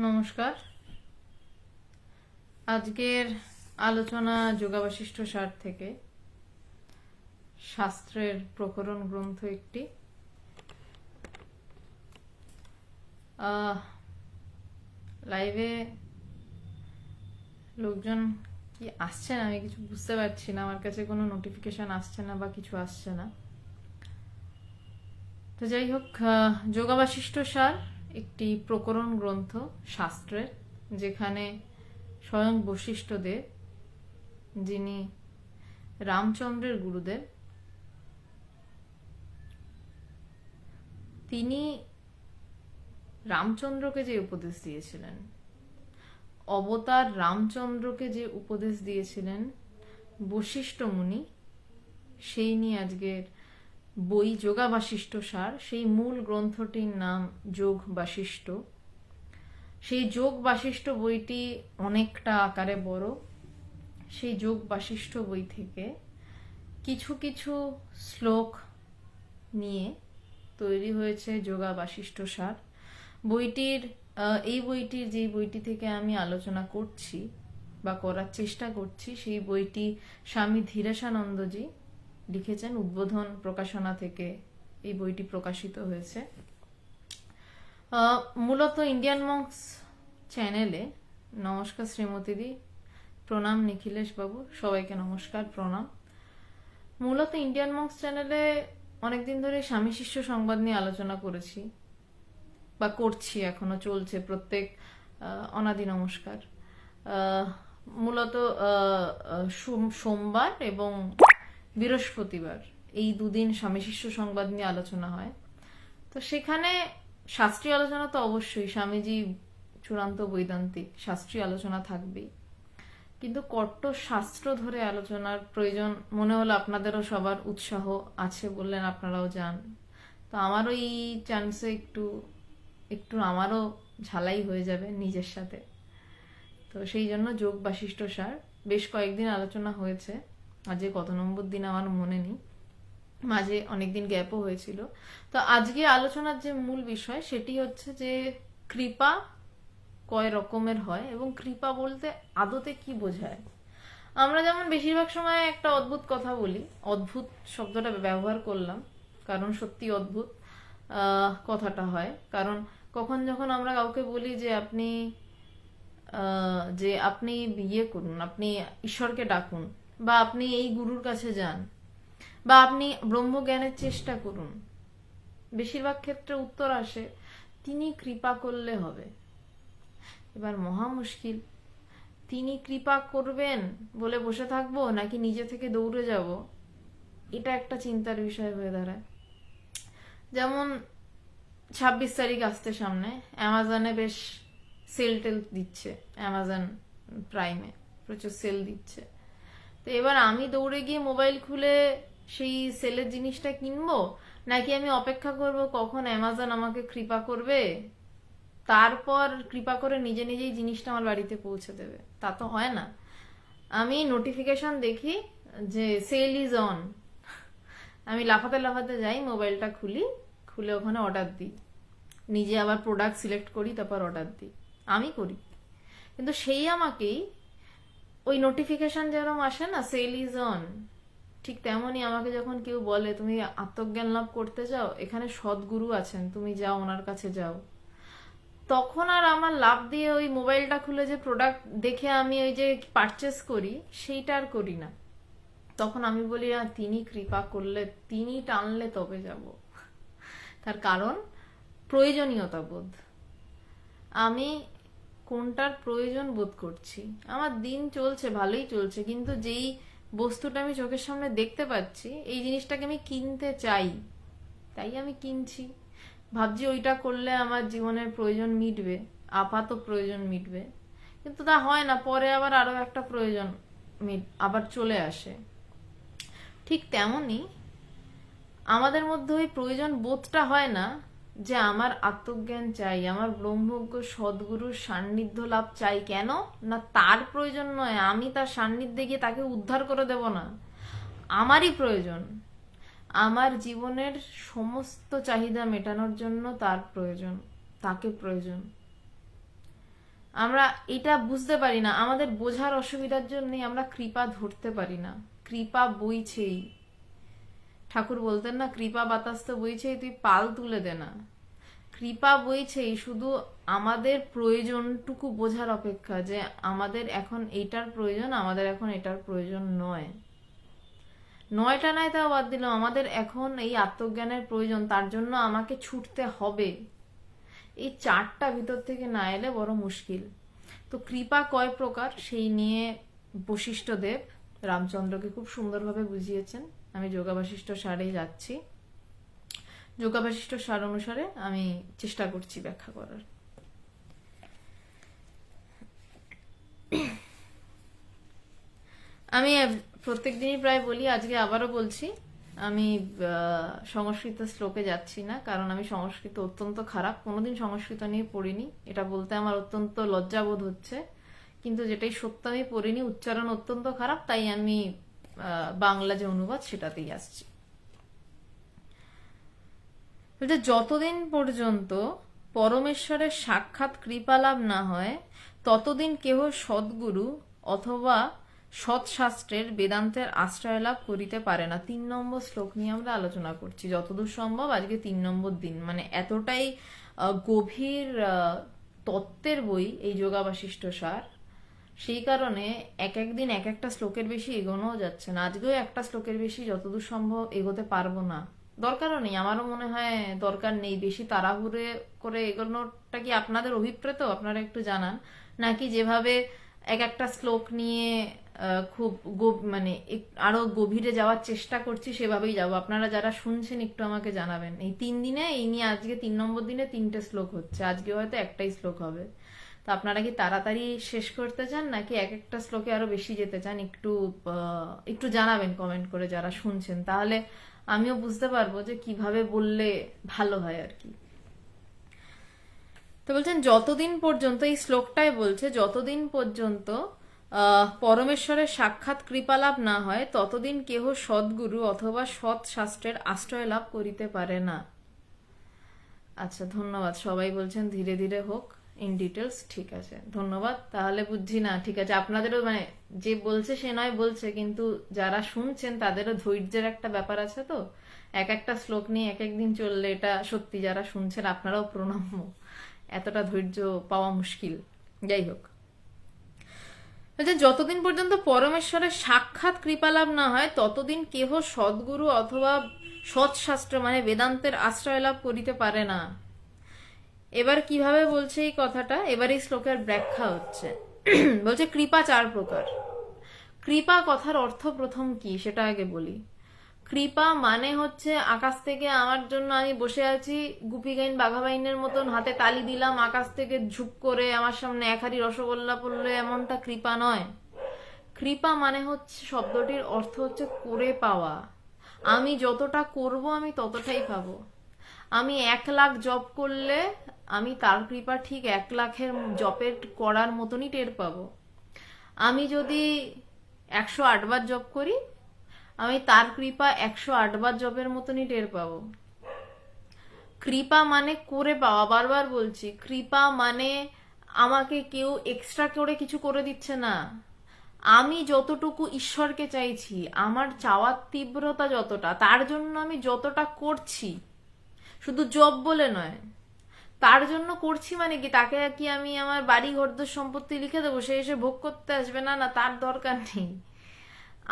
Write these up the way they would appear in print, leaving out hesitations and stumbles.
নমস্কার। আজকের আলোচনা যোগাবশিষ্ট সার থেকে, শাস্ত্রের প্রকরণ গ্রন্থ একটি। লাইভে লোকজন কি আসছে না আমি কিছু বুঝতে পারছি না, আমার কাছে কোনো নোটিফিকেশন আসছে না বা কিছু আসছে না। তো যাই হোক, যোগাবশিষ্ট সার একটি প্রকরণ গ্রন্থ শাস্ত্রের, যেখানে স্বয়ং বশিষ্ঠদেব, যিনি রামচন্দ্রের গুরুদেব, তিনি রামচন্দ্রকে যে উপদেশ দিয়েছিলেন, অবতার রামচন্দ্রকে যে উপদেশ দিয়েছিলেন বশিষ্ঠ মুনি, সেই নিয়ে আজকের বই যোগাবশিষ্ট সার। সেই মূল গ্রন্থটির নাম যোগ বাশিষ্ঠ। সেই যোগ বাশিষ্ঠ বইটি অনেকটা আকারে বড়। সেই যোগ বাশিষ্ঠ বই থেকে কিছু কিছু শ্লোক নিয়ে তৈরি হয়েছে যোগাবশিষ্ট সার। এই বইটির যে বইটি থেকে আমি আলোচনা করছি বা করার চেষ্টা করছি, সেই বইটি স্বামী ধীরেশানন্দজি লিখেছেন। উদ্বোধন প্রকাশনা থেকে এই বইটি প্রকাশিত হয়েছে। মূলত ইন্ডিয়ান মঙ্কস চ্যানেলে, নমস্কার শ্রীমতীদি, প্রণাম নিখিলেশ বাবু, সবাইকে নমস্কার, প্রণাম। মূলত ইন্ডিয়ান মঙ্কস চ্যানেলে অনেকদিন ধরে স্বামী শিষ্য সংবাদ নিয়ে আলোচনা করেছি বা করছি, এখনো চলছে প্রত্যেক অনাদি নমস্কার। মূলত সোমবার এবং বৃহস্পতিবার এই দুদিন স্বামী শিষ্য সংবাদ নিয়ে আলোচনা হয়। তো সেখানে শাস্ত্রীয় আলোচনা তো অবশ্যই, স্বামীজি চূড়ান্ত বৈদান্তিক, শাস্ত্রীয় আলোচনা থাকবেই, কিন্তু কট্টর শাস্ত্র ধরে আলোচনার প্রয়োজন মনে হলো। আপনাদেরও সবার উৎসাহ আছে বললেন, আপনারাও যান। তো আমারও এই চান্সে একটু আমারও ঝালাই হয়ে যাবে নিজের সাথে। তো সেই জন্য যোগ বাশিষ্ঠ সার বেশ কয়েকদিন আলোচনা হয়েছে। আজকে কত নম্বর দিন আমার মনে নেই, মাঝে অনেকদিন গ্যাপও হয়েছিল। তো আজকে আলোচনার যে মূল বিষয় সেটি হচ্ছে যে কৃপা কয় রকমের হয় এবং কৃপা বলতে আদতে কি বোঝায়। আমরা যেমন বেশিরভাগ সময় একটা অদ্ভুত কথা বলি, অদ্ভুত শব্দটা ব্যবহার করলাম কারণ সত্যি অদ্ভুত কথাটা হয়। কারণ কখন যখন আমরা কাউকে বলি যে আপনি বিয়ে করুন, আপনি ঈশ্বরকে ডাকুন, বা আপনি এই গুরুর কাছে যান, বা আপনি ব্রহ্মজ্ঞানের চেষ্টা করুন, বেশিরভাগ ক্ষেত্রে উত্তর আসে তিনি কৃপা করলে হবে। এবার মহা মুশকিল, তিনি কৃপা করবেন বলে বসে থাকবো নাকি নিজে থেকে দৌড়ে যাব, এটা একটা চিন্তার বিষয় হয়ে দাঁড়ায়। যেমন 26 তারিখ আসতে সামনে, অ্যামাজনে বেশ সেল টেল দিচ্ছে, অ্যামাজন প্রাইমে প্রচুর সেল দিচ্ছে। তো এবার আমি দৌড়ে গিয়ে মোবাইল খুলে সেই সেলের জিনিসটা কিনবো, নাকি আমি অপেক্ষা করব কখন অ্যামাজন আমাকে কৃপা করবে, তারপর কৃপা করে নিজে নিজেই জিনিসটা আমার বাড়িতে পৌঁছে দেবে? তা তো হয় না। আমি নোটিফিকেশন দেখি যে সেল ইজ অন, আমি লাফাতে লাফাতে যাই, মোবাইলটা খুলে ওখানে অর্ডার দিই, নিজে আবার প্রোডাক্ট সিলেক্ট করি, তারপর অর্ডার দিই, আমি করি। কিন্তু সেই আমাকেই ওই নোটিফিকেশন যেরকম আসে না সেল ইজ অন, ঠিক তেমনই আমাকে যখন কেউ বলে তুমি আত্মজ্ঞান লাভ করতে চাও, এখানে সদ্গুরু আছেন, তুমি যাও, ওনার কাছে যাও, তখন আর আমার লাভ দিয়ে ওই মোবাইলটা খুলে যে প্রোডাক্ট দেখে আমি ওই যে পারচেস করি সেইটা আর করি না। তখন আমি বলি না, তিনি কৃপা করলে, তিনি টানলে তবে যাব। তার কারণ প্রয়োজনীয়তা বোধ। আমি কোনটার প্রয়োজন বোধ করছি, আমার দিন চলছে, ভালোই চলছে, কিন্তু যেই বস্তুটা আমি চোখের সামনে দেখতে পাচ্ছি, এই জিনিসটাকে আমি কিনতে চাই, তাই আমি কিনছি, ভাবছি ওইটা করলে আমার জীবনের প্রয়োজন মিটবে, আপাত প্রয়োজন মিটবে, কিন্তু তা হয় না। পরে আবার আরো একটা প্রয়োজন আবার চলে আসে। ঠিক তেমনি আমাদের মধ্যে ওই প্রয়োজন বোধটা হয় না যে আমার আত্মজ্ঞান চাই, আমার ব্রহ্মজ্ঞ সদ্গুরুর সান্নিধ্য লাভ চাই। কেন না, তার প্রয়োজন নয়, আমি তার সান্নিধ্যে গিয়ে তাকে উদ্ধার করে দেব না, আমারই প্রয়োজন। আমার জীবনের সমস্ত চাহিদা মেটানোর জন্য তার প্রয়োজন, তাকে প্রয়োজন। আমরা এটা বুঝতে পারি না, আমাদের বোঝার অসুবিধার জন্যই আমরা কৃপা ধরতে পারি না। কৃপা বইছেই, ঠাকুর বলতেন না, কৃপা বাতাস তো বইছেই, তুই পাল তুলে দে না। কৃপা বইছেই, শুধু আমাদের প্রয়োজনটুকু বোঝার অপেক্ষা, যে আমাদের এখন এইটার প্রয়োজন, আমাদের এখন এটার প্রয়োজন নয়। নয়টা নয় তাও বাদ দিলাম, আমাদের এখন এই আত্মজ্ঞানের প্রয়োজন, তার জন্য আমাকে ছুটতে হবে। এই চারটা ভিতর থেকে না এলে বড় মুশকিল। তো কৃপা কয় প্রকার সেই নিয়ে বশিষ্ঠ দেব রামচন্দ্রকে খুব সুন্দরভাবে বুঝিয়েছেন। আমি যোগাবাশিষ্ঠ সারেই যাচ্ছি, যোগাবাশিষ্ঠ সার অনুসারে আমি চেষ্টা করছি ব্যাখ্যা করার। আমি প্রত্যেকদিনই প্রায় বলি, আজকে আবারও বলছি, আমি সংস্কৃত শ্লোকে যাচ্ছি না, কারণ আমি সংস্কৃত অত্যন্ত খারাপ, কোনোদিন সংস্কৃত নিয়ে পড়িনি, এটা বলতে আমার অত্যন্ত লজ্জাবোধ হচ্ছে, কিন্তু যেটাই সত্য, আমি পড়িনি, উচ্চারণ অত্যন্ত খারাপ, তাই আমি বাংলা যে অনুবাদ সেটাতেই আসছি। যতদিন পর্যন্ত পরমেশ্বরের সাক্ষাৎ কৃপালাভ না হয়, ততদিন কেহ সদ্গুরু অথবা সৎশাস্ত্রের বেদান্তের আশ্রয় লাভ করিতে পারে না। 3 নম্বর শ্লোক নিয়ে আমরা আলোচনা করছি যতদূর সম্ভব। আজকে 3 নম্বর দিন, মানে এতটাই গভীর তত্ত্বের বই এই যোগাবাশিষ্ঠ সার, সেই কারণে এক একদিন এক একটা শ্লোকের বেশি এগোনোও যাচ্ছে না। আজকেও একটা শ্লোকের বেশি যতদূর সম্ভব এগোতে পারবো না, দরকারও নেই, আমারও মনে হয় দরকার নেই। বেশি তাড়াহুড়ে করে এগোনোটা কি আপনাদের অভিপ্রেত, আপনারা একটু জানান, নাকি যেভাবে এক একটা শ্লোক নিয়ে খুব মানে আরো গভীরে যাওয়ার চেষ্টা করছি সেভাবেই যাবো? আপনারা যারা শুনছেন একটু আমাকে জানাবেন। এই 3 দিনে এই নিয়ে আজকে 3 নম্বর দিনে 3টে শ্লোক হচ্ছে, আজকে হয়তো একটাই শ্লোক হবে। তো আপনারা কি তাড়াতাড়ি শেষ করতে চান, নাকি এক একটা শ্লোকে আরো বেশি যেতে চান? একটু জানাবেন কমেন্ট করে যারা শুনছেন, তাহলে আমিও বুঝতে পারবো যে কিভাবে বললে ভালো হয় আর কি। তো বলছেন যতদিন পর্যন্ত, এই শ্লোকটাই বলছে, যতদিন পর্যন্ত পরমেশ্বরের সাক্ষাৎ কৃপালাভ না হয়, ততদিন কেহ সদ্গুরু অথবা সৎ শাস্ত্রের আশ্রয় লাভ করিতে পারে না। আচ্ছা, ধন্যবাদ। সবাই বলছেন ধীরে ধীরে হোক, ইন ডিটেলস, ঠিক আছে, ধন্যবাদ। তাহলে বুঝছি না, ঠিক আছে, আপনাদেরও মানে যে বলছে সে নয় বলছে, কিন্তু যারা শুনছেন তাদেরও ধৈর্যের একটা ব্যাপার আছে। তো এক একটা শ্লোক নিয়ে এক একদিন চললে এটা সত্যি যারা শুনছেন আপনারাও প্রণাম্য, এতটা ধৈর্য পাওয়া মুশকিল। যাই হোক, যতদিন পর্যন্ত পরমেশ্বরের সাক্ষাৎ কৃপালাভ না হয়, ততদিন কেহ সদ্গুরু অথবা সৎশাস্ত্র মানে বেদান্তের আশ্রয় লাভ করিতে পারে না। এবার কিভাবে বলছে এই কথাটা, এবার এই শ্লোকের ব্যাখ্যা হচ্ছে। বলছে কৃপা 4 প্রকার। কৃপা কথার অর্থ প্রথম কি সেটা আগে বলি। কৃপা মানে হচ্ছে আকাশ থেকে আমার জন্য, আমি বসে আছি গুপিগাইন বাঘাবাইনের মতন, হাতে তালি দিলাম, আকাশ থেকে ঝুপ করে আমার সামনে 1 হাঁড়ি রসগোল্লা পড়লো, এমনটা কৃপা নয়। কৃপা মানে হচ্ছে, শব্দটির অর্থ হচ্ছে করে পাওয়া। আমি যতটা করব আমি ততটাই পাবো। আমি 1 লাখ জপ করলে আমি তার কৃপা ঠিক 1 লাখের জপের করার মতনই টের পাবো। আমি যদি 108 বার জপ করি, আমি তার কৃপা 108 বার জপের মতনই টের পাবো। কৃপা মানে করে পাওয়া, বারবার বলছি, কৃপা মানে আমাকে কেউ এক্সট্রা করে কিছু করে দিচ্ছে না। আমি যতটুকু ঈশ্বরকে চাইছি, আমার চাওয়ার তীব্রতা যতটা, তার জন্য আমি যতটা করছি, শুধু জব বলে নয়, তার জন্য করছি, মানে কি তাকে কি আমি আমার বাড়ি ঘরদোর সম্পত্তি লিখে দেবো, সে এসে ভোগ করতে আসবে? না, না, তার দরকার নেই।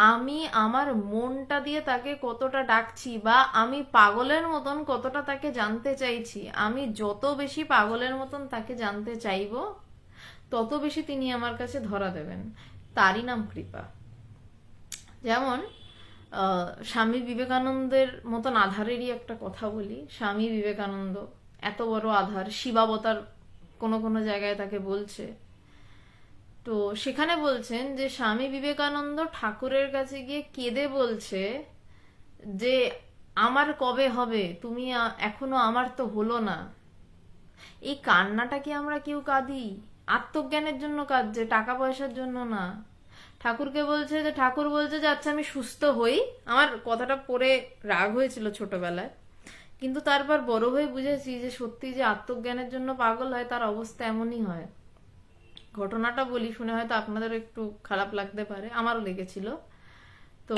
আমি আমার মনটা দিয়ে তাকে কতটা ডাকছি, বা আমি পাগলের মতন কতটা তাকে জানতে চাইছি, আমি যত বেশি পাগলের মতন তাকে জানতে চাইবো, তত বেশি তিনি আমার কাছে ধরা দেবেন। তারই নাম কৃপা। যেমন স্বামী বিবেকানন্দের মতন আধারেরই একটা কথা বলি। স্বামী বিবেকানন্দ এত বড় আধার, শিবাবতার কোনো কোনো জায়গায় তাকে বলছে। তো সেখানে বলছেন যে স্বামী বিবেকানন্দ ঠাকুরের কাছে গিয়ে কেঁদে বলছে যে আমার কবে হবে, তুমি এখনো আমার তো হলো না। এই কান্নাটা কি আমরা কেউ কাঁদি? আত্মজ্ঞানের জন্য কাঁদছে, টাকা পয়সার জন্য না। ঠাকুরকে বলছে, যে ঠাকুর বলছে যে আচ্ছা আমি সুস্থ হই। আমার কথাটা পড়ে রাগ হয়েছিল ছোটবেলায়, কিন্তু তারপর বড় হয়ে বুঝেছি যে সত্যি যে আত্মজ্ঞানের জন্য পাগল হয় তার অবস্থা এমনই হয়। ঘটনাটা বলি, শুনে হয়তো আপনাদের একটু খারাপ লাগতে পারে, আমারও লেগেছিল। তো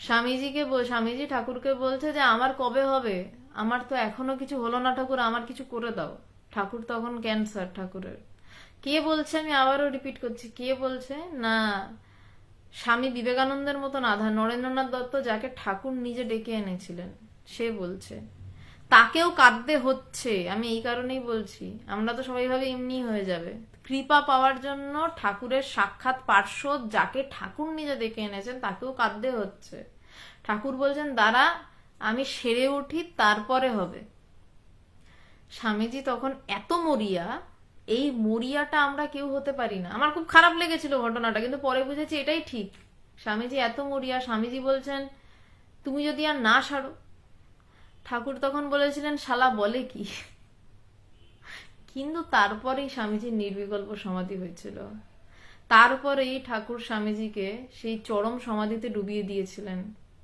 স্বামীজি ঠাকুরকে বলছে যে আমার কবে হবে, আমার তো এখনো কিছু হলো না ঠাকুর, আমার কিছু করে দাও। ঠাকুর তখন ক্যান্সার ঠাকুরের। কে বলছে, আমি আবারও রিপিট করছি, কে বলছে না, স্বামী বিবেকানন্দের মতন আধা নরেন্দ্রনাথ দত্ত, যাকে ঠাকুর নিজে ডেকে এনেছিলেন, সে বলছে। তাকেও কাঁদতে হচ্ছে। আমি এই কারণেই বলছি, আমরা তো সবাই ভাবে এমনি হয়ে যাবে। কৃপা পাওয়ার জন্য ঠাকুরের সাক্ষাৎ পার্শ্বদ, যাকে ঠাকুর নিজে ডেকে এনেছেন, তাকেও কাঁদতে হচ্ছে। ঠাকুর বলছেন দাঁড়া, আমি সেরে উঠি, তারপরে হবে। স্বামীজি তখন এত মরিয়া, এই মরিয়াটা আমরা কেউ হতে পারি না। আমার খুব খারাপ লেগেছিল ঘটনাটা, কিন্তু পরে বুঝেছি এটাই ঠিক। স্বামীজি এত মরিয়া, স্বামীজি বলছেন তুমি যদি আর না সারো। ঠাকুর তখন বলেছিলেন শালা বলে কি, কিন্তু তারপরেই স্বামীজির নির্বিকল্প সমাধি হয়েছিল। তারপরেই ঠাকুর স্বামীজিকে সেই চরম সমাধিতে ডুবিয়ে দিয়েছিলেন।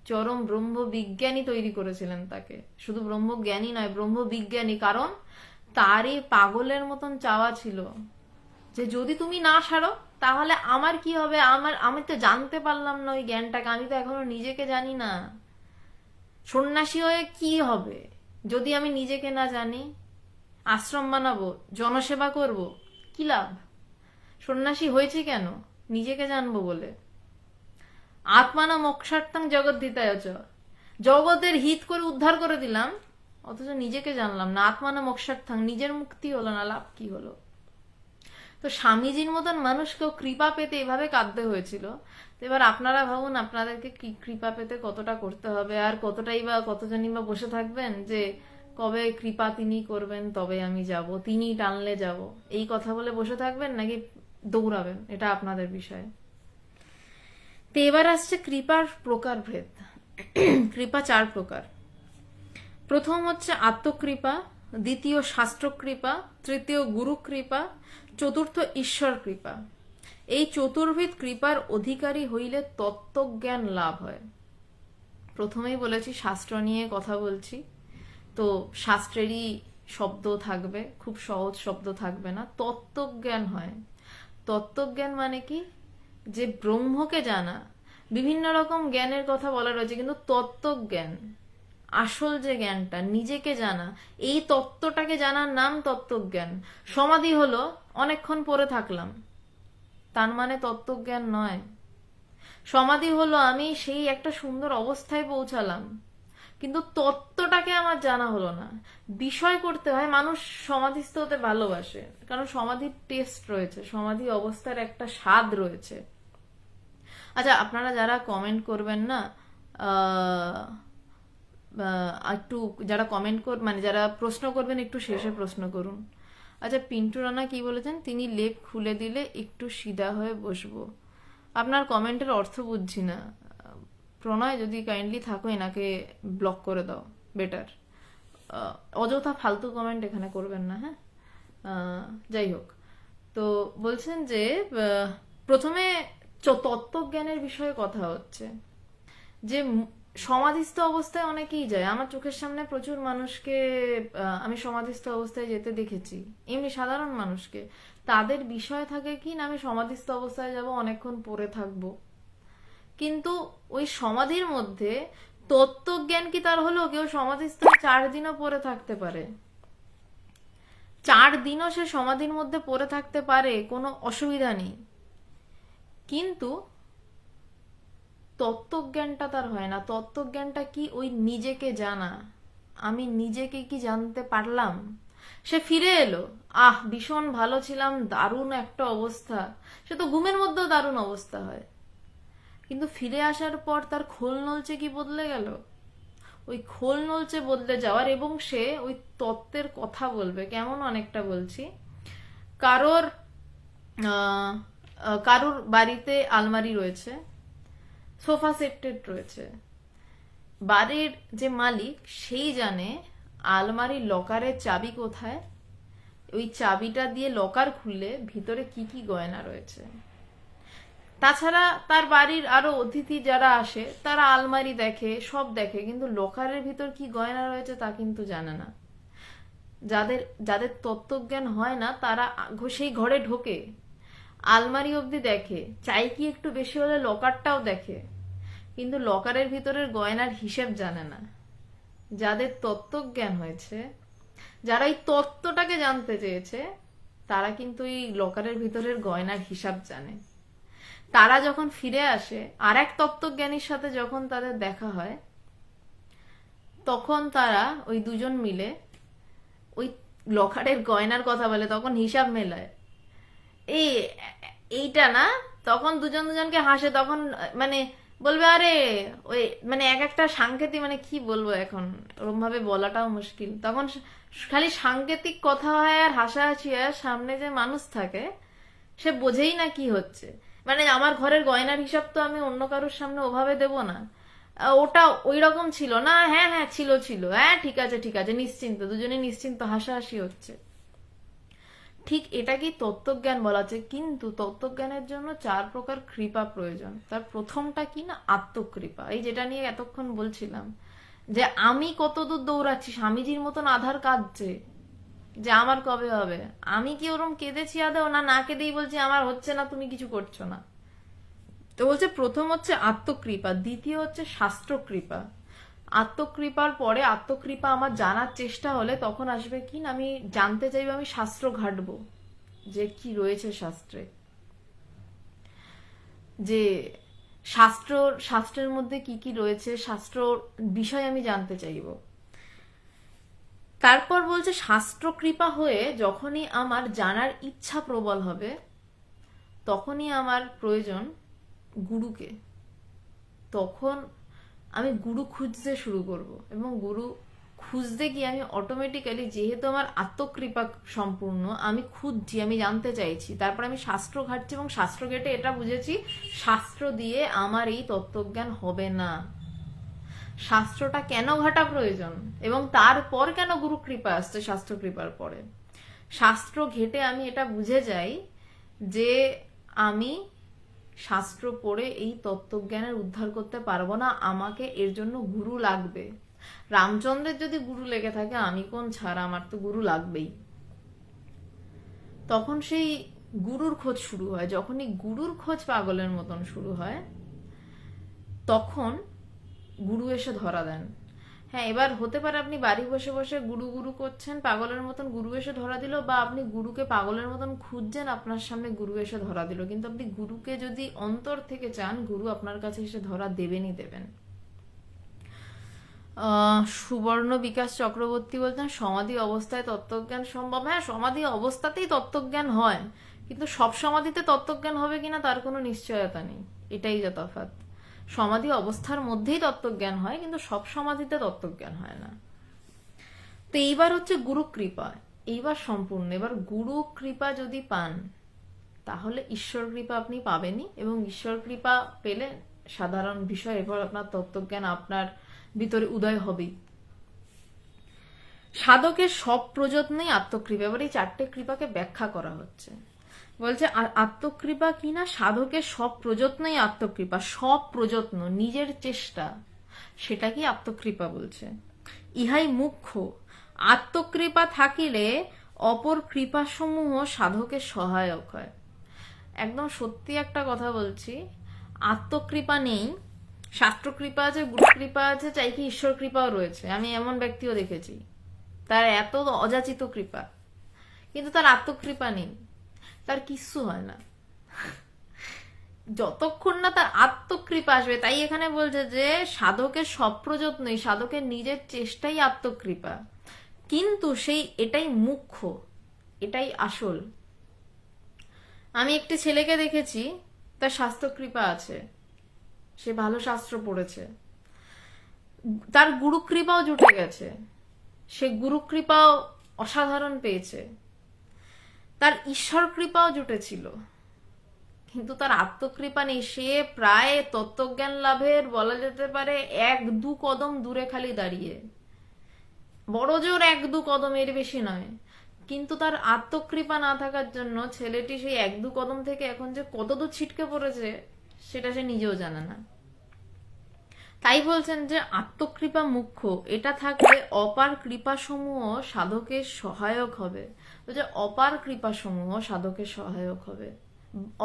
চরম ব্রহ্মবিজ্ঞানী তৈরি করেছিলেন তাকে। শুধু ব্রহ্মজ্ঞানী নয়, ব্রহ্মবিজ্ঞানী। কারণ তারই পাগলের মতন চাওয়া ছিল যে যদি তুমি না সারো তাহলে আমার কি হবে। আমি তো জানতে পারলাম না ওই জ্ঞানটাকে, আমি তো এখনো নিজেকে জানি না। সন্ন্যাসী হয়ে কি হবে যদি আমি নিজেকে না জানি? আশ্রম বানাবো, জনসেবা করব, কি লাভ? সন্ন্যাসী হয়েছে কেন? নিজেকে জানবো বলে। আত্মানা মোক্ষার্থং জগৎ ধিতায় চ, জগতের হিত করে উদ্ধার করে দিলাম, অথচ নিজেকে জানলাম না। আত্মানা মোক্ষার্থং, নিজের মুক্তি হলো না, লাভ কি হলো? তো স্বামীজির মতন মানুষকেও কৃপা পেতে এভাবে কাঁদতে হয়েছিল। তো এবার আপনারা ভাবুন, আপনাদেরকে কৃপা পেতে কতটা করতে হবে, আর কতজনই বা বসে থাকবেন যে কবে কৃপা তিনি করবেন তবে আমি যাব, তিনি টানলে যাব, এই কথা বলে বসে থাকবেন নাকি দৌড়াবেন, এটা আপনাদের বিষয়। তো এবার আসছে কৃপার প্রকারভেদ। কৃপা 4 প্রকার। প্রথম হচ্ছে আত্মকৃপা, দ্বিতীয় শাস্ত্রকৃপা, তৃতীয় গুরু কৃপা, চতুর্থ ঈশ্বর কৃপা। এই চতুর্বিধ কৃপার অধিকারী হইলে তত্ত্বজ্ঞান লাভ হয়। প্রথমেই বলেছি শাস্ত্র নিয়ে কথা বলছি, তো শাস্ত্রেরই শব্দ থাকবে, খুব সহজ শব্দ থাকবে না। তত্ত্বজ্ঞান হয়। তত্ত্বজ্ঞান মানে কি? যে ব্রহ্মকে জানা। বিভিন্ন রকম জ্ঞানের কথা বলা রয়েছে, কিন্তু তত্ত্বজ্ঞান, আসল যে জ্ঞানটা, নিজেকে জানা, এই তত্ত্বটাকে জানার নাম তত্ত্বজ্ঞান। সমাধি হলো অনেকক্ষণ পড়ে থাকলাম, তার মানে তত্ত্বজ্ঞান নয়। সমাধি হলো আমি সেই একটা সুন্দর অবস্থায় পৌঁছালাম, কিন্তু তত্ত্বটাকে আমার জানা হলো না। বিষয় করতে হয়। মানুষ সমাধিস্থ হতে ভালোবাসে, কারণ সমাধির টেস্ট রয়েছে, সমাধি অবস্থার একটা স্বাদ রয়েছে। আচ্ছা, আপনারা যারা কমেন্ট করবেন না, একটু যারা মানে যারা প্রশ্ন করবেন একটু শেষে প্রশ্ন করুন। আচ্ছা, পিন্টু রানা কি বলেছেন, তিনি লেপ খুলে দিলে একটু সিধা হয়ে বসবো। আপনার কমেন্টের অর্থ বুঝছি না। প্রণয়, যদি কাইন্ডলি থাকো এনাকে ব্লক করে দাও, বেটার। অযথা ফালতু কমেন্ট এখানে করবেন না, হ্যাঁ। যাই হোক, তো বলছেন যে প্রথমে তত্ত্বজ্ঞানের বিষয়ে কথা হচ্ছে, যে সমাধিস্থ অবস্থায় অনেকেই যায়। আমার চোখের সামনে প্রচুর মানুষকে আমি সমাধিস্থ অবস্থায় যেতে দেখেছি, এমনি সাধারণ মানুষকে। তাদের বিষয় থাকে কি না, আমি সমাধিস্থ অবস্থায় যাব, অনেকক্ষণ পড়ে থাকবো। কিন্তু ওই সমাধির মধ্যে তত্ত্বজ্ঞান কি তার হলো? কেউ সমাধিস্থ 4 দিনও পড়ে থাকতে পারে, 4 দিনও সে সমাধির মধ্যে পড়ে থাকতে পারে, কোনো অসুবিধা নেই। কিন্তু তত্ত্বজ্ঞানটা তার হয় না। তত্ত্বজ্ঞানটা কি? ওই নিজেকে জানা। আমি নিজেকে কি জানতে পারলাম? সে ফিরে এলো, ভীষণ ভালো ছিলাম, দারুণ একটা অবস্থা। সে তো ঘুমের মধ্যেও দারুণ অবস্থা হয়, কিন্তু ফিরে আসার পর তার খোল নলচে কি বদলে গেল? ওই খোল নলচে বদলে যাওয়ার, এবং সে ওই তত্ত্বের কথা বলবে। কেমন? অনেকটা বলছি, কারোর বাড়িতে আলমারি রয়েছে, সোফা সেট রয়েছে, বাড়ির যে মালিক সেই জানে আলমারির লকারের চাবি কোথায়, ওই চাবিটা দিয়ে লকার খুললে ভিতরে কি কি গয়না রয়েছে। তাছাড়া তার বাড়ির আরো অতিথি যারা আসে তারা আলমারি দেখে, সব দেখে, কিন্তু লকারের ভিতর কি গয়না রয়েছে তা কিন্তু জানে না। যাদের তত্ত্বজ্ঞান হয় না তারা সেই ঘরে ঢোকে, আলমারি অবধি দেখে, চাই কি একটু বেশি হলে লকারটাও দেখে, কিন্তু লকারের ভিতরের গয়নার হিসেব জানে না। যাদের তত্ত্বজ্ঞান হয়েছে, যারা এই তত্ত্বটাকে জানতে চেয়েছে, তারা কিন্তু এই লকারের ভিতরের গয়নার হিসাব জানে। তারা যখন ফিরে আসে আর এক তত্ত্বজ্ঞানীর সাথে যখন তাদের দেখা হয়, তখন তারা ওই দুজন মিলে ওই লকারের গয়নার কথা বলে, তখন হিসাব মেলায়, এই এইটা না, তখন দুজন দুজনকে হাসে, তখন মানে বলবে আরে ওই মানে এক একটা সাংকেতিক, মানে কি বলবো এখন, ওরম ভাবে বলাটাও মুশকিল, তখন খালি সাংকেতিক কথা হয় আর হাসাহাসি হয়। সামনে যে মানুষ থাকে সে বোঝেই না কি হচ্ছে। মানে আমার ঘরের গয়নার হিসাব তো আমি অন্য কারোর সামনে ওভাবে দেব না। ওটা ওই রকম ছিল না, হ্যাঁ হ্যাঁ ছিল ছিল, হ্যাঁ ঠিক আছে ঠিক আছে, নিশ্চিন্ত, দুজনে নিশ্চিন্ত, হাসাহাসি হচ্ছে। ঠিক এটাকেই তত্ত্বজ্ঞান বলা হচ্ছে। কিন্তু তত্ত্বজ্ঞানের জন্য 4 প্রকার কৃপা প্রয়োজন। তার প্রথমটা কি না, আত্মকৃপা। এই যেটা নিয়ে এতক্ষণ বলছিলাম, যে আমি কতদূর দৌড়াচ্ছি, স্বামীজির মতন আধার কাঁদছে যে আমার কবে হবে। আমি কি ওরম কেঁদেছি আদেও? না, না কেঁদেই বলছি আমার হচ্ছে না, তুমি কিছু করছো না। তো বলছে প্রথম হচ্ছে আত্মকৃপা, দ্বিতীয় হচ্ছে শাস্ত্রকৃপা। আত্মকৃপার পরে, আত্মকৃপা আমার জানার চেষ্টা হলে তখন আসবে কি না, আমি জানতে চাইবো, আমি শাস্ত্র ঘাটবো যে কি রয়েছে শাস্ত্রে, যে শাস্ত্রের মধ্যে কি কি রয়েছে, শাস্ত্র বিষয় আমি জানতে চাইবো। তারপর বলছে শাস্ত্র কৃপা হয়ে যখনই আমার জানার ইচ্ছা প্রবল হবে, তখনই আমার প্রয়োজন গুরুকে। তখন আমি গুরু খুঁজতে শুরু করব, এবং গুরু খুঁজতে গিয়ে আমি অটোমেটিক্যালি, যেহেতু আমার আত্মকৃপা সম্পূর্ণ, আমি খুঁজছি, আমি জানতে চাইছি, তারপর আমি শাস্ত্র ঘাটছি, এবং শাস্ত্র ঘেটে এটা বুঝেছি শাস্ত্র দিয়ে আমার এই তত্ত্বজ্ঞান হবে না। শাস্ত্রটা কেন ঘাটা প্রয়োজন, এবং তারপর কেন গুরু কৃপা আসছে শাস্ত্র কৃপার পরে। শাস্ত্র ঘেটে আমি এটা বুঝে যাই যে আমি শাস্ত্র পড়ে এই তত্ত্বজ্ঞানের উদ্ধার করতে পারবো না, আমাকে এর জন্য গুরু লাগবে। রামচন্দ্রের যদি গুরু লেগে থাকে, আমি কোন ছাড়া, আমার তো গুরু লাগবেই। তখন সেই গুরুর খোঁজ শুরু হয়। যখনই গুরুর খোঁজ পাগলের মতন শুরু হয়, তখন গুরু এসে ধরা দেন। হ্যাঁ, এবার হতে পারে আপনি বাড়ি বসে বসে গুরু গুরু করছেন, পাগলের মতন গুরু এসে ধরা দিল, বা আপনি গুরুকে পাগলের মতন খুঁজছেন, আপনার সামনে গুরু এসে ধরা দিল। কিন্তু আপনি গুরুকে যদি অন্তর থেকে চান, গুরু আপনার কাছে এসে ধরা দেবেনই দেবেন। সুবর্ণ বিকাশ চক্রবর্তী বলছেন সমাধি অবস্থায় তত্ত্বজ্ঞান সম্ভব। হ্যাঁ, সমাধি অবস্থাতেই তত্ত্বজ্ঞান হয়, কিন্তু সব সমাধিতে তত্ত্বজ্ঞান হবে কিনা তার কোনো নিশ্চয়তা নেই। এটাই যা তফাৎ। সমাধি অবস্থার মধ্যেই তত্ত্বজ্ঞান হয়, কিন্তু সব সমাধিতে তত্ত্বজ্ঞান হয় না। তো এইবার হচ্ছে গুরু কৃপা, এইবার সম্পূর্ণ। এবার গুরু কৃপা যদি পান, তাহলে ঈশ্বর কৃপা আপনি পাবেনই, এবং ঈশ্বর কৃপা পেলে সাধারণ বিষয়, এরপর আপনার তত্ত্বজ্ঞান আপনার ভিতরে উদয় হবেই। সাধকের সব প্রযত্নেই আত্মকৃপা। এবার এই 4টে কৃপাকে ব্যাখ্যা করা হচ্ছে। বলছে আত্মকৃপা কিনা, সাধকের সব প্রযত্নই আত্মকৃপা। সব প্রযত্ন, নিজের চেষ্টা, সেটাকে আত্মকৃপা বলছে। ইহাই মুখ্য। আত্মকৃপা থাকিলে অপর কৃপাসমূহ সাধকের সহায়ক হয়। একদম সত্যি একটা কথা বলছি, আত্মকৃপা নেই, শাস্ত্রকৃপা আছে, গুরু কৃপা আছে, চাই কি ঈশ্বর কৃপাও রয়েছে। আমি এমন ব্যক্তিও দেখেছি, তার এত অযাচিত কৃপা, কিন্তু তার আত্মকৃপা নেই, তার কিচ্ছু হয় না যতক্ষণ না তার আত্মকৃপা আসবে। তাই এখানে বলছে যে সাধকের সব প্রযত্নই, সাধকের নিজের চেষ্টাই আত্মকৃপা, কিন্তু সেই এটাই মুখ্য, এটাই আসল। আমি একটি ছেলেকে দেখেছি, তার শাস্ত্রকৃপা আছে, সে ভালো শাস্ত্র পড়েছে, তার গুরুকৃপাও জুটে গেছে, সে গুরুকৃপাও অসাধারণ পেয়েছে, তার ঈশ্বর কৃপাও জুটেছিল, কিন্তু তার আত্মকৃপা নেই। সে প্রায় তত্ত্বজ্ঞান লাভের বলা যেতে পারে 1-2 কদম দূরে খালি দাঁড়িয়ে, বড় জোর 1-2 কদম, এর বেশি নয়। কিন্তু তার আত্মকৃপা না থাকার জন্য ছেলেটি সেই 1-2 কদম থেকে এখন যে কতদূর ছিটকে পড়েছে, সেটা সে নিজেও জানে না। তাই বলছেন যে আত্মকৃপা মুখ্য, এটা থাকলে অপার কৃপাসমূহ সাধকের সহায়ক হবে। যে অপার কৃপাসমূহ সাধকের সহায়ক হবে।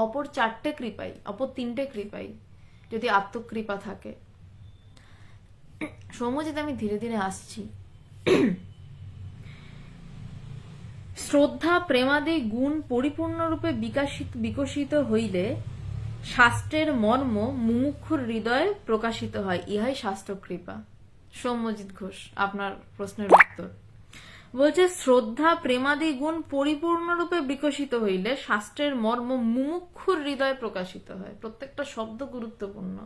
অপর 4টে কৃপাই, অপর 3টে কৃপাই যদি আত্মকৃপা থাকে। সৌম্যজিৎ, আমি ধীরে ধীরে আসছি। শ্রদ্ধা প্রেমাদি গুণ পরিপূর্ণরূপে বিকশিত হইলে শাস্ত্রের মর্ম মুমুক্ষুর হৃদয়ে প্রকাশিত হয়, ইহাই শাস্ত্র কৃপা। সৌম্যজিৎ ঘোষ, আপনার প্রশ্নের উত্তর বলছে, শ্রদ্ধা প্রেমাদি গুণ পরিপূর্ণরূপে বিকশিত হইলে শাস্ত্রের মর্ম মুমুক্ষুর হৃদয়ে প্রকাশিত হয়। প্রত্যেকটা শব্দ গুরুত্বপূর্ণ।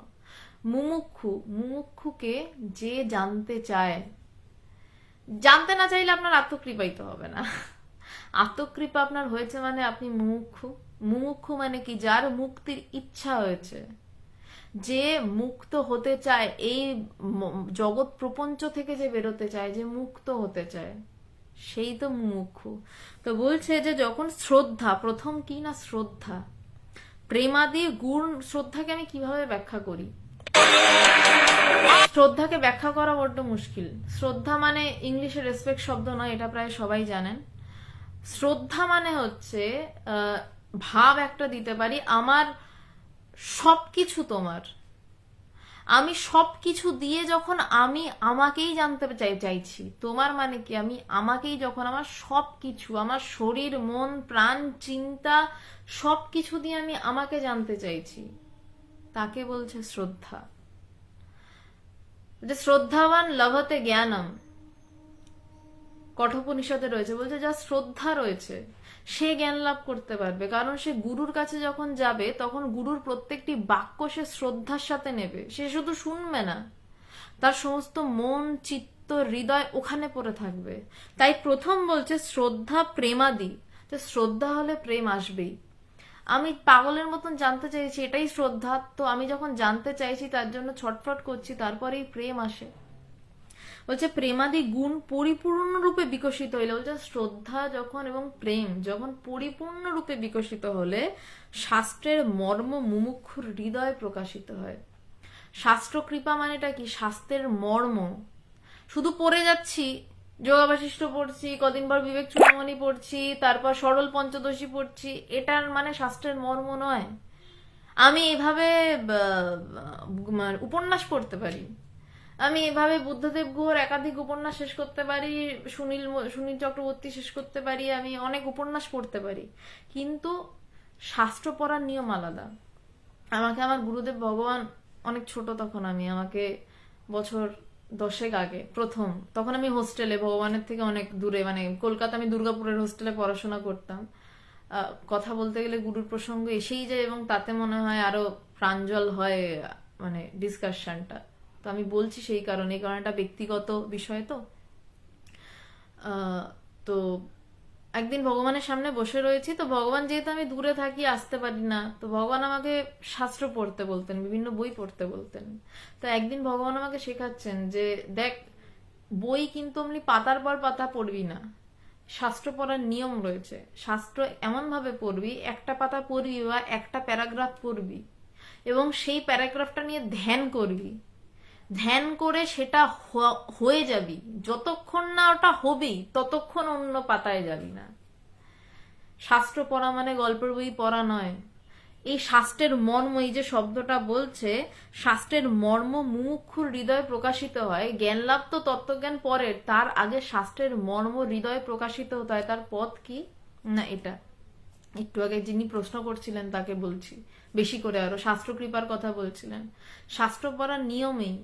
মুমুক্ষু, মুমুক্ষুকে যে জানতে চায়, জানতে না চাইলে আপনার আত্মকৃপাই তো হবে না। আত্মকৃপা আপনার হয়েছে মানে আপনি মুমুক্ষু। মুমুক্ষু মানে কি? যার মুক্তির ইচ্ছা হয়েছে, যে মুক্ত হতে চায়, এই জগৎ প্রপঞ্চ থেকে যে বেরোতে চায়, যে মুক্ত হতে চায়, সেই তো মুমুক্ষু। তো বলছে যে যখন শ্রদ্ধা, প্রথম কি না শ্রদ্ধা, প্রেমাদি গুণ। শ্রদ্ধাকে আমি কিভাবে ব্যাখ্যা করি? শ্রদ্ধাকে ব্যাখ্যা করা বড্ড মুশকিল। শ্রদ্ধা মানে ইংলিশে রেসপেক্ট শব্দ নয়, এটা প্রায় সবাই জানেন। শ্রদ্ধা মানে হচ্ছে ভাব একটা দিতে পারি, আমার সবকিছু তোমার, আমি সবকিছু দিয়ে যখন আমি আমাকেই জানতে চাইছি। তোমার মানে কি? আমি আমাকেই যখন আমার সবকিছু, আমার শরীর মন প্রাণ চিন্তা সবকিছু দিয়ে আমি আমাকে জানতে চাইছি, তাকে বলছে শ্রদ্ধা। যে শ্রদ্ধাবান লভতে জ্ঞানম, কঠোপনিষদে রয়েছে, বলছে যা শ্রদ্ধা রয়েছে সে জ্ঞান লাভ করতে পারবে। কারণ সে গুরুর কাছে যখন যাবে তখন গুরুর প্রত্যেকটি বাক্য সে শ্রদ্ধার সাথে নেবে। সে শুধু শুনবে না, তার সমস্ত মন চিত্ত হৃদয় ওখানে পড়ে থাকবে। তাই প্রথম বলছে শ্রদ্ধা প্রেমাদি, যে শ্রদ্ধা হলে প্রেম আসবেই। আমি পাগলের মতন জানতে চাইছি, এটাই শ্রদ্ধা। তো আমি যখন জানতে চাইছি, তার জন্য ছটফট করছি, তারপরেই প্রেম আসে। বলছে প্রেমাদি গুণ পরিপূর্ণরূপে বিকশিত হইলে, বলছে শ্রদ্ধা যখন এবং প্রেম যখন পরিপূর্ণরূপে বিকশিত হলে শাস্ত্রের মর্ম মুমুক্ষুর হৃদয়ে প্রকাশিত হয়। শাস্ত্র কৃপা মানেটা কি? শাস্ত্রের মর্ম শুধু পড়ে যাচ্ছি, যোগাবাশিষ্ট পড়ছি, কদিন পর বিবেক চূড়ামণি পড়ছি, তারপর সরল পঞ্চদশী পড়ছি, এটার মানে শাস্ত্রের মর্ম নয়। আমি এভাবে উপন্যাস পড়তে পারি, আমি এভাবে বুদ্ধদেব গুহর একাধিক উপন্যাস শেষ করতে পারি, সুনীল চক্রবর্তী শেষ করতে পারি, আমি অনেক উপন্যাস পড়তে পারি, কিন্তু শাস্ত্র পড়ার নিয়ম আলাদা। আমাকে আমার গুরুদেব ভগবান, অনেক ছোট তখন আমি, আমাকে বছর 10 আগে প্রথম, তখন আমি হোস্টেলে, ভগবানের থেকে অনেক দূরে, মানে কলকাতা, আমি দুর্গাপুরের হোস্টেলে পড়াশোনা করতাম। কথা বলতে গেলে গুরুর প্রসঙ্গ এসেই যায় এবং তাতে মনে হয় আরো প্রাঞ্জল হয় মানে ডিসকাশনটা। তো আমি বলছি সেই কারণে, এই কারণে একটা ব্যক্তিগত বিষয়। তো একদিন ভগবানের সামনে বসে রয়েছি, তো ভগবান, যেহেতু আমি দূরে থাকি, আসতে পারি না, তো ভগবান আমাকে শাস্ত্র পড়তে বলতেন, বিভিন্ন বই পড়তে বলতেন। তো একদিন ভগবান আমাকে শেখাচ্ছেন যে দেখ, বই কিন্তু এমনি পাতার পর পাতা পড়বি না, শাস্ত্র পড়ার নিয়ম রয়েছে। শাস্ত্র এমন ভাবে পড়বি, একটা পাতা পড়বি বা একটা প্যারাগ্রাফ পড়বি এবং সেই প্যারাগ্রাফটা নিয়ে ধ্যান করবি, ধ্যান করে সেটা হয়ে যাবি। যতক্ষণ না ওটা হবেই ততক্ষণ অন্য পাতায় যাবি না। শাস্ত্র পড়া মানে গল্পের বই পড়া নয়। এই শাস্ত্রের মর্ম, এই যে শব্দটা বলছে, শাস্ত্রের মর্ম মুমুক্ষুর হৃদয়ে প্রকাশিত হয়। জ্ঞান লাভ তো তত্ত্বজ্ঞান পরের, তার আগে শাস্ত্রের মর্ম হৃদয়ে প্রকাশিত হতে হয়। তার পথ কি না, এটা একটু আগে যিনি প্রশ্ন করছিলেন তাকে বলছি, বেশি করে আরো শাস্ত্র কৃপার কথা বলছিলেন। শাস্ত্র পড়ার নিয়মেই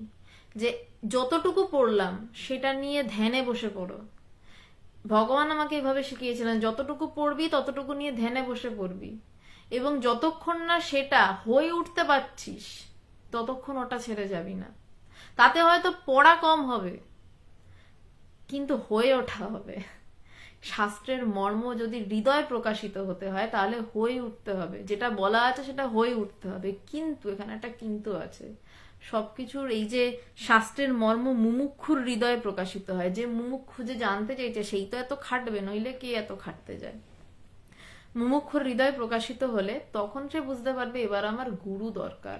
যে যতটুকু পড়লাম সেটা নিয়ে ধ্যানে বসে পড়ো। ভগবান আমাকে এভাবে শিখিয়েছিলেন, যতটুকু পড়বি ততটুকু নিয়ে ধ্যানে বসে পড়বি, এবং যতক্ষণ না সেটা হয়ে উঠতে পারছিস ততক্ষণ ওটা ছেড়ে যাবি না। তাতে হয়তো পড়া কম হবে, কিন্তু হয়ে ওঠা হবে। শাস্ত্রের মর্ম যদি হৃদয় প্রকাশিত হতে হয়, তাহলে হয়ে উঠতে হবে, যেটা বলা আছে সেটা হয়ে উঠতে হবে। কিন্তু এখানে একটা কিন্তু আছে, সবকিছুর এই যে শাস্ত্রের মর্ম মুমুক্ষুর হৃদয়ে প্রকাশিত হয়, যে মুমুক্ষু, যে জানতে চাইছে, সেই তো এত খাটবে, নইলে কে এত খাটতে যায়। মুমুক্ষুর হৃদয় প্রকাশিত হলে তখন সে বুঝতে পারবে এবার আমার গুরু দরকার।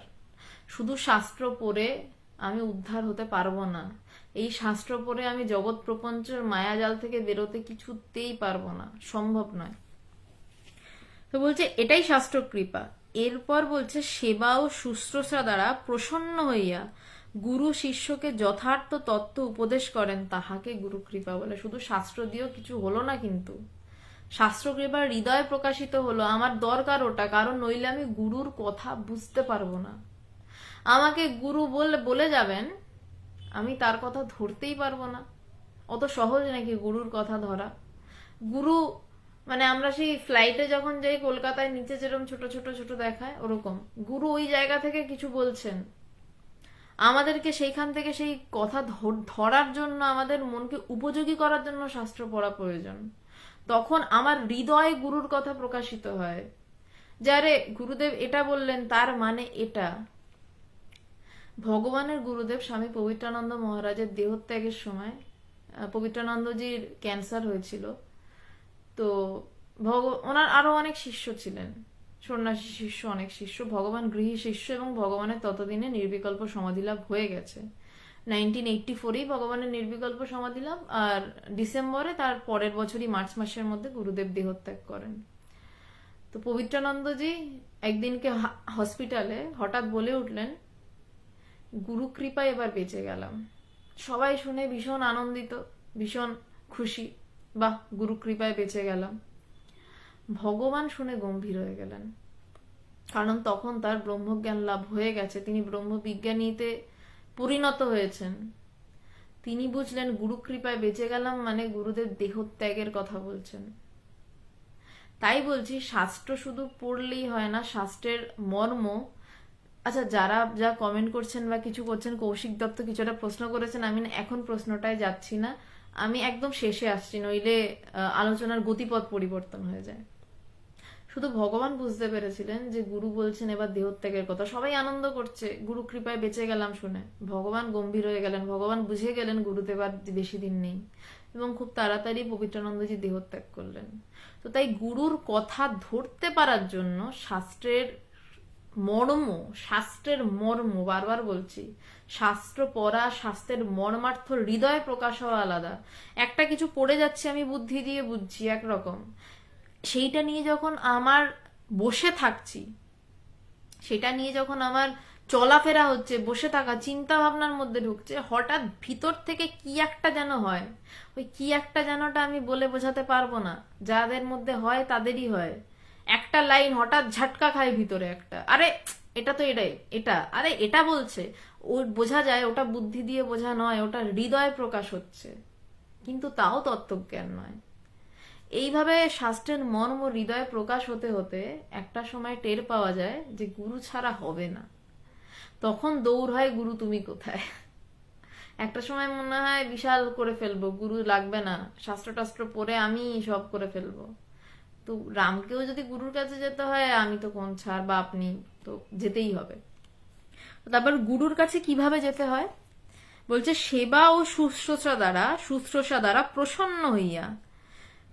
শুধু শাস্ত্র পড়ে আমি উদ্ধার হতে পারবো না, এই শাস্ত্র পড়ে আমি জগৎ প্রপঞ্চের মায়াজাল থেকে বেরোতে কিছুতেই পারবো না, সম্ভব নয়। তো তো বলছে এটাই শাস্ত্র কৃপা। এরপর বলছে সেবা ও শুশ্রূষা দ্বারা প্রসন্ন হইয়া গুরু শিষ্যকে যথার্থ তত্ত্ব উপদেশ করেন, তাহাকে গুরু কৃপা বলে। শুধু শাস্ত্র দিয়েও কিছু হলো না, কিন্তু শাস্ত্র কৃপার হৃদয় প্রকাশিত হলো। আমার দরকার ওটা, কারণ নইলে আমি গুরুর কথা বুঝতে পারবো না। আমাকে গুরু বলে বলে যাবেন, আমি তার কথা ধরতেই পারবো না। অত সহজ নাকি গুরুর কথা ধরা? গুরু মানে আমরা সেই ফ্লাইটে যখন যাই কলকাতায় নিচে যেরকম ছোট ছোট ছোট দেখায়, ওরকম গুরু ওই জায়গা থেকে কিছু বলছেন আমাদেরকে, সেইখান থেকে সেই কথা ধরার জন্য, আমাদের মনকে উপযোগী করার জন্য শাস্ত্র পড়া প্রয়োজন। তখন আমার হৃদয়ে গুরুর কথা প্রকাশিত হয়, যারে গুরুদেব এটা বললেন তার মানে এটা। ভগবানের গুরুদেব স্বামী পবিত্রানন্দ মহারাজের দেহত্যাগের সময়, পবিত্রানন্দজির ক্যান্সার হয়েছিল, তো ওনার আরো অনেক শিষ্য ছিলেন, সন্ন্যাসী শিষ্য, অনেক শিষ্য, ভগবান গৃহী শিষ্য, এবং ভগবানের ততদিনে নির্বিকল্প সমাধি লাভ হয়ে গেছে। 1984-এই ভগবানের নির্বিকল্প সমাধি লাভ, আর ডিসেম্বরে তার পরের বছরই মার্চ মাসের মধ্যে গুরুদেব দেহত্যাগ করেন। তো পবিত্রানন্দজি একদিনকে হসপিটালে হঠাৎ বলে উঠলেন, গুরু কৃপায় এবার বেঁচে গেলাম। সবাই শুনে ভীষণ আনন্দিত, ভীষণ খুশি, বাহ গুরু কৃপায় বেঁচে গেলাম। ভগবান শুনে গম্ভীর হয়ে গেলেন, কারণ তখন তার ব্রহ্মজ্ঞান লাভ হয়ে গেছে, তিনি ব্রহ্মবিজ্ঞানীতে পরিণত হয়েছেন। তিনি বুঝলেন গুরু কৃপায় বেঁচে গেলাম মানে গুরুদেব দেহত্যাগের কথা বলছেন। তাই বলছি, শাস্ত্র শুধু পড়লেই হয় না, শাস্ত্রের মর্ম। আচ্ছা, যারা যা কমেন্ট করছেন বা কিছু করছেন, কৌশিক দত্ত কিছু একটা প্রশ্ন করেছেন, আমি এখন প্রশ্নটায় যাচ্ছি না, আমি একদম শেষে আসছি, নইলে আলোচনার গতিপথ পরিবর্তন হয়ে যায়। শুধু ভগবান বুঝতে পেরেছিলেন যে গুরু বলছেন এবার দেহত্যাগের কথা, সবাই আনন্দ করছে গুরু কৃপায় বেঁচে গেলাম শুনে। ভগবান গম্ভীর হয়ে গেলেন, ভগবান বুঝে গেলেন গুরুদেব আর বেশি দিন নেই, এবং খুব তাড়াতাড়ি পবিত্রানন্দজি দেহত্যাগ করলেন। তো তাই গুরুর কথা ধরতে পারার জন্য শাস্ত্রের মর্ম, বারবার বলছি, শাস্ত্র পড়া, শাস্ত্রের মর্মার্থ হৃদয় প্রকাশ হওয়া আলাদা। একটা কিছু পড়ে যাচ্ছে আমি বুদ্ধি দিয়ে বুঝছি একরকম, সেইটা নিয়ে যখন আমার বসে থাকছি, সেটা নিয়ে যখন আমার চলাফেরা হচ্ছে, বসে থাকা চিন্তা ভাবনার মধ্যে ঢুকছে, হঠাৎ ভিতর থেকে কি একটা যেন হয়। ওই কি একটা যেনটা আমি বলে বোঝাতে পারবো না, যাদের মধ্যে হয় তাদেরই হয়। একটা লাইন হঠাৎ ঝাটকা খায় ভিতরে একটা, আরে এটা তো এটাই, এটা আরে এটা বলছে, ও বোঝা যায় ওটা বুদ্ধি দিয়ে বোঝা নয়, ওটা হৃদয় প্রকাশ হচ্ছে, কিন্তু তাও তত্ত্বজ্ঞান নয়। এইভাবে শাস্ত্রের মর্ম হৃদয়ে প্রকাশ হতে হতে একটা সময় টের পাওয়া যায় যে গুরু ছাড়া হবে না। তখন দৌড় হয়, গুরু তুমি কোথায়। একটা সময় মনে হয় বিশাল করে ফেলবো, গুরু লাগবে না, শাস্ত্র টাস্ত্র পড়ে আমি সব করে ফেলবো। তো রামকেও যদি গুরুর কাছে যেতে হয়, আমি তো কোন ছাড়, বা আপনি তো যেতেই হবে। তারপর গুরুর কাছে কিভাবে যেতে হয় বলছে, সেবা ও শুশ্রূষা দ্বারা প্রসন্ন হইয়া।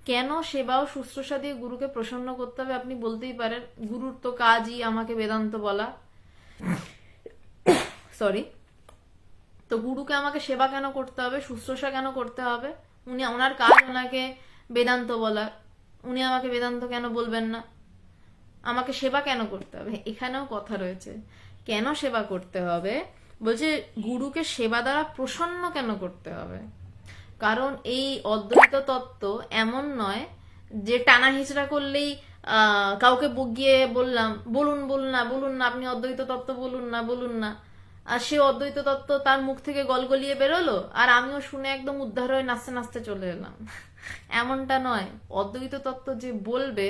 কেন সেবা ও শুশ্রূষা দিয়ে গুরুকে প্রসন্ন করতে হবে আপনি বলতেই পারেন, গুরুর তো কাজই আমাকে বেদান্ত বলা, সরি, তো গুরুকে আমাকে সেবা কেন করতে হবে, শুশ্রূষা কেন করতে হবে? ওনার কাজ ওনাকে বেদান্ত বলা, উনি আমাকে বেদান্ত কেন বলবেন না? আমাকে সেবা কেন করতে হবে? এখানেও কথা রয়েছে, কেন সেবা করতে হবে বলছে, গুরুকে সেবা দ্বারা প্রসন্ন কেন করতে হবে? কারণ এই অদ্বৈত তত্ত্ব এমন নয় যে টানা হিচড়া করলেই কাউকে গিয়ে বললাম বলুন না আপনি অদ্বৈত তত্ত্ব বলুন না, আর সে অদ্বৈত তত্ত্ব তার মুখ থেকে গলগলিয়ে বেরোলো, আর আমিও শুনে একদম উদ্ধার হয়ে নাচতে নাচতে চলে এলাম। এমনটা নয়। অদ্বৈত তত্ত্ব যে বলবে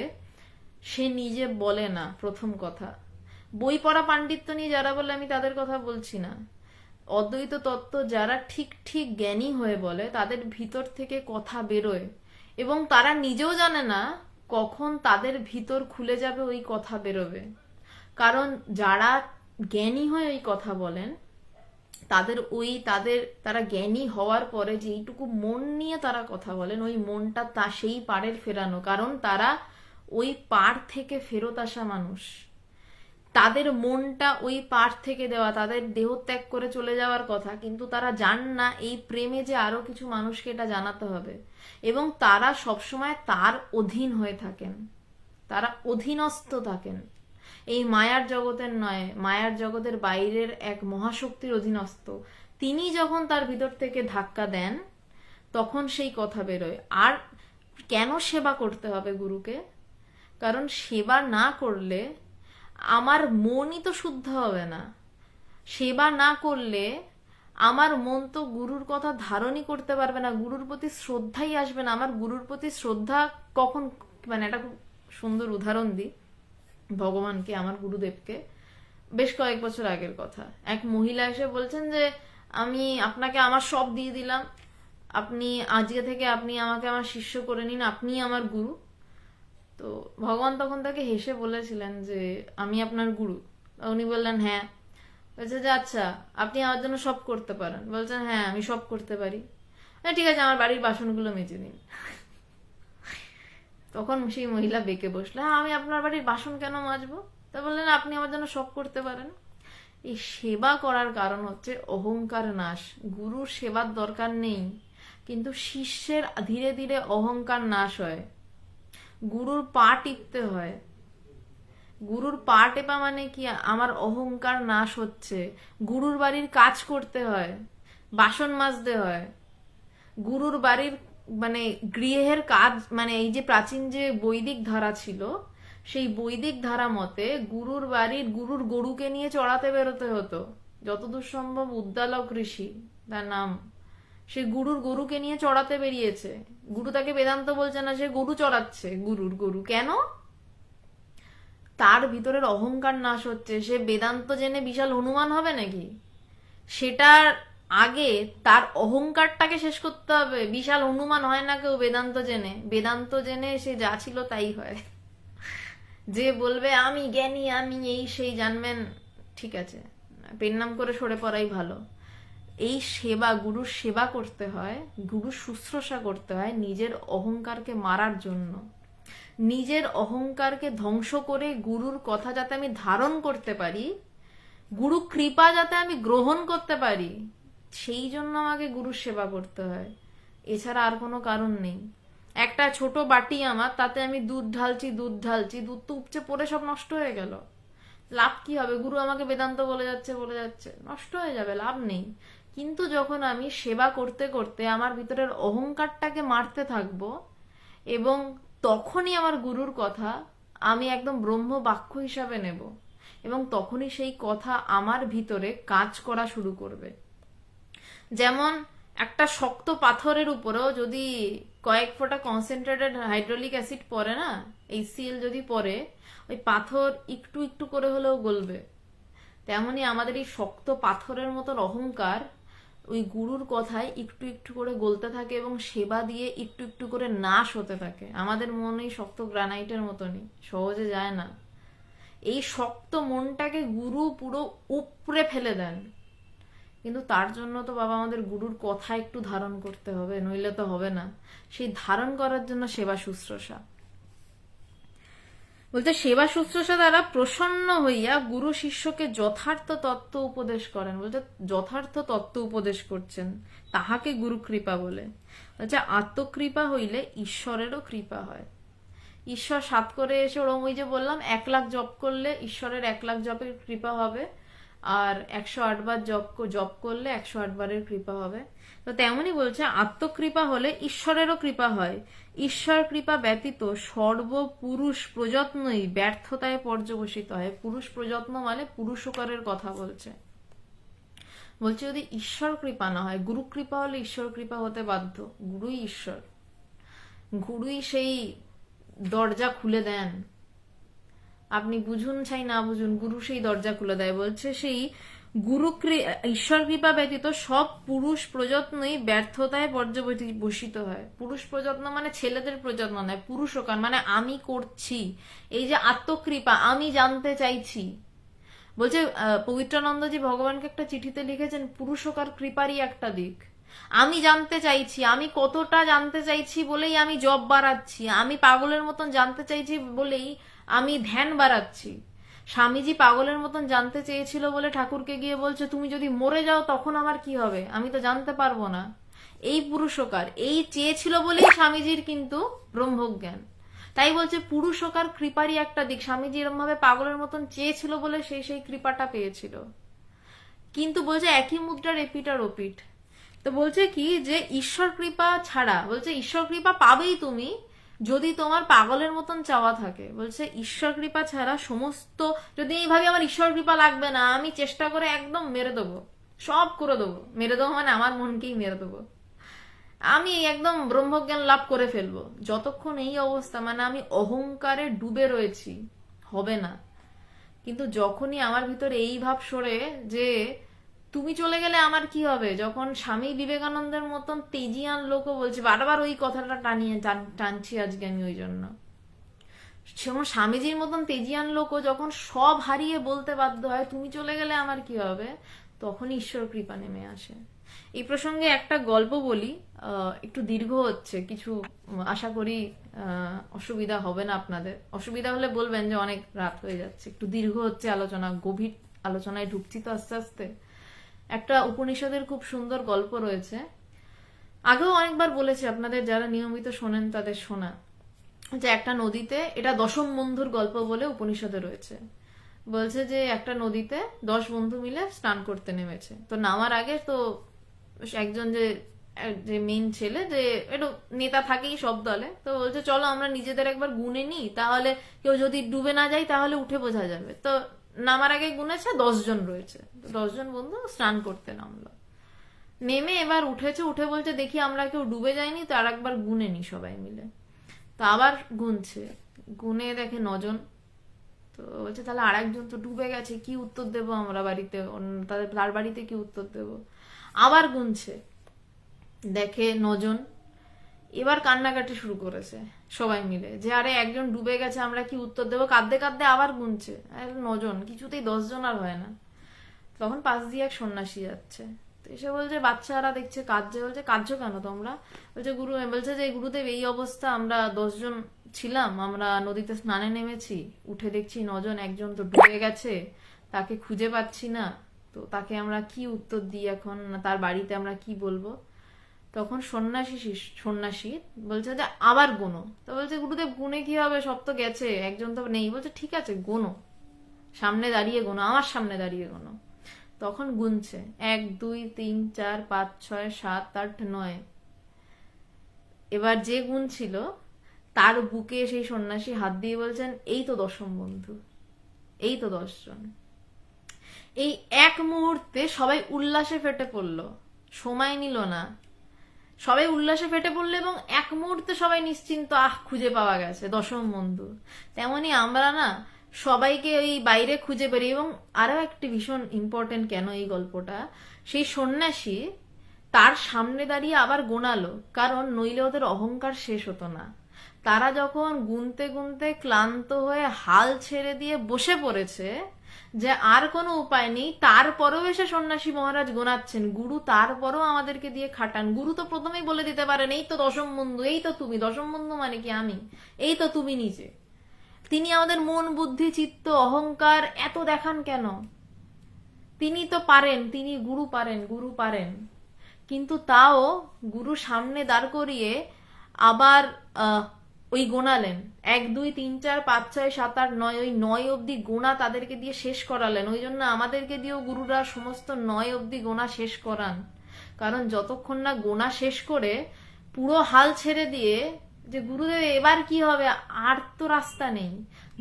সে নিজে বলে না, প্রথম কথা। বই পড়া পাণ্ডিত্য নিয়ে যারা বলে আমি তাদের কথা বলছি না। অদ্বৈত তত্ত্ব যারা ঠিক ঠিক জ্ঞানী হয়ে বলে, তাদের ভিতর থেকে কথা বেরোয়, এবং তারা নিজেও জানে না কখন তাদের ভিতর খুলে যাবে ওই কথা বেরোবে। কারণ যারা জ্ঞানী হয়ে ওই কথা বলেন, তারা জ্ঞানী হওয়ার পরে যেইটুকু মন নিয়ে তারা কথা বলেন, ওই মনটা সেই পাড়ের ফেরানো, কারণ তারা ওই পাড় থেকে ফেরত আসা মানুষ। তাদের মনটা ওই পাড় থেকে দেওয়া, তাদের দেহত্যাগ করে চলে যাওয়ার কথা, কিন্তু তারা জান না এই প্রেমে যে আরো কিছু মানুষকে এটা জানাতে হবে, এবং তারা সবসময় তার অধীন হয়ে থাকেন, তারা অধীনস্থ থাকেন, এই মায়ার জগতের নয়, মায়ার জগতের বাইরের এক মহাশক্তির অধীনস্থ। তিনি যখন তার ভিতর থেকে ধাক্কা দেন তখন সেই কথা বেরোয়। আর কেন সেবা করতে হবে গুরুকে? কারণ সেবা না করলে আমার মনই তো শুদ্ধ হবে না। সেবা না করলে আমার মন তো গুরুর কথা ধারণই করতে পারবে না, গুরুর প্রতি শ্রদ্ধাই আসবে না। আমার গুরুর প্রতি শ্রদ্ধা কখন, মানে একটা খুব সুন্দর উদাহরণ দিই ভগবানকে, আমার গুরুদেবকে। বেশ কয়েক বছর আগের কথা, এক মহিলা এসে বলছেন যে আমি আপনাকে আমার সব দিয়ে দিলাম, আপনি আজকে থেকে আপনি আমাকে আমার শিষ্য করে নিন, আপনি আমার গুরু। তো ভগবান তখন তাকে হেসে বলেছিলেন যে আমি আপনার গুরু? উনি বললেন হ্যাঁ। বলছে যে আচ্ছা আপনি আমার জন্য সব করতে পারেন? বলছেন হ্যাঁ আমি সব করতে পারি। ঠিক আছে আমার বাড়ির বাসনগুলো মেজে দিন। তখন সেই মহিলা বেঁকে বসলো, হ্যাঁ আমি আপনার বাড়ির বাসন কেন মাজবো? তা বললেন আপনি আমার জন্য সব করতে পারেন। এই সেবা করার কারণ হচ্ছে অহংকার নাশ। গুরুর সেবার দরকার নেই, কিন্তু শিষ্যের ধীরে ধীরে অহংকার নাশ হয়। গুরুর পা টিপতে হয়। গুরুর পা টেপা মানে কি? আমার অহংকার নাশ হচ্ছে। গুরুর বাড়ির কাজ করতে হয়, বাসন মাজতে হয়। গুরুর বাড়ির মানে গৃহের কাজ, মানে এই যে প্রাচীন যে বৈদিক ধারা ছিল, সেই বৈদিক ধারা মতে গুরুর বাড়ির গুরুর গরুকে নিয়ে চড়াতে বেরোতে হতো। যতদূর সম্ভব উদ্দালক ঋষি তার নাম, সে গুরুর গরুকে নিয়ে চড়াতে বেরিয়েছে। গুরু তাকে বেদান্ত বলছে না, সে গরু চড়াচ্ছে গুরুর গরু। কেন? তার ভিতরের অহংকার নাশ হচ্ছে। সে বেদান্ত জেনে বিশাল হনুমান হবে নাকি? সেটার আগে তার অহংকারটাকে শেষ করতে হবে। বিশাল হনুমান হয় না কেউ বেদান্ত জেনে। বেদান্ত জেনে সে যা ছিল তাই হয়। যে বলবে আমি জ্ঞানী, আমি এই সেই, জানবেন ঠিক আছে, পেন নাম করে সরে পড়াই ভালো। এই সেবা, গুরুর সেবা করতে হয়, গুরুর শুশ্রূষা করতে হয় নিজের অহংকারকে মারার জন্য। নিজের অহংকারকে ধ্বংস করে গুরুর কথা যাতে আমি ধারণ করতে পারি, গুরু কৃপা যাতে আমি গ্রহণ করতে পারি, সেই জন্য আমাকে গুরুর সেবা করতে হয়। এছাড়া আর কোনো কারণ নেই। একটা ছোট বাটি আমার, তাতে আমি দুধ ঢালছি, দুধ তো উপচে পড়ে সব নষ্ট হয়ে গেল। লাভ কি হবে? গুরু আমাকে বেদান্ত বলে যাচ্ছে, নষ্ট হয়ে যাবে, লাভ নেই। কিন্তু যখন আমি সেবা করতে করতে আমার ভিতরের অহংকারটাকে মারতে থাকবো, এবং তখনই আমার গুরুর কথা আমি একদম ব্রহ্ম বাক্য হিসাবে নেব, এবং তখনই সেই কথা আমার ভিতরে কাজ করা শুরু করবে। যেমন একটা শক্ত পাথরের উপরেও যদি কয়েক ফোঁটা কনসেন্ট্রেটেড হাইড্রোলিক অ্যাসিড পড়ে না, HCl যদি পড়ে, ওই পাথর একটু একটু করে হলেও গলবে। তেমনি আমাদের এই শক্ত পাথরের মতন অহংকার ওই গুরুর কথায় একটু একটু করে গলতে থাকে, এবং সেবা দিয়ে একটু একটু করে নাশ হতে থাকে। আমাদের মন এই শক্ত গ্রানাইটের মতনই, সহজে যায় না। এই শক্ত মনটাকে গুরু পুরো উপড়ে ফেলে দেন। কিন্তু তার জন্য তো বাবা আমাদের গুরুর কথা একটু ধারণ করতে হবে, নইলে তো হবে না। সেই ধারণ করার জন্য সেবা শুশ্রূষা। বলতে সেবা শুশ্রূষা দ্বারা প্রসন্ন হইয়া গুরু শিষ্যকে যথার্থ তত্ত্ব উপদেশ করেন। বলতে যথার্থ তত্ত্ব উপদেশ করছেন, তাহাকে গুরু কৃপা বলে। বলছে আত্মকৃপা হইলে ঈশ্বরেরও কৃপা হয়। ঈশ্বর সাত করে এসে ওরম, ওই যে বললাম 1 লাখ জপ করলে ঈশ্বরের 1 লাখ জপের কৃপা হবে, আর 108 বার জপ করলে 108 বারের কৃপা হবে। তো তেমনই বলছে আত্মকৃপা হলে ঈশ্বরেরও কৃপা হয়। ঈশ্বর কৃপা ব্যতীত সর্বপুরুষ প্রযত্নই ব্যর্থতায় পর্যবসিত হয়। পুরুষ প্রযত্ন মানে পুরুষকারের কথা বলছে। যদি ঈশ্বর কৃপা না হয়, গুরু কৃপা হলে ঈশ্বর কৃপা হতে বাধ্য। গুরুই ঈশ্বর, গুরুই সেই দরজা খুলে দেন। আপনি বুঝুন চাই না বুঝুন, গুরু সেই দরজা খুলে দেয়। বলছে সেই গুরু ঈশ্বর কৃপা ব্যতীত সব পুরুষ প্রযত্নই ব্যর্থতায় পর্যবসিত হয়। পুরুষ প্রযত্ন মানে ছেলেদের প্রযত্ন নয়, পুরুষকার মানে আমি করছি। এই যে আত্মকৃপা, আমি জানতে চাইছি। বলছে পবিত্রানন্দজি ভগবানকে একটা চিঠিতে লিখেছেন, পুরুষকার কৃপারই একটা দিক। আমি জানতে চাইছি, আমি কতটা জানতে চাইছি বলেই আমি জব বাড়াচ্ছি। আমি পাগলের মতন জানতে চাইছি বলেই আমি ধ্যান বাড়াচ্ছি। স্বামীজি পাগলের মতন জানতে চেয়েছিল বলে ঠাকুরকে গিয়ে বলছে, তুমি যদি মরে যাও তখন আমার কি হবে, আমি তো জানতে পারবো না। এই পুরুষকার, এই চেয়েছিল বলেই স্বামীজির কিন্তু ব্রহ্মজ্ঞান। তাই বলছে পুরুষকার কৃপারই একটা দিক, স্বামীজি এরকম ভাবে পাগলের মতন চেয়েছিল বলে সেই কৃপাটা পেয়েছিল। কিন্তু বলছে একই মুদ্রার এপিট আর ওপিট। তো বলছে কি যে ঈশ্বর কৃপা ছাড়া, বলছে ঈশ্বর কৃপা পাবেই তুমি যদি তোমার পাগলের মতন চাওয়া থাকে। বলছে ঈশ্বর কৃপা ছাড়া সমস্ত, যদি এই ভাবি আমার ঈশ্বর কৃপা লাগবে না, আমি চেষ্টা করে একদম মেরে দেবো, সব করে দেবো, মেরে দেবো মানে আমার মনকেই মেরে দেবো, আমি একদম ব্রহ্মজ্ঞান লাভ করে ফেলবো, যতক্ষণ এই অবস্থা মানে আমি অহংকারে ডুবে রয়েছি, হবে না। কিন্তু যখনই আমার ভিতরে এই ভাব সরে যে তুমি চলে গেলে আমার কি হবে, যখন স্বামী বিবেকানন্দের মতন তেজিয়ান লোকও বলছে, বারবার ওই কথাটা টানছি আজকে আমি ওই জন্য, যেমন স্বামীজির মতন তেজিয়ান লোকও যখন সব হারিয়ে বলতে বাধ্য হয় তুমি চলে গেলে আমার কি হবে, তখন ঈশ্বর কৃপা নেমে আসে। এই প্রসঙ্গে একটা গল্প বলি, একটু দীর্ঘ হচ্ছে কিছু, আশা করি অসুবিধা হবে না আপনাদের। অসুবিধা হলে বলবেন যে অনেক রাত হয়ে যাচ্ছে, একটু দীর্ঘ হচ্ছে আলোচনা, গভীর আলোচনায় ঢুকছি তো আস্তে আস্তে। একটা উপনিষদের খুব সুন্দর গল্প রয়েছে, আগেও অনেকবার বলেছি, আপনাদের যারা নিয়মিত শোনেন তাদের শোনা, যে একটা নদীতে, এটা দশম বন্ধুর গল্প বলে উপনিষদে রয়েছে, বলছে যে একটা নদীতে 10 বন্ধু মিলে স্নান করতে নেমেছে। তো নামার আগে তো একজন যে যে মেইন ছেলে, যে একটু নেতা থাকেই সব দলে, তো বলছে চলো আমরা নিজেদের একবার গুনে নিই, তাহলে কেউ যদি ডুবে না যায় তাহলে উঠে বোঝা যাবে। তো নামার আগে গুনেছে 10 জন রয়েছে, তো 10 জন বন্ধু স্নান করতে নামলো, নেমে এবার উঠেছে, উঠে বলছে দেখি আমরা কেউ ডুবে যায়নি, তো আর একবার গুনে নি সবাই মিলে। তো আবার গুনছে, গুনে দেখে 9 জন। তো বলছে তাহলে আরেকজন তো ডুবে গেছে, কি উত্তর দেবো আমরা বাড়িতে, তার বাড়িতে কি উত্তর দেব। আবার গুনছে, দেখে 9 জন। এবার কান্নাকাটি শুরু করেছে সবাই মিলে, যে আরে একজন ডুবে গেছে আমরা কি উত্তর দেবো, কাঁদতে কাঁদতে আবার গুনছে, 9 জন, কিছুতেই 10 জন আর হয় না। তখন পাশ দিয়ে এক সন্ন্যাসী যাচ্ছে, তো এসে বলছে, বাচ্চারা দেখছে কাঁদছে, বলছে কাঁদছো কেন তোমরা, বলছে গুরু, বলছে যে গুরুদেব এই অবস্থা, আমরা 10 জন ছিলাম, আমরা নদীতে স্নানে নেমেছি, উঠে দেখছি 9 জন, একজন তো ডুবে গেছে, তাকে খুঁজে পাচ্ছি না, তো তাকে আমরা কি উত্তর দিই এখন, তার বাড়িতে আমরা কি বলবো। তখন সন্ন্যাসী বলছে যে আবার গোনো। তো বলছে গুরুদেব গুনে কি হবে, সব তো গেছে, একজন তো নেই। বলছে ঠিক আছে গোনো, সামনে দাঁড়িয়ে গোনো, আমার সামনে দাঁড়িয়ে গোনো। তখন গুনছে 1 2 3 4 5 6 7 8 9। এবার যে গুনছিল তার বুকে সেই সন্ন্যাসী হাত দিয়ে বলছেন এই তো 10ম বন্ধু, এই তো 10 জন। এই এক মুহূর্তে সবাই উল্লাসে ফেটে পড়লো, সময় নিল না, সবাই উল্লাসে ফেটে পড়লো এবং এক মুহূর্তে সবাই নিশ্চিন্ত, খুঁজে পাওয়া গেছে 10ম বন্ধু। তেমনি আমরা না সবাইকে ওই বাইরে খুঁজে পারি। এবং আরো একটি ভীষণ ইম্পর্টেন্ট কেন এই গল্পটা, সেই সন্ন্যাসী তার সামনে দাঁড়িয়ে আবার গোনালো, কারণ নইলে ওদের অহংকার শেষ হতো না। তারা যখন গুনতে গুনতে ক্লান্ত হয়ে হাল ছেড়ে দিয়ে বসে পড়েছে, যে আর কোনো উপায় নেই, তারপরেও এসে সন্ন্যাসী মহারাজ গোনাচ্ছেন, গুরু তারপরেও আমাদেরকে দিয়ে খাটান। গুরু তো প্রথমেই বলে দিতে পারেন এই তো 10ম বন্ধু, এই তো তুমি। 10ম বন্ধু মানে কি আমি, এই তো তুমি নিজে। তিনি আমাদের মন বুদ্ধি চিত্ত অহংকার এত দেখান কেন, তিনি তো পারেন, তিনি গুরু পারেন, গুরু পারেন। কিন্তু তাও গুরু সামনে দাঁড় করিয়ে আবার ওই গোনালেন, 1 2 3 4 5 6 7 8 9, ওই 9 অব্দি গোনা তাদেরকে দিয়ে শেষ করালেন। ওই জন্য আমাদেরকে দিয়েও গুরুরা সমস্ত 9 অব্দি গোনা শেষ করান, কারণ যতক্ষণ না গোনা শেষ করে পুরো হাল ছেড়ে দিয়ে যে গুরুদেব এবার কি হবে, আর তো রাস্তা নেই,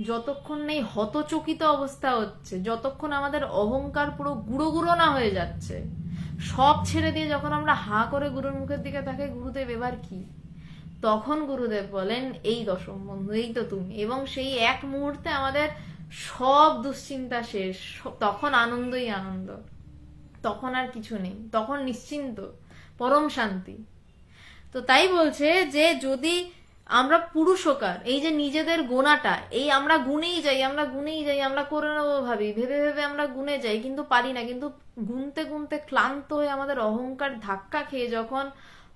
যতক্ষণ নেই হতচকিত অবস্থা হচ্ছে, যতক্ষণ আমাদের অহংকার পুরো গুঁড়ো গুঁড়ো না হয়ে যাচ্ছে, সব ছেড়ে দিয়ে যখন আমরা হা করে গুরুর মুখের দিকে তাকাই, গুরুদেব এবার কি, তখন গুরুদেব বলেন এই 10ম বন্ধু, এই তো তুমি। এবং সেই এক মুহূর্তে আমাদের সব দুশ্চিন্তা শেষ, তখন আনন্দই আনন্দ, তখন আর কিছু নেই, তখন নিশ্চিন্ত, পরম শান্তি। তো তাই বলছে যে যদি আমরা পুরুষকার, এই যে নিজেদের গোনাটা, এই আমরা গুনেই যাই, আমরা গুনেই যাই, আমরা করে নেবো ভাবি, ভেবে ভেবে আমরা গুনে যাই, কিন্তু পারি না। কিন্তু গুনতে গুনতে ক্লান্ত হয়ে আমাদের অহংকার ধাক্কা খেয়ে যখন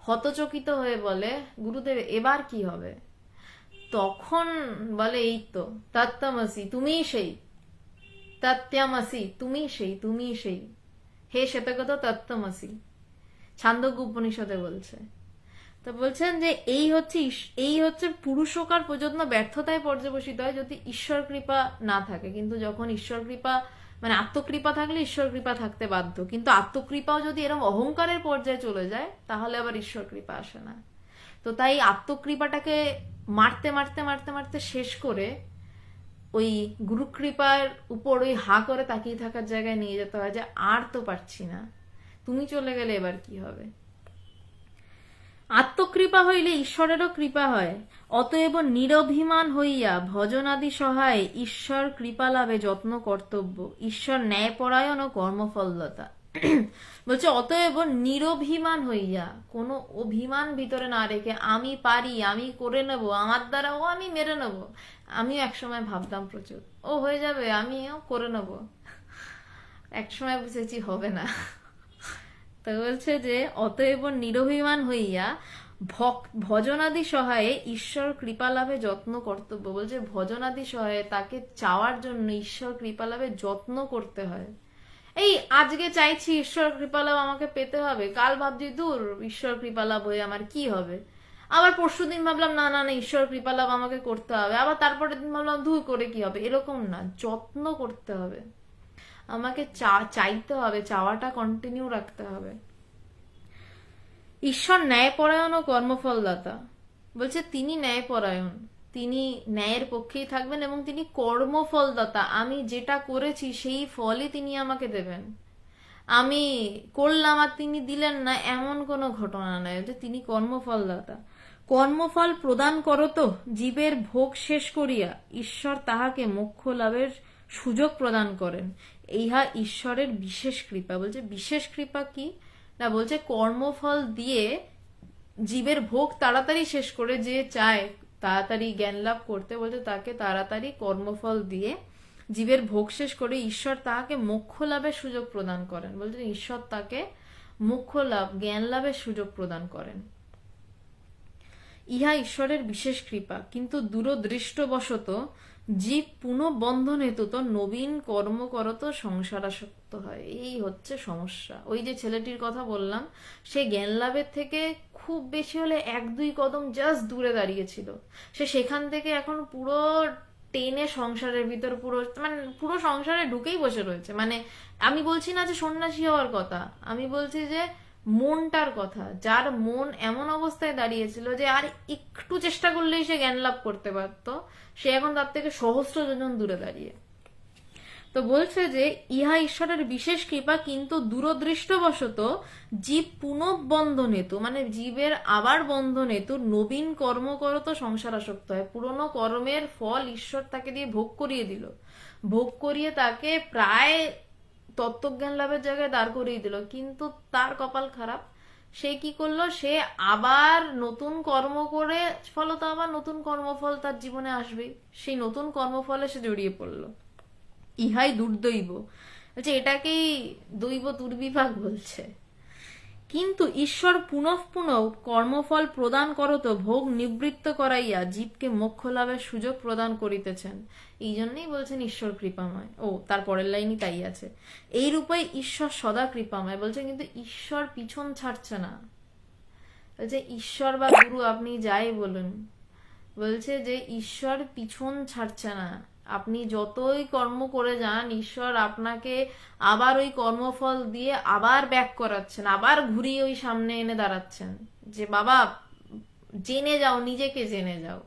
হতচকিত হয়ে বলে গুরুদেব এবার কি হবে, তখন বলে এই তো তত্ত্বমসি, তুমিই সেই, তত্ত্বমসি, তুমি সেই, তুমি সেই, হে শ্বেতগত তত্ত্বমসি, ছান্দোগ্য উপনিষদে বলছে। তো বলছেন যে এই হচ্ছে পুরুষকার প্রযত্ন ব্যর্থতায় পর্যবসিত হয় যদি ঈশ্বর কৃপা না থাকে। কিন্তু যখন ঈশ্বর কৃপা মানে আত্মকৃপা থাকলে ঈশ্বর কৃপা থাকতে বাধ্য, কিন্তু আত্মকৃপাও যদি এরকম অহংকারের পর্যায়ে চলে যায় তাহলে আবার ঈশ্বর কৃপা আসে না। তো তাই আত্মকৃপাটাকে মারতে মারতে মারতে মারতে শেষ করে ওই গুরুকৃপার উপর ওই হা করে তাকিয়ে থাকার জায়গায় নিয়ে যেতে হয় যে আর তো পারছি না, তুমি চলে গেলে এবার কি হবে। আত্মকৃপা হইলে ঈশ্বরেরও কৃপা হয়, অতএব নিরভিমান হইয়া ভজনাদি সহায় ঈশ্বর কৃপা লাভে যত্ন কর্তব্য, ঈশ্বর ন্যায়পরায়ণ ও কর্মফলদাতা। বলছে অতএব নিরভিমান হইয়া, কোনো অভিমান ভিতরে না রেখে, আমি পারি, আমি করে নেব, আমার দ্বারা ও আমি মেরে নেব। আমিও একসময় ভাবতাম প্রচুর, ও হয়ে যাবে, আমিও করে নেব। একসময় বুঝেছি হবে না। তো বলছে যে অতএব নিরভিমান হইয়া ভজনাদি সহায়ে ঈশ্বর কৃপা লাভে যত্ন কর্তব্য। বলছে ভজনাদি সহায়ে, তাকে চাওয়ার জন্য ঈশ্বর কৃপা লাভে যত্ন করতে হয়। এই আজকে চাইছি ঈশ্বর কৃপালাভ আমাকে পেতে হবে, কাল ভাবছি দূর ঈশ্বর কৃপালাভ হয়ে আমার কি হবে, আবার পরশুদিন ভাবলাম না না না ঈশ্বর কৃপালাভ আমাকে করতে হবে, আবার তারপরের দিন ভাবলাম ধুর করে কি হবে। এরকম না, যত্ন করতে হবে, আমাকে চাইতে হবে, চাওয়াটা কন্টিনিউ রাখতে হবে। ঈশ্বর ন্যায়পরায়ণ ও কর্মফলদাতা। বলছে তিনি ন্যায়পরায়ণ, তিনি ন্যায়ের পক্ষেই থাকবেন এবং তিনি কর্মফলদাতা। আমি যেটা করেছি সেই ফলই তিনি আমাকে দেবেন। আমি করলাম আর তিনি দিলেন না এমন কোনো ঘটনা নয়, যে তিনি কর্মফলদাতা। কর্মফল প্রদান করত জীবের ভোগ শেষ করিয়া ঈশ্বর তাহাকে মোক্ষ লাভের সুযোগ প্রদান করেন, ইহা ঈশ্বরের বিশেষ কৃপা। বলছে বিশেষ কৃপা কি না, বলছে কর্মফল দিয়ে জীবের ভোগ তাড়াতাড়ি শেষ করে, যে চায় তাড়াতাড়ি জ্ঞান লাভ করতে, বলছে তাকে তাড়াতাড়ি কর্মফল দিয়ে জীবের ভোগ শেষ করে ঈশ্বর তাহাকে মোক্ষ লাভের সুযোগ প্রদান করেন। বলছে ঈশ্বর তাকে মোক্ষ লাভ, জ্ঞান লাভের সুযোগ প্রদান করেন, ইহা ঈশ্বরের বিশেষ কৃপা। কিন্তু দূরদৃষ্টবশত জীব পুনঃবন্ধন হেতু তো নবীন কর্ম করত সংসারাসক্ত হয়। এই হচ্ছে সমস্যা। ওই যে ছেলেটির কথা বললাম, সে জ্ঞান লাভের থেকে খুব বেশি হলে 1-2 কদম জাস্ট দূরে দাঁড়িয়েছিল, সে সেখান থেকে এখন পুরো টেনে সংসারের ভিতর পুরো সংসারে ঢুকেই বসে রয়েছে। মানে আমি বলছি না যে সন্ন্যাসী হওয়ার কথা, আমি বলছি যে মনটার কথা, যার মন এমন অবস্থায় দাঁড়িয়েছিল যে আর একটু চেষ্টা করলেই সে জ্ঞান লাভ করতে পারত, সে এখন তার থেকে সহস্র যোজন দূরে দাঁড়িয়ে। তো বলছে যে ইহা ঈশ্বরের বিশেষ কৃপা, কিন্তু দূরদৃষ্টবশত জীব পুনঃবন্ধন হেতু, মানে জীবের আবার বন্ধন হেতু নবীন কর্ম করত সংসারাসক্ত হয়। পুরনো কর্মের ফল ঈশ্বর তাকে দিয়ে ভোগ করিয়ে দিল, ভোগ করিয়ে তাকে প্রায় তত্ত্বজ্ঞান লাভের জায়গায় দাঁড় করিয়ে দিল, কিন্তু তার কপাল খারাপ। সে কি করলো, সে আবার নতুন কর্ম করে, ফলত আবার নতুন কর্মফল তার জীবনে আসবেই, সেই নতুন কর্মফলে সে জড়িয়ে পড়লো। ইহাই দুর্দৈব। বলছে এটাকেই দৈব দুর্বিভাগ বলছে। কিন্তু ঈশ্বর পুনঃ পুনঃ কর্মফল প্রদান করত ভোগ নিবৃত্ত করাইয়া জীবকে মোক্ষ লাভের সুযোগ প্রদান করিতেছেন। এই জন্যই বলছেন ঈশ্বর কৃপাময়। ও তার পরের লাইনই তাই আছে, এই রূপে ঈশ্বর সদা কৃপাময়। বলছে কিন্তু ঈশ্বর পিছন ছাড়ছে না। বলছে ঈশ্বর বা গুরু আপনি যাই বলুন, বলছে যে ঈশ্বর পিছন ছাড়ছে না। আপনি যতই কর্ম করে যান, ঈশ্বর আপনাকে আবার ওই কর্মফল দিয়ে আবার ব্যাক করাচ্ছেন, আবার ঘুরিয়ে ওই সামনে এনে দাঁড়াচ্ছেন, যে বাবা জেনে যাও, নিজেকে জেনে যাও।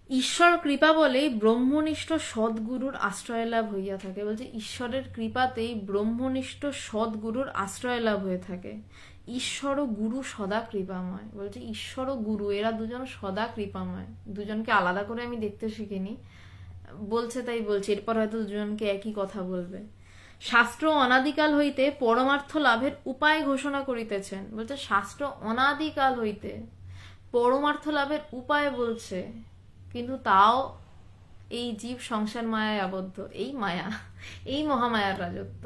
ঈশ্বর কৃপা বলেই ব্রহ্মনিষ্ঠ সদ্গুরুর আশ্রয় লাভ হইয়া থাকে। বলছে ঈশ্বরের কৃপাতেই ব্রহ্মনিষ্ঠ সদ্গুরুর আশ্রয় লাভ হয়ে থাকে। ঈশ্বর ও গুরু সদা কৃপাময়। বলছে ঈশ্বর ও গুরু এরা দুজন সদা কৃপাময়। দুজনকে আলাদা করে আমি দেখতে শিখিনি, বলছে তাই বলছে, এরপর হয়তো দুজনকে একই কথা বলবে। শাস্ত্র অনাদিকাল হইতে পরমার্থ লাভের উপায় ঘোষণা করিতেছেন। বলছে শাস্ত্র অনাদিকাল হইতে পরমার্থ লাভের উপায় বলছে, কিন্তু তাও এই জীব সংসার মায়ায় আবদ্ধ। এই মায়া, এই মহামায়ার রাজত্ব।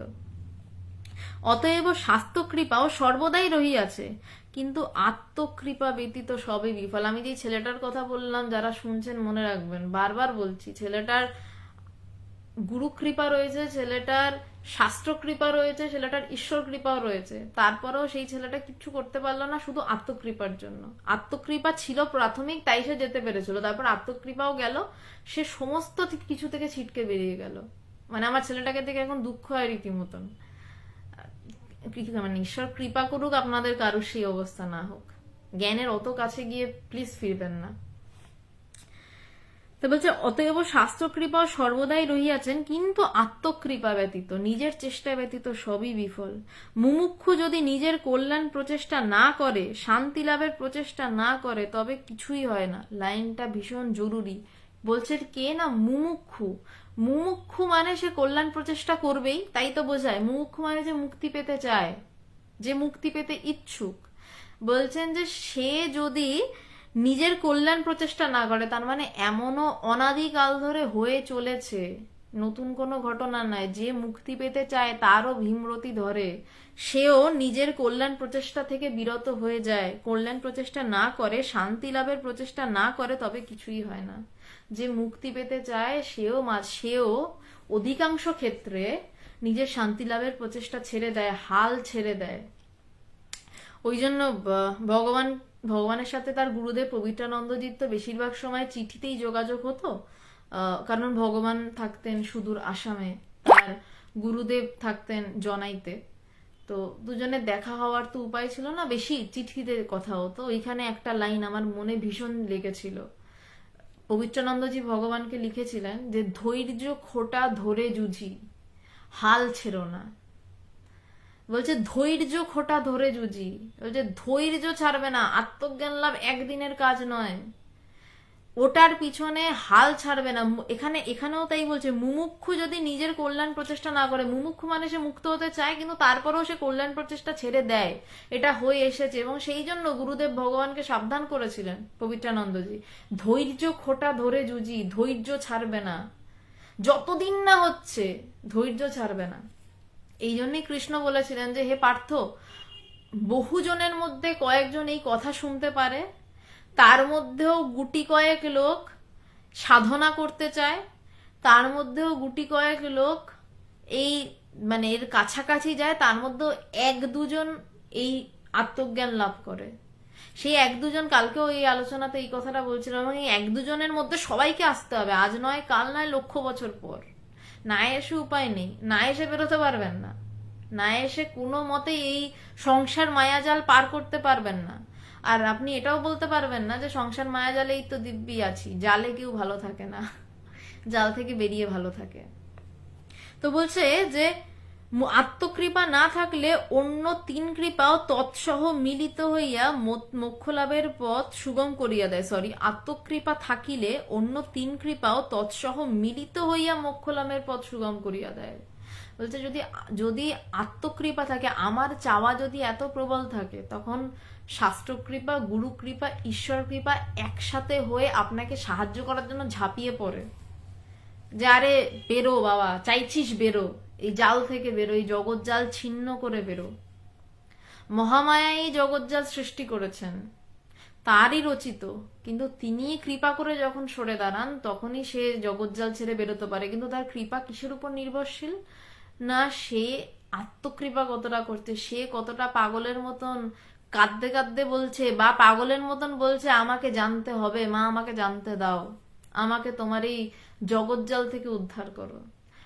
অতএব শাস্ত্র কৃপাও সর্বদাই রহিয়াছে, কিন্তু আত্মকৃপা ব্যতীত সবই বিফল। আমি যে ছেলেটার কথা বললাম, যারা শুনছেন মনে রাখবেন, বারবার বলছি, ছেলেটার গুরু কৃপা রয়েছে, ছেলেটার শাস্ত্র কৃপা রয়েছে, ছেলেটার ঈশ্বর কৃপাও রয়েছে, তারপরেও সেই ছেলেটা কিচ্ছু করতে পারলো না শুধু আত্মকৃপার জন্য। আত্মকৃপা ছিল প্রাথমিক, তাই সে যেতে পেরেছিল, তারপর আত্মকৃপাও গেল, সে সমস্ত কিছু থেকে ছিটকে বেরিয়ে গেল। মানে আমার ছেলেটাকে দেখে এখন দুঃখ হয় রীতিমতন। মানে ঈশ্বর কৃপা করুক আপনাদের কারোর সেই অবস্থা না হোক, জ্ঞানের অত কাছে গিয়ে প্লিজ ফিরবেন না। তো বলছে অতএব শাস্ত্র কৃপা সর্বদাই রহিয়াছেন, কিন্তু আত্মকৃপা ব্যতীত, নিজের চেষ্টা ব্যতীত সবই বিফল। মুমুক্ষু যদি নিজের কল্যাণ প্রচেষ্টা না করে, শান্তি লাভের প্রচেষ্টা না করে, তবে কিছুই হয় না। লাইনটা ভীষণ জরুরি। বলছে কে না, মুমুক্ষু। মুমুক্ষু মানে সে কল্যাণ প্রচেষ্টা করবেই, তাই তো বোঝায়। মুমুক্ষু মানে যে মুক্তি পেতে চায়, যে মুক্তি পেতে ইচ্ছুক। বলছেন যে সে যদি নিজের কল্যাণ প্রচেষ্টা না করে, তার মানে এমনও অনাদিকাল ধরে হয়ে চলেছে, নতুন কোনো ঘটনা নয়, যে মুক্তি পেতে চায় তারও ভীমরতি ধরে, সেও নিজের কল্যাণ প্রচেষ্টা থেকে বিরত হয়ে যায়, কল্যাণ প্রচেষ্টা না করে, শান্তি লাভের প্রচেষ্টা না করে, তবে কিছুই হয় না। যে মুক্তি পেতে চায় সেও অধিকাংশ ক্ষেত্রে নিজের শান্তি লাভের প্রচেষ্টা ছেড়ে দেয়, হাল ছেড়ে দেয়। ওই জন্য ভগবানের সাথে তার গুরুদেব পবিত্রানন্দজির তো বেশিরভাগ সময় চিঠিতেই যোগাযোগ হতো, কারণ ভগবান থাকতেন সুদূর আসামে, তার গুরুদেব থাকতেন জনাইতে। তো দুজনের দেখা হওয়ার তো উপায় ছিল না, বেশি চিঠিতে কথা হতো। ওইখানে একটা লাইন আমার মনে ভীষণ লেগেছিল। পবিত্রানন্দজি ভগবানকে লিখেছিলেন যে ধৈর্য খোটা ধরে জুঝি, হাল ছেড়ো না। বলছে ধৈর্য খোটা ধরে জুঝি, বলছে ধৈর্য ছাড়বে না। আত্মজ্ঞান লাভ একদিনের কাজ নয়, ওটার পিছনে হাল ছাড়বে না। এখানেও তাই বলছে, মুমুক্ষু যদি নিজের কল্যাণ প্রচেষ্টা না করে, মুমুক্ষু মানে সে মুক্ত হতে চায় কিন্তু তারপরেও সে কল্যাণ প্রচেষ্টা ছেড়ে দেয়, এটা হয়ে এসেছে। এবং সেই জন্য গুরুদেব ভগবানকে সাবধান করেছিলেন পবিত্রানন্দজি, ধৈর্য খোটা ধরে জুঝি, ধৈর্য ছাড়বে না, যতদিন না হচ্ছে ধৈর্য ছাড়বে না। এই জন্যই কৃষ্ণ বলেছিলেন যে হে পার্থ, বহুজনের মধ্যে কয়েকজন এই কথা শুনতে পারে, তার মধ্যেও গুটি কয়েক লোক সাধনা করতে চায়, তার মধ্যেও গুটি কয়েক লোক এই মানে এর কাছাকাছি যায়, তার মধ্যেও এক দুজন এই আত্মজ্ঞান লাভ করে। সেই এক দুজন, কালকেও এই আলোচনাতে এই কথাটা বলছিলাম, এবং এই এক দুজনের মধ্যে সবাইকে আসতে হবে, আজ নয় কাল নয়, লক্ষ বছর পর। না এসে উপায় নেই, না এসে বেরোতে পারবেন না, না এসে কোনো মতে এই সংসার মায়াজাল পার করতে পারবেন না। আর আপনি এটাও বলতে পারবেন না যে সংসার মায়াজালেই তো দিব্যি আছি, জালে কেউ ভালো থাকে না, জাল থেকে বেরিয়ে ভালো থাকে। তো বলছে যে আত্মকৃপা না থাকলে অন্য তিন কৃপাও তৎসহ মিলিত হইয়া মোক্ষ লাভের পথ সুগম করিয়া দেয়। আত্মকৃপা থাকিলে অন্য তিন কৃপাও তৎসহ মিলিত হইয়া মোক্ষ লাভের পথ সুগম করিয়া দেয়। বলছে যদি আত্মকৃপা থাকে, আমার চাওয়া যদি এত প্রবল থাকে, তখন শাস্ত্রকৃপা, গুরু কৃপা, ঈশ্বর কৃপা একসাথে হয়ে আপনাকে সাহায্য করার জন্য ঝাঁপিয়ে পড়ে, যে আরে বেরো বাবা, চাইছিস বেরো, এই জাল থেকে বেরো, এই জগৎ জাল ছিন্ন করে বেরো। মহামায়া এই জগৎ জাল সৃষ্টি করেছেন, তারই রচিত, কিন্তু তিনি কৃপা করে যখন সরে দাঁড়ান, তখনই সে জগৎ জাল ছেড়ে বেরোতে পারে। কিন্তু তার কৃপা কিসের উপর নির্ভরশীল না, সে আত্মকৃপা কতটা করছে, সে কতটা পাগলের মতন কাঁদতে কাঁদতে বলছে, বা পাগলের মতন বলছে আমাকে জানতে হবে, মা আমাকে জানতে দাও, আমাকে তোমার এই জগৎ জাল থেকে উদ্ধার করো।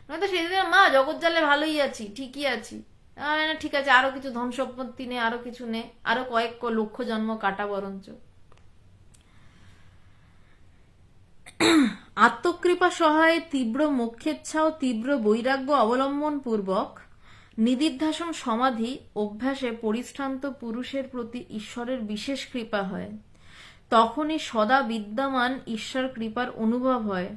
নয়তো সেদিন মা জগৎ জালে ভালোই আছি, ঠিকই আছি, ঠিক আছে, আরো কিছু ধন সম্পত্তি নে, আরো কিছু নে, আরো কয়েক লক্ষ জন্ম কাটা বরঞ্চ। আত্মকৃপা সহায়ে তীব্র মোক্ষেচ্ছা ও তীব্র বৈরাগ্য অবলম্বন পূর্বক নিদিধ্যাসন সমাধি অভ্যাসে পরিশ্রান্ত পুরুষের প্রতি ঈশ্বরের বিশেষ কৃপা হয়। তখনই সদা বিদ্যমান ঈশ্বর কৃপার অনুভব হয়,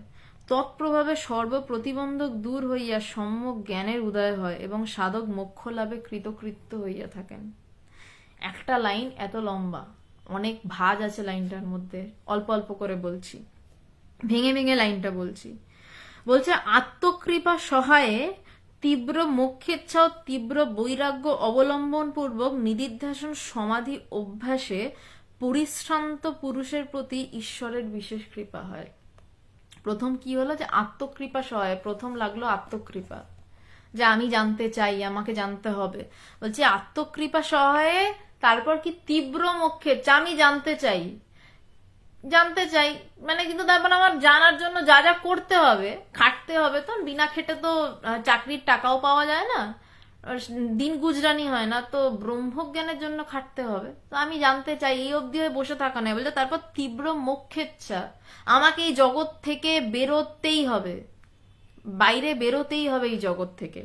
তৎপ্রভাবে সর্ব প্রতিবন্ধক দূর হইয়া সম্যক জ্ঞানের উদয় হয় এবং সাধক মোক্ষ লাভে কৃতকৃত্য হইয়া থাকেন। একটা লাইন এত লম্বা, অনেক ভাঁজ আছে লাইনটার মধ্যে, অল্প অল্প করে বলছি, ভেঙে ভেঙে লাইনটা বলছি। বলছে আত্মকৃপা সহায়ে তীব্র মোক্ষেচ্ছা ও তীব্র বৈরাগ্য অবলম্বন পূর্বক নিদিধ্যাসন সমাধি অভ্যাসে পরিশ্রান্ত পুরুষের প্রতি ঈশ্বরের বিশেষ কৃপা হয়। প্রথম কি হলো, যে আত্মকৃপা সহায়, প্রথম লাগলো আত্মকৃপা, যে আমি জানতে চাই, আমাকে জানতে হবে। বলছে আত্মকৃপা সহায়ে, তারপর কি তীব্র মোক্ষের, আমি জানতে চাই, জানতে চাই মানে, কিন্তু তারপর আমার জানার জন্য যা যা করতে হবে, খাটতে হবে। তো বিনা খেটে তো চাকরির টাকাও পাওয়া যায় না, আর দিন গুজরানি হয় না, তো ব্রহ্মজ্ঞানের জন্য খাটতে হবে। তো আমি জানতে চাই, এই অবধি হয়ে বসে থাকা নেই। বলছে তারপর তীব্র মোক্ষেচ্ছা, আমাকে এই জগৎ থেকে বেরোতেই হবে, বাইরে বেরোতেই হবে এই জগৎ থেকে।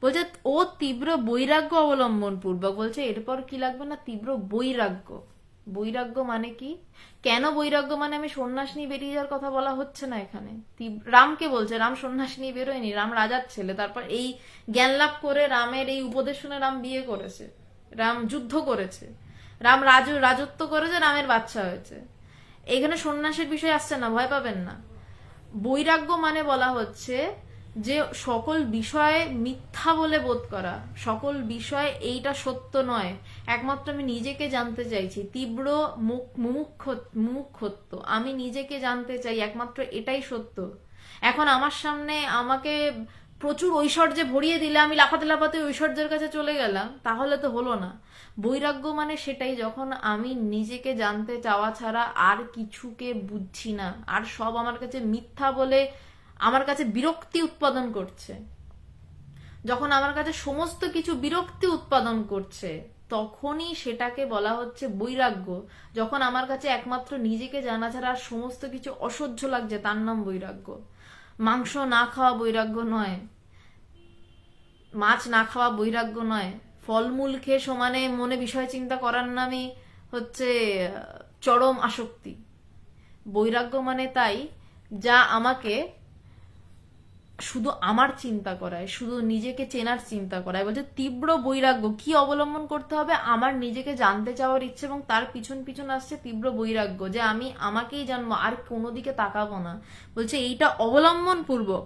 বলছে ও তীব্র বৈরাগ্য অবলম্বন পূর্বক। বলছে এরপর কি লাগবে না, তীব্র বৈরাগ্য। বৈরাগ্য মানে কি, কেন বৈরাগ্য মানে আমি সন্ন্যাস নিয়ে বেরিয়ে যাওয়ার কথা বলা হচ্ছে না এখানে। রামকে বলছে, রাম সন্ন্যাস নিয়ে বেরোয়নি, রাম রাজার ছেলে। তারপর এই জ্ঞান লাভ করে, রামের এই উপদেশ শুনে রাম বিয়ে করেছে, রাম যুদ্ধ করেছে, রাম রাজত্ব করেছে, রামের বাচ্চা হয়েছে। এখানে সন্ন্যাসের বিষয় আসছে না, ভয় পাবেন না। বৈরাগ্য মানে বলা হচ্ছে যে সকল বিষয়ে মিথ্যা বলে বোধ করা, সকল বিষয় এইটা সত্য নয়, একমাত্র আমি নিজেকে জানতে চাইছি, তীব্র মুমুক্ষত্ব, আমি নিজেকে জানতে চাই, একমাত্র এটাই সত্য। এখন আমার সামনে আমাকে প্রচুর ঐশ্বর্যে ভরিয়ে দিলে আমি লাফাতে লাফাতে ঐশ্বর্যের কাছে চলে গেলাম, তাহলে তো হলো না। বৈরাগ্য মানে সেটাই, যখন আমি নিজেকে জানতে চাওয়া ছাড়া আর কিছুকে বুঝছি না, আর সব আমার কাছে মিথ্যা বলে আমার কাছে বিরক্তি উৎপাদন করছে, যখন আমার কাছে সমস্ত কিছু বিরক্তি উৎপাদন করছে, তখনই সেটাকে বলা হচ্ছে বৈরাগ্য। যখন আমার কাছে একমাত্র নিজেকে জানা ছাড়া আর সমস্ত কিছু অসহ্য লাগছে, তার নাম বৈরাগ্য। মাংস না খাওয়া বৈরাগ্য নয়, মাছ না খাওয়া বৈরাগ্য নয়, ফলমূল খেয়ে সমানে মনে বিষয় চিন্তা করার নামই হচ্ছে চরম আসক্তি। বৈরাগ্য মানে তাই যা আমাকে শুধু আমার চিন্তা করায়, শুধু নিজেকে চেনার চিন্তা করায়। বলছে তীব্র বৈরাগ্য কি অবলম্বন করতে হবে, আমার নিজেকে জানতে চাওয়ার ইচ্ছে, এবং তার পিছন পিছন আসছে তীব্র বৈরাগ্য, যে আমি আমাকেই জানবো, আর কোনো দিকে তাকাবো না। বলছে এইটা অবলম্বন পূর্বক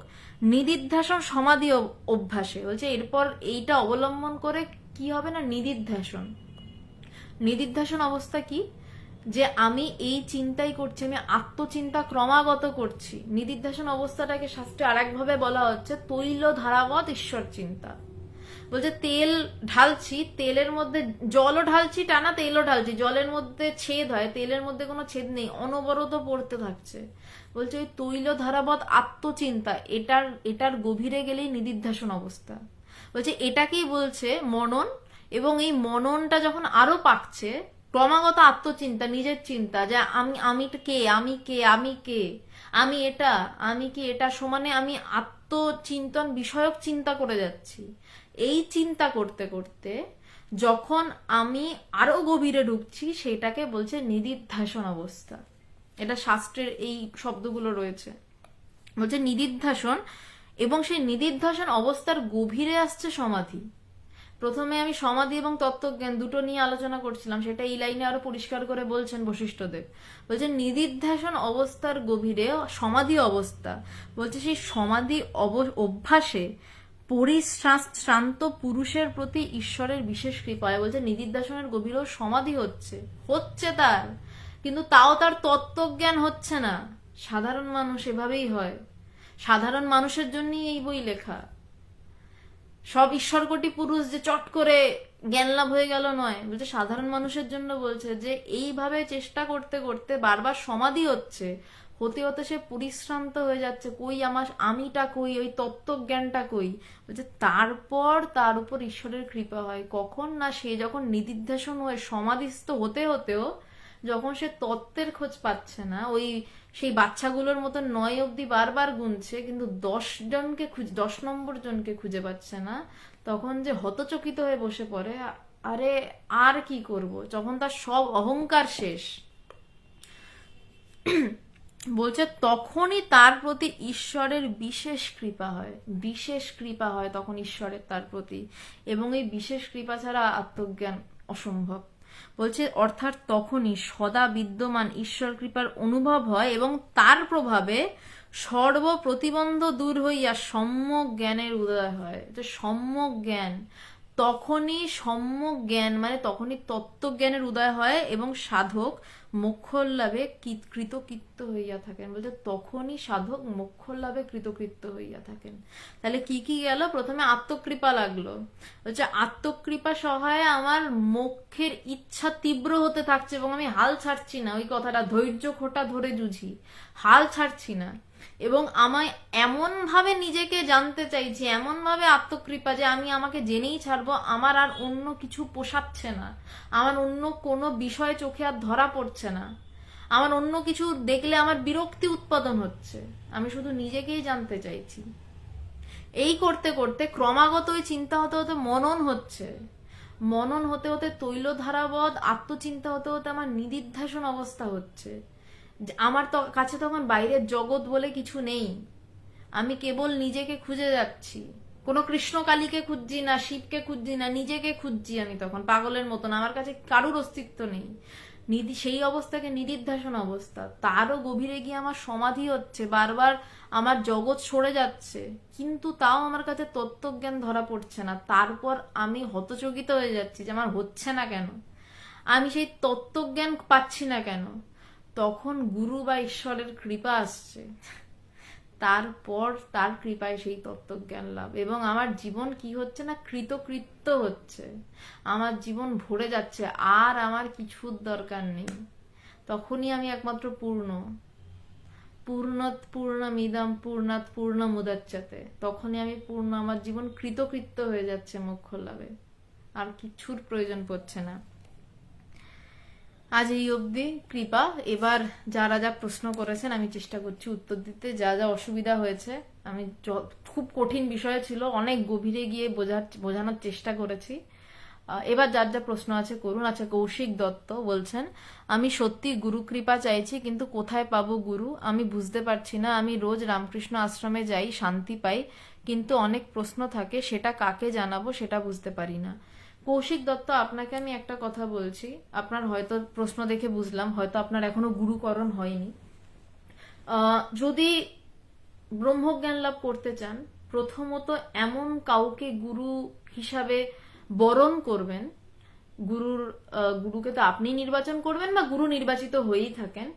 নিদিধ্যাসন সমাধি অভ্যাসে। বলছে এরপর এইটা অবলম্বন করে কি হবে না, নিদিধ্যাসন। নিদিধ্যাসন অবস্থা কি, যে আমি এই চিন্তাই করছি, আমি আত্মচিন্তা ক্রমাগত করছি। নিদিধ্যাসন অবস্থাটাকে শাস্ত্রে আরেকভাবে বলা হচ্ছে তৈল ধারাবৎ ঈশ্বর চিন্তা। বলছে তেল ঢালছি, তেলের মধ্যে জলও ঢালছি, টানা তেলও ঢালছি, জলের মধ্যে ছেদ হয়, তেলের মধ্যে কোনো ছেদ নেই, অনবরত পড়তে থাকছে। বলছে ওই তৈল ধারাবৎ আত্মচিন্তা, এটার গভীরে গেলেই নিদিধ্যাসন অবস্থা। বলছে এটাকেই বলছে মনন, এবং এই মননটা যখন আরো পাকছে, ক্রমাগত আত্মচিন্তা, নিজের চিন্তা, যে আমি কে, আমি কে, আমি কে, আমি এটা, আমি কি এটা, সমানে আমি আত্মচিন্তন বিষয়ক চিন্তা করে যাচ্ছি। এই চিন্তা করতে করতে যখন আমি আরো গভীরে ঢুকছি, সেটাকে বলছে নিদিধ্যাসন অবস্থা। এটা শাস্ত্রের এই শব্দগুলো রয়েছে। বলছে নিদিধ্যাসন, এবং সেই নিদিধ্যাসন অবস্থার গভীরে আসছে সমাধি। প্রথমে আমি সমাধি এবং তত্ত্বজ্ঞান দুটো নিয়ে আলোচনা করছিলাম, সেটা এই লাইনে আরো পরিষ্কার করে বলছেন বশিষ্ঠদেব। বলছেন নিদিধ্যাসন অবস্থার গভীরে সমাধি অবস্থা। বলছে সেই সমাধি অভ্যাসে পরিশ্রান্ত পুরুষের প্রতি ঈশ্বরের বিশেষ কৃপা হয়। বলছে নিদিধ্যাসনের গভীরেও সমাধি হচ্ছে তার, কিন্তু তাও তার তত্ত্বজ্ঞান হচ্ছে না। সাধারণ মানুষ এভাবেই হয়, সাধারণ মানুষের জন্যই এই বই লেখা। সব ঈশ্বরকোটি পুরুষ যে চট করে জ্ঞান লাভ হয়ে গেল নয়, বলছে সাধারণ মানুষের জন্য বলছে, যে এইভাবে চেষ্টা করতে করতে বারবার সমাধি হচ্ছে, হতে হতে সে পরিশ্রান্ত হয়ে যাচ্ছে, কই আমার আমিটা কই, ওই তত্ত্বজ্ঞানটা কই। বলছে তারপর তার উপর ঈশ্বরের কৃপা হয়, কখন না, সে যখন নিদিধ্যাসন হয়ে সমাধিস্থ হতে হতেও যখন সে তত্ত্বের খোঁজ পাচ্ছে না, ওই সেই বাচ্চাগুলোর মতো 9 অব্দি বারবার গুনছে, কিন্তু 10 নম্বর জনকে খুঁজে পাচ্ছে না, তখন যে হতচকিত হয়ে বসে পড়ে, আরে আর কি করব, যখন তার সব অহংকার শেষ। বলছে তখনই তার প্রতি ঈশ্বরের বিশেষ কৃপা হয়, বিশেষ কৃপা হয় তখন ঈশ্বরের তার প্রতি, এবং এই বিশেষ কৃপা ছাড়া আত্মজ্ঞান অসম্ভব। বলছে অর্থাৎ তখনই সদা বিদ্যমান ঈশ্বর কৃপার অনুভব হয়, এবং তার প্রভাবে সর্ব প্রতিবন্ধ দূর হইয়া সম্যক জ্ঞানের উদয় হয়। যে সম্যক জ্ঞান, তখনই সম্যক জ্ঞান মানে তখনই তত্ত্বজ্ঞানের উদয় হয়, এবং সাধক মোক্ষ লাভে কৃতকৃত্য হইয়া থাকেন। বলছে তখনই সাধক মোক্ষ লাভে কৃতকৃত্য হইয়া থাকেন। তাহলে কি কি গেল? প্রথমে আত্মকৃপা লাগলো, বলছে আত্মকৃপা সহায়ে আমার মোক্ষের ইচ্ছা তীব্র হতে থাকছে এবং আমি হাল ছাড়ছি না। ওই কথাটা, ধৈর্য খোঁটা ধরে জুঝি, হাল ছাড়ছি না। এবং আমায় এমন ভাবে নিজেকে জানতে চাইছি, এমন ভাবে আত্মকৃপা যে আমি আমাকে জেনেই ছাড়বো, আমার আর অন্য কিছু পোষাচ্ছে না, আমার অন্য কোনো বিষয় চোখে আর ধরা পড়ছে না, আমার অন্য কিছু দেখলে আমার বিরক্তি উৎপাদন হচ্ছে, আমি শুধু নিজেকেই জানতে চাইছি। এই করতে করতে ক্রমাগত ওই চিন্তা হতে হতে মনন হচ্ছে, মনন হতে হতে তৈলধারাবধ আত্মচিন্তা হতে হতে আমার নিদিধ্যাসন অবস্থা হচ্ছে। আমার তো কাছে তখন বাইরের জগৎ বলে কিছু নেই, আমি কেবল নিজেকে খুঁজে যাচ্ছি। কোনো কৃষ্ণকালীকে খুঁজছি না, শিবকে খুঁজছি না, নিজেকে খুঁজছি আমি তখন পাগলের মতন। আমার কাছে কারুর অস্তিত্ব নেই। সেই অবস্থাকে নিদিধ্যাসন অবস্থা। তারও গভীরে গিয়ে আমার সমাধি হচ্ছে, বারবার আমার জগৎ সরে যাচ্ছে, কিন্তু তাও আমার কাছে তত্ত্বজ্ঞান ধরা পড়ছে না। তারপর আমি হতচকিত হয়ে যাচ্ছি যে আমার হচ্ছে না কেন, আমি সেই তত্ত্বজ্ঞান পাচ্ছি না কেন। তখন গুরু বা ঈশ্বরের কৃপা আসছে, তারপর তার কৃপায় সেই তত্ত্বজ্ঞান লাভ, এবং আমার জীবন কি হচ্ছে না, কৃতকৃত্য হচ্ছে, আমার জীবন ভরে যাচ্ছে, আর আমার কিছুর দরকার নেই। তখনই আমি একমাত্র পূর্ণ, পূর্ণত পূর্ণমিদম পূর্ণাৎ পূর্ণমুদচ্যতে, তখনই আমি পূর্ণ, আমার জীবন কৃতকৃত্য হয়ে যাচ্ছে মোক্ষ লাভে, আর কিছুর প্রয়োজন পড়ছে না। আজ এই অবধি কৃপা। এবার যারা যা প্রশ্ন করেছেন আমি চেষ্টা করছি উত্তর দিতে। যা যা অসুবিধা হয়েছে, আমি খুব কঠিন বিষয় ছিল, অনেক গভীরে গিয়ে বোঝানোর চেষ্টা করেছি। এবার যার যা প্রশ্ন আছে করুন। আচ্ছা, কৌশিক দত্ত বলছেন, আমি সত্যি গুরু কৃপা চাইছি, কিন্তু কোথায় পাবো গুরু আমি বুঝতে পারছি না। আমি রোজ রামকৃষ্ণ আশ্রমে যাই, শান্তি পাই, কিন্তু অনেক প্রশ্ন থাকে, সেটা কাকে জানাবো সেটা বুঝতে পারি না। কৌশিক দত্ত, আপনাকে আমি একটা কথা বলছি, আপনার হয়তো প্রশ্ন দেখে বুঝলাম হয়তো আপনার এখনো গুরুকরণ হয়নি। যদি ব্রহ্মজ্ঞান লাভ করতে চান, প্রথমত এমন কাউকে গুরু হিসাবে বরণ করবেন, গুরুকে তো আপনি নির্বাচন করবেন বা গুরু নির্বাচিত হয়েই থাকেন,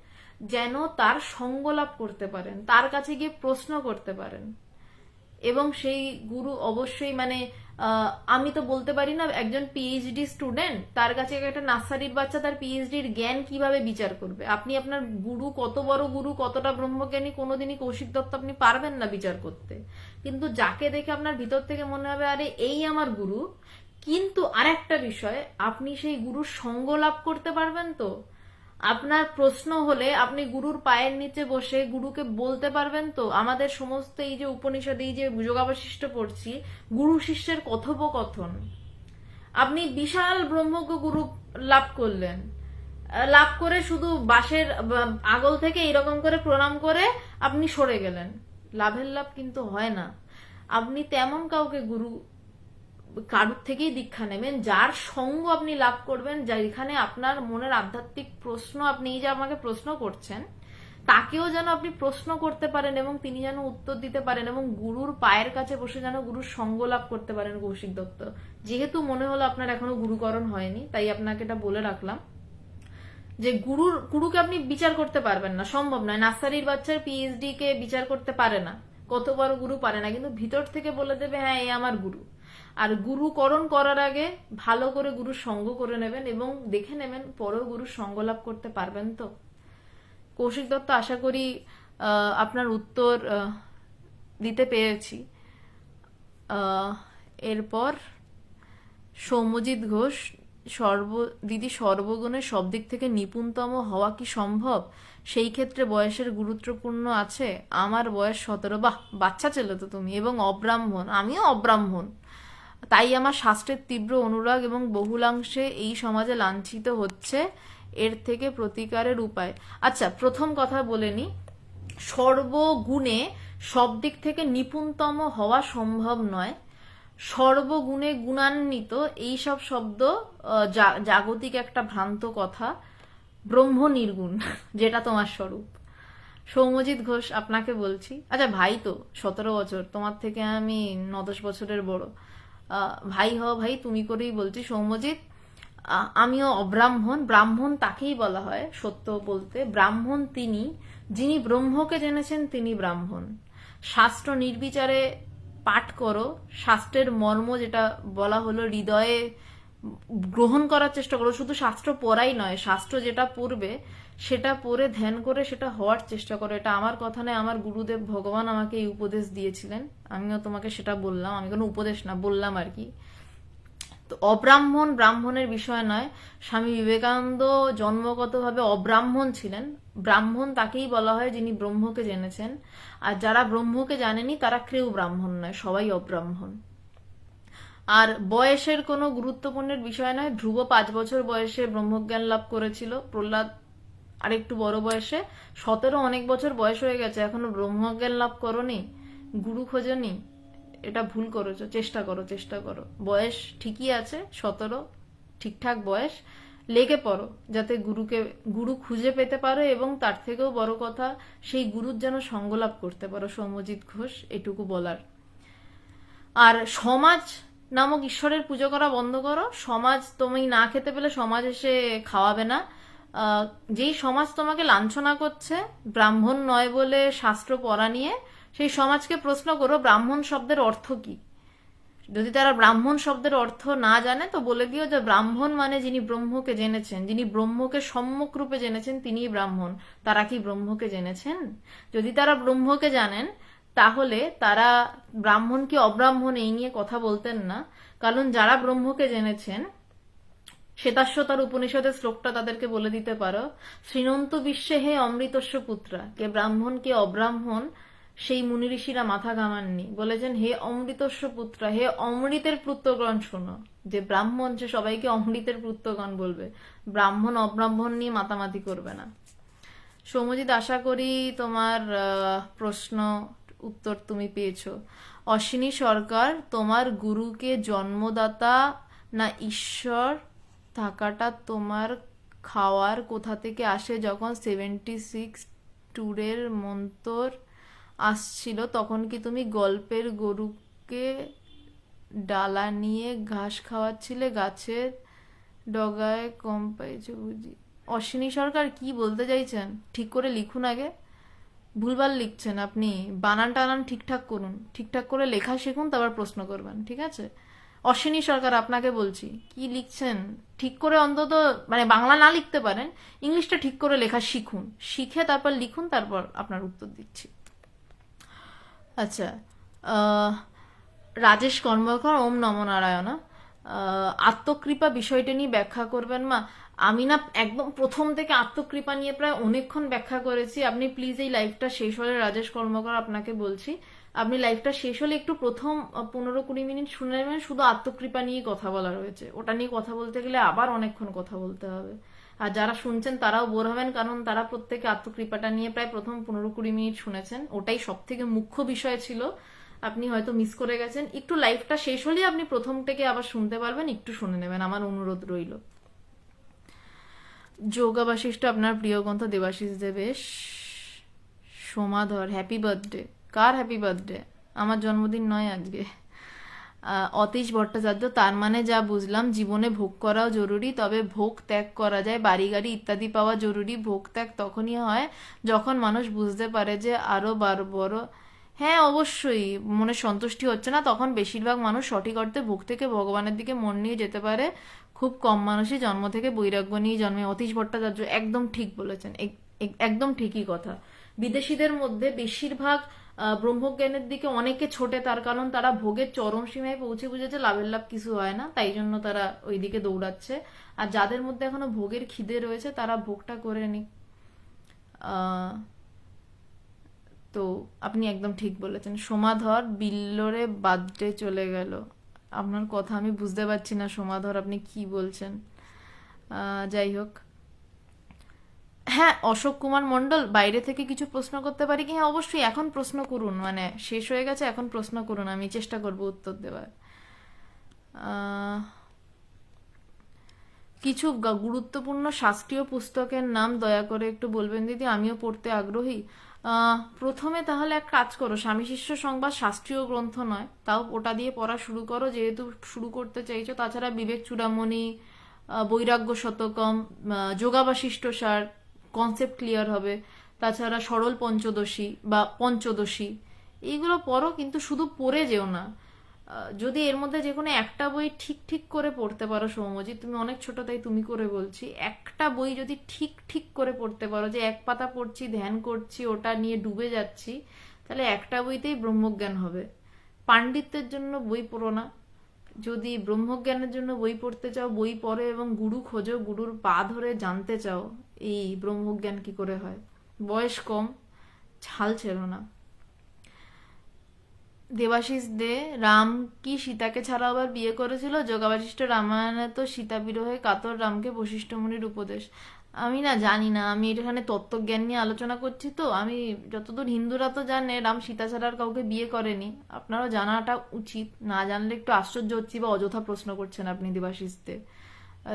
যেন তার সঙ্গ লাভ করতে পারেন, তার কাছে গিয়ে প্রশ্ন করতে পারেন। এবং সেই গুরু অবশ্যই আমি তো বলতে পারি না একজন পিএইচডি স্টুডেন্ট তার কাছে একটা নার্সারির বাচ্চা তার পিএইচডির জ্ঞান কিভাবে বিচার করবে। আপনি আপনার গুরু কত বড় গুরু, কতটা ব্রহ্মজ্ঞানী, কোনোদিনই কৌশিক দত্ত আপনি পারবেন না বিচার করতে। কিন্তু যাকে দেখে আপনার ভিতর থেকে মনে হবে আরে এই আমার গুরু, কিন্তু আরেকটা বিষয়, আপনি সেই গুরুর সঙ্গ লাভ করতে পারবেন তো। আপনার প্রশ্ন হলে আপনি গুরুর পায়ের নিচে বসে গুরুকে বলতে পারবেন তো। আমাদের সমস্ত এই যে উপনিষদ, এই যে যোগাবশিষ্ট পড়ছি, গুরু শিষ্যের কথোপকথন, আপনি বিশাল ব্রহ্মজ্ঞ গুরু লাভ করলেন, লাভ করে শুধু বাঁশের আগল থেকে এরকম করে প্রণাম করে আপনি সরে গেলেন, লাভের লাভ কিন্তু হয় না। আপনি তেমন কাউকে গুরু, কারুর থেকেই দীক্ষা নেবেন যার সঙ্গ আপনি লাভ করবেন, যেখানে আপনার মনের আধ্যাত্মিক প্রশ্ন, আপনি এই যে আমাকে প্রশ্ন করছেন, তাকেও যেন আপনি প্রশ্ন করতে পারেন এবং তিনি যেন উত্তর দিতে পারেন, এবং গুরুর পায়ের কাছে বসে যেন গুরুর সঙ্গ লাভ করতে পারেন। কৌশিক দত্ত, যেহেতু মনে হলো আপনার এখনো গুরুকরণ হয়নি, তাই আপনাকে এটা বলে রাখলাম যে গুরুকে আপনি বিচার করতে পারবেন না, সম্ভব নয়। নার্সারির বাচ্চার পিএইচডি কে বিচার করতে পারে না, কত বড় গুরু পারে না, কিন্তু ভিতর থেকে বলে দেবে হ্যাঁ এই আমার গুরু। আর গুরুকরণ করার আগে ভালো করে গুরুর সঙ্গ করে নেবেন এবং দেখে নেবেন পরেও গুরুর সঙ্গ লাভ করতে পারবেন তো। কৌশিক দত্ত, আশা করি আপনার উত্তর দিতে পেরেছি। এরপর সৌম্যজিৎ ঘোষ, দিদি সর্বগুণে সব দিক থেকে নিপুণতম হওয়া কি সম্ভব? সেই ক্ষেত্রে বয়সের গুরুত্বপূর্ণ আছে। আমার বয়স 17। বাহ, বাচ্চা ছেলে তো তুমি, এবং অব্রাহ্মণ, আমিও অব্রাহ্মণ। তাই আমার শাস্ত্রের তীব্র অনুরাগ এবং বহুলাংশে এই সমাজে লাঞ্ছিত হচ্ছে, এর থেকে প্রতিকারের উপায়। আচ্ছা, প্রথম কথা বলে নি, সর্বগুণে সব দিক থেকে নিপুণতম হওয়া সম্ভব নয়। সর্বগুণে গুণান্বিত এইসব শব্দ জাগতিক একটা ভ্রান্ত কথা। ব্রহ্ম নির্গুণ, যেটা তোমার স্বরূপ। সৌম্যজিৎ ঘোষ, আপনাকে বলছি, আচ্ছা ভাই তো 17 বছর, তোমার থেকে আমি 9-10 বছরের বড়, ভাই হও ভাই, তুমি করেই বলছি। সৌম্যজিৎ, আমিও অব্রাহ্মণ। ব্রাহ্মণ তাকেই বলা হয় সত্য বলতে, ব্রাহ্মণ তিনি যিনি ব্রহ্মকে জেনেছেন, তিনি ব্রাহ্মণ। শাস্ত্র নির্বিচারে পাঠ করো, শাস্ত্রের মর্ম যেটা বলা হলো হৃদয়ে গ্রহণ করার চেষ্টা করো। শুধু শাস্ত্র পড়াই নয়, শাস্ত্র যেটা পড়বে সেটা পড়ে ধ্যান করে সেটা হওয়ার চেষ্টা করো। এটা আমার কথা নয়, আমার গুরুদেব ভগবান আমাকে এই উপদেশ দিয়েছিলেন, আমিও তোমাকে সেটা বললাম। আমি কোনো উপদেশ না, বললাম আর কি। তো অব্রাহ্মণ ব্রাহ্মণের বিষয় নয়। স্বামী বিবেকানন্দ জন্মগতভাবে অব্রাহ্মণ ছিলেন। ব্রাহ্মণ তাকেই বলা হয় যিনি ব্রহ্মকে জেনেছেন, আর যারা ব্রহ্মকে জানেনি তারা কেউ ব্রাহ্মণ নয়, সবাই অব্রাহ্মণ। আর বয়সের কোনো গুরুত্বপূর্ণের বিষয় নয়। ধ্রুব 5 বছর বয়সে ব্রহ্মজ্ঞান লাভ করেছিল, প্রহ্লাদ আরেকটু বড় বয়সে। 17 অনেক বছর বয়স হয়ে গেছে, এখনো ব্রহ্মজ্ঞান লাভ করনি, গুরু খোঁজনি, এটা ভুল করেছো। চেষ্টা করো, চেষ্টা করো। বয়স ঠিকই আছে, 17 ঠিকঠাক বয়স। লেগে পড়ো যাতে গুরু খুঁজে পেতে পারো, এবং তার থেকেও বড় কথা সেই গুরুর যেন সঙ্গ লাভ করতে পারো। সৌম্যজিৎ ঘোষ, এটুকু বলার। আর সমাজ নামক ঈশ্বরের পুজো করা বন্ধ করো। সমাজ, তুমি না খেতে পেলে সমাজ এসে খাওয়াবে না। যেই সমাজ তোমাকে লাঞ্ছনা করছে ব্রাহ্মণ নয় বলে শাস্ত্র পড়া নিয়ে, সেই সমাজকে প্রশ্ন করো ব্রাহ্মণ শব্দের অর্থ কি। যদি তারা ব্রাহ্মণ শব্দের অর্থ না জানে তো বলে দিও যে ব্রাহ্মণ মানে যিনি ব্রহ্মকে জেনেছেন, যিনি ব্রহ্মকে সম্যক রূপে জেনেছেন, তিনিই ব্রাহ্মণ। তারা কি ব্রহ্মকে জেনেছেন? যদি তারা ব্রহ্মকে জানেন তাহলে তারা ব্রাহ্মণ কি অব্রাহ্মণ এই নিয়ে কথা বলতেন না। কারণ যারা ব্রহ্মকে জেনেছেন, শ্বেতাশ্বতার উপনিষদের শ্লোকটা তাদেরকে বলে দিতে পারো, শ্রীনন্ত বিশ্বে হে অমৃতস্য পুত্রা, কে ব্রাহ্মণ কে অব্রাহ্মণ সেই মুনি ঋষিরা মাথা ঘামাননি। বলেছেন হে অমৃতস্য পুত্রা, হে অমৃতের পুত্রগণ শোনো। যে ব্রাহ্মণ সে সবাইকে অমৃতের পুত্রগণ বলবে, ব্রাহ্মণ অব্রাহ্মণ নিয়ে মাতামাতি করবে না। সৌম্যজিৎ, আশা করি তোমার প্রশ্ন উত্তর তুমি পেয়েছো। অশ্বিনী সরকার, তোমার গুরুকে জন্মদাতা না ঈশ্বর থাকাটা তোমার খাওয়ার কোথা থেকে আসে? যখন 76 ট্যুরের মন্তর আসছিল তখন কি তুমি গল্পের গরুকে ডালা নিয়ে ঘাস খাওয়াচ্ছিলে? গাছের ডগায় কম পাইছো বুঝি। অশ্বিনী সরকার, কি বলতে চাইছেন ঠিক করে লিখুন আগে। ভুলভাল লিখছেন আপনি, বানান টানান ঠিকঠাক করুন, ঠিকঠাক করে লেখা শিখুন, তারপর প্রশ্ন করবেন, ঠিক আছে? অশ্বিনী সরকার, আপনাকে বলছি কি লিখছেন ঠিক করে অন্তত, মানে বাংলা না লিখতে পারেন, ইংলিশটা ঠিক করে লেখা শিখুন, শিখে তারপর লিখুন, তারপর আপনার উত্তর দিচ্ছি। আচ্ছা, রাজেশ কর্মকার, ওম নম নারায়ণ। আত্মকৃপা বিষয়টা নিয়ে ব্যাখ্যা করবেন মা? আমি না একদম প্রথম থেকে আত্মকৃপা নিয়ে প্রায় অনেকক্ষণ ব্যাখ্যা করেছি। আপনি প্লিজ এই লাইভটা শেষ হলে, রাজেশ কর্মকার আপনাকে বলছি, আপনি লাইভটা শেষ হলে একটু প্রথম 15-20 মিনিট শুনে নেবেন। শুধু আত্মকৃপা নিয়ে কথা বলা রয়েছে, ওটা নিয়ে কথা বলতে গেলে আবার অনেকক্ষণ কথা বলতে হবে। আর যারা শুনছেন তারাও বোর হবেন, কারণ তারা প্রত্যেকে আত্মকৃপাটা নিয়ে প্রায় প্রথম 15-20 মিনিট শুনেছেন, ওটাই সব থেকে মুখ্য বিষয় ছিল। আপনি হয়তো মিস করে গেছেন। একটু লাইভটা শেষ হলে আপনি প্রথম থেকে আবার শুনতে পারবেন, একটু শুনে নেবেন, আমার অনুরোধ রইল। যোগা বাশিষ্ঠ, আপনার প্রিয় গ্রন্থ দেবাশিস দেবেশ। সমাধর, হ্যাপি বার্থডে। কার হ্যাপি বার্থডে? আমার জন্মদিন নয় আজকে। অতীশ ভট্টাচার্য, তার মানে যা বুঝলাম জীবনে ভোগ করাও জরুরি, তবে ভোগ ত্যাগ করা যায়। বাড়ি গাড়ি ইত্যাদি পাওয়া জরুরি, ভোগ ত্যাগ তখনই হয় যখন মানুষ বুঝতে পারে যে আরো বড়। হ্যাঁ অবশ্যই, মনে সন্তুষ্টি হচ্ছে না তখন বেশিরভাগ মানুষ সঠিক অর্থে ভোগ থেকে ভগবানের দিকে মন নিয়ে যেতে পারে। খুব কম মানুষই জন্ম থেকে বৈরাগ্য নিয়ে জন্মে। অতীশ ভট্টাচার্য একদম ঠিক বলেছেন, একদম ঠিকই কথা। বিদেশিদের মধ্যে বেশিরভাগ ব্রহ্মজ্ঞানের দিকে অনেকে ছোটে, তার কারণ তারা ভোগের চরম সীমায় পৌঁছে বুঝেছে লাভের লাভ কিছু হয় না, তাই জন্য তারা ওই দিকে দৌড়াচ্ছে। আর যাদের মধ্যে এখনো ভোগের খিদে রয়েছে তারা ভোগটা করে নিক। তো আপনি একদম ঠিক বলেছেন। সোমাধর, বিল্লরে বার্থডে চলে গেল। আপনার কথা আমি বুঝতে পারছি না সোমাধর, আপনি কি বলছেন। যাই হোক, হ্যাঁ অশোক কুমার মন্ডল, বাইরে থেকে কিছু প্রশ্ন করতে পারি কি? হ্যাঁ অবশ্যই, এখন প্রশ্ন করুন, মানে শেষ হয়ে গেছে, এখন প্রশ্ন করুন, আমি চেষ্টা করব উত্তর দেওয়ার। কিছু গুরুত্বপূর্ণ শাস্ত্রীয় পুস্তকের নাম দয়া করে একটু বলবেন দিদি, আমিও পড়তে আগ্রহী। প্রথমে তাহলে এক কাজ করো, স্বামী শিষ্য সংবাদ শাস্ত্রীয় গ্রন্থ নয়, তাও ওটা দিয়ে পড়া শুরু করো যেহেতু শুরু করতে চাইছো। তাছাড়া বিবেক চূড়ামণি, বৈরাগ্য শতকম, যোগাবাশিষ্ট সার, কনসেপ্ট ক্লিয়ার হবে। তাছাড়া সরল পঞ্চদশী বা পঞ্চদশী, এইগুলো পড়ো, কিন্তু শুধু পড়ে যেও না। যদি এর মধ্যে যে কোনো একটা বই ঠিক ঠিক করে পড়তে পারো সৌম্যজিৎ, তুমি অনেক ছোট তাই তুমি করে বলছি, একটা বই যদি ঠিক ঠিক করে পড়তে পারো, যে এক পাতা পড়ছি, ধ্যান করছি, ওটা নিয়ে ডুবে যাচ্ছি, তাহলে একটা বইতেই ব্রহ্মজ্ঞান হবে। পাণ্ডিত্যের জন্য বই পড়ো না। যদি ব্রহ্মজ্ঞানের জন্য বই পড়তে চাও, বই পড়ো এবং গুরু খোঁজো, গুরুর পা ধরে জানতে চাও এই ব্রহ্মজ্ঞান কি করে হয়। বয়স কম, ছাল ছেড়ো না। দেবাশিস দে, রাম কি সীতাকে ছাড়া আবার বিয়ে করেছিল? যোগাবাশিষ্ট রামায়ণে তো সীতা বিরহে কাতর রামকে বশিষ্ঠ মুনির উপদেশ। আমি না জানি না, আমি এখানে তত্ত্বজ্ঞান নিয়ে আলোচনা করছি, তো আমি যতদূর, হিন্দুরা তো জানে রাম সীতা ছাড়া আর কাউকে বিয়ে করেনি, আপনারও জানাটা উচিত। না জানলে একটু আশ্চর্য হচ্ছি, বা অযথা প্রশ্ন করছেন আপনি দেবাশিস দে।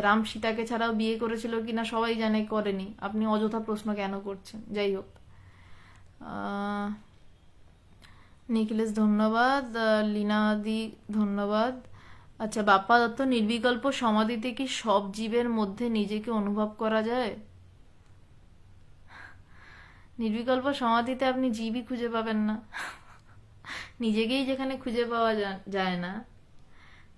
রাম সীতাকে ছাড়াও বিয়ে করেছিল কিনা সবাই জানে করেনি, আপনি অযথা প্রশ্ন কেন করছেন? যাই হোক, নিখিলেশ ধন্যবাদ, লীনাদি ধন্যবাদ। আচ্ছা, বাপ্পা দত্ত, নির্বিকল্প সমাধিতে কি সব জীবের মধ্যে নিজেকে অনুভব করা যায়? নির্বিকল্প সমাধিতে আপনি জীবই খুঁজে পাবেন না। নিজেকেই যেখানে খুঁজে পাওয়া যায় না,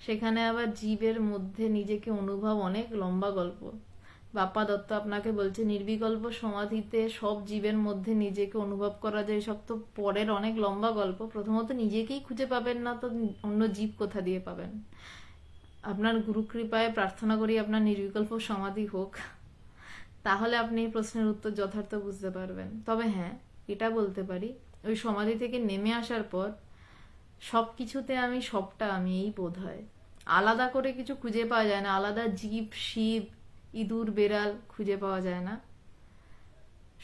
সেখানে আবার জীবের মধ্যে নিজেকে অনুভব অনেক লম্বা গল্প। বাপ্পা দত্ত আপনাকে বলছে নির্বিকল্প সমাধিতে সব জীবের মধ্যে নিজেকে অনুভব করা যায়, সব তো পরের অনেক লম্বা গল্প। প্রথমত নিজেকেই খুঁজে পাবেন না, তো অন্য জীব কোথা দিয়ে পাবেন? আপনার গুরু কৃপায় প্রার্থনা করি আপনার নির্বিকল্প সমাধি হোক, তাহলে আপনি এই প্রশ্নের উত্তর যথার্থ বুঝতে পারবেন। তবে হ্যাঁ, এটা বলতে পারি, ওই সমাধি থেকে নেমে আসার পর সব কিছুতে আমি, সবটা আমি, এই বোধ হয়। আলাদা করে কিছু খুঁজে পাওয়া যায় না, আলাদা জীব, শিব, ইঁদুর, বেড়াল খুঁজে পাওয়া যায় না।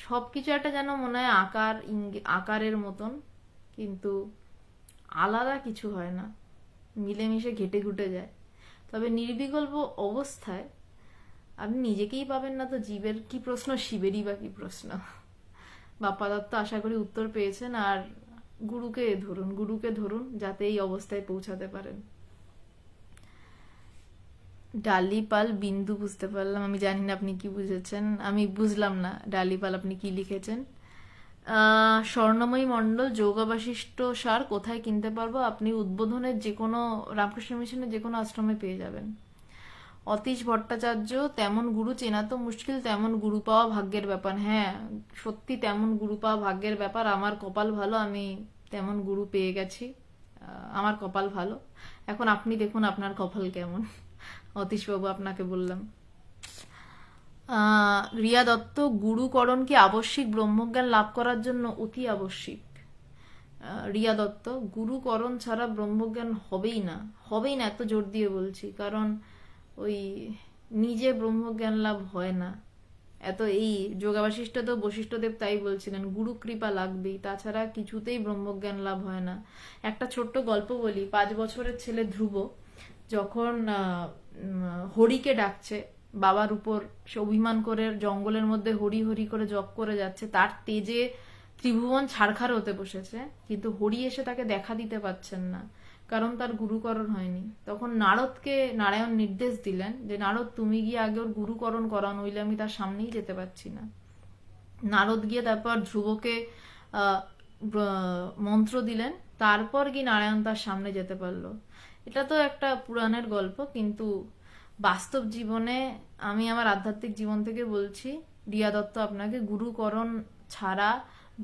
সবকিছু একটা যেন মনে হয় আকারের মতন, কিন্তু আলাদা কিছু হয় না, মিলেমিশে ঘেটে ঘুটে যায়। তবে নির্বিকল্প অবস্থায় আপনি নিজেকেই পাবেন না, তো জীবের কি প্রশ্ন, শিবেরই বা কি প্রশ্ন? বাপ্পা দত্ত আশা করি উত্তর পেয়েছেন। আর গুরুকে ধরুন যাতে এই অবস্থায় পৌঁছাতে পারেন। ডালিপাল বিন্দু বুঝতে পারলাম, আমি জানি না আপনি কি বুঝেছেন, আমি বুঝলাম না ডালিপাল আপনি কি লিখেছেন। স্বর্ণময়ী মণ্ডল, যোগাবাশিষ্ট সার কোথায় কিনতে পারবো? আপনি উদ্বোধনের যে কোনো, রামকৃষ্ণ মিশনের যে কোনো আশ্রমে পেয়ে যাবেন। অতীশ ভট্টাচার্য, তেমন গুরু চেনা তো মুশকিল, তেমন গুরু পাওয়া ভাগ্যের ব্যাপার। হ্যাঁ, সত্যি তেমন গুরু পাওয়া ভাগ্যের ব্যাপার। আমার কপাল ভালো, আমি তেমন গুরু পেয়ে গেছি, আমার কপাল ভালো। এখন আপনি দেখুন আপনার কপাল কেমন। অতীশবাবু আপনাকে বললাম। রিয়া দত্ত, গুরুকরণ কি আবশ্যিক ব্রহ্মজ্ঞান লাভ করার জন্য? অতি আবশ্যিক। রিয়া দত্ত, গুরুকরণ ছাড়া ব্রহ্মজ্ঞান হবেই না, হবেই না, এত জোর দিয়ে বলছি, কারণ ওই নিজে ব্রহ্মজ্ঞান লাভ হয় না। এত এই যোগাবাশিষ্ট তো বশিষ্ঠদেব তাই বলছিলেন, গুরু কৃপা লাগবেই, তাছাড়া কিছুতেই ব্রহ্মজ্ঞান লাভ হয় না। একটা ছোট্ট গল্প বলি। 5 বছরের ছেলে ধ্রুব যখন হরিকে ডাকছে বাবার উপর, সে অভিমান করে জঙ্গলের মধ্যে হরি হরি করে জপ করে যাচ্ছে, তার তেজে ত্রিভুবন ছাড়খাড় হতে বসেছে, কিন্তু হরি এসে তাকে দেখা দিতে পারছেন না, কারণ তার গুরুকরণ হয়নি। তখন নারদকে নারায়ণ নির্দেশ দিলেন যে নারদ, তুমি গিয়ে আগে ওর গুরুকরণ করাও, নইলে আমি তার সামনেই যেতে পারছি না। নারদ গিয়ে তারপর ধ্রুবকে মন্ত্র দিলেন, তারপর গিয়ে নারায়ণ তার সামনে যেতে পারলো। এটা তো একটা পুরাণের গল্প, কিন্তু বাস্তব জীবনে আমি আমার আধ্যাত্মিক জীবন থেকে বলছি, রিয়া দত্ত, আপনাকে গুরুকরণ ছাড়া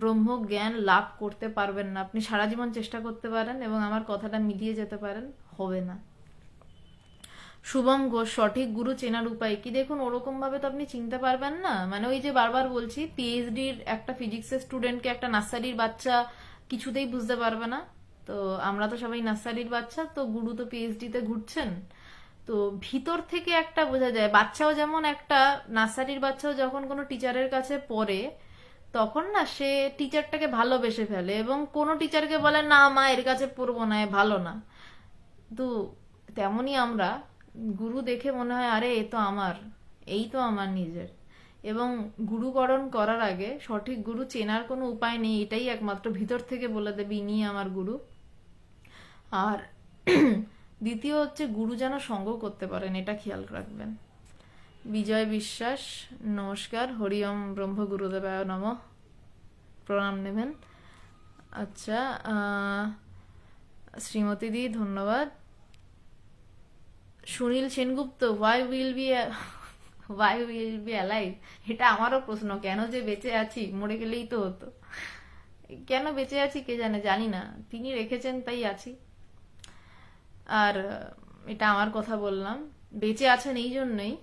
ব্রহ্ম জ্ঞান লাভ করতে পারবেন না। আপনি সারা জীবন চেষ্টা করতে পারেন এবং আমার কথাটা মিলিয়ে যেতে পারেন, হবে না। শুভম ঘোষ, সঠিক গুরু চেনার উপায় কি? দেখুন, ওরকম ভাবে তো আপনি চিনতে পারবেন না, মানে ওই যে বারবার বলছি, পিএইচডির একটা ফিজিক্সের স্টুডেন্টকে একটা নার্সারির বাচ্চা কিছুতেই বুঝতে পারবে না। তো আমরা তো সবাই নার্সারির বাচ্চা, তো গুরু তো পিএইচডি তে ঘুরছেন, তো ভিতর থেকে একটা বোঝা যায়। বাচ্চাও যেমন, একটা নার্সারির বাচ্চাও যখন কোনো টিচারের কাছে পড়ে, তখন না সে টিচারটাকে ভালোবেসে ফেলে এবং কোনো টিচারকে বলে না মা এর কাছে পড়বো না, এ ভালো না। তো তেমনই আমরা, গুরু দেখে মনে হয় আরে এ তো আমার, এই তো আমার নিজের। এবং গুরুকরণ করার আগে সঠিক গুরু চেনার কোনো উপায় নেই, এটাই একমাত্র ভিতর থেকে বলে দেবে ইনি আমার গুরু। আর দ্বিতীয় হচ্ছে, গুরু যেন সঙ্গ করতে পারেন, এটা খেয়াল রাখবেন। বিজয় বিশ্বাস নমস্কার, হরি ওম ব্রহ্ম গুরুদেবায় নমঃ, প্রণাম নেবেন। আচ্ছা, শ্রীমতী দি ধন্যবাদ। Sunil Sengupta, why will be alive, এটা আমারও প্রশ্ন, কেন যে বেঁচে আছি, মরে গেলেই তো হতো। কেন বেঁচে আছি কে জানে, জানি না, তিনি রেখেছেন তাই আছি। আর এটা আমার কথা বললাম, বেঁচে আছেন এই জন্যই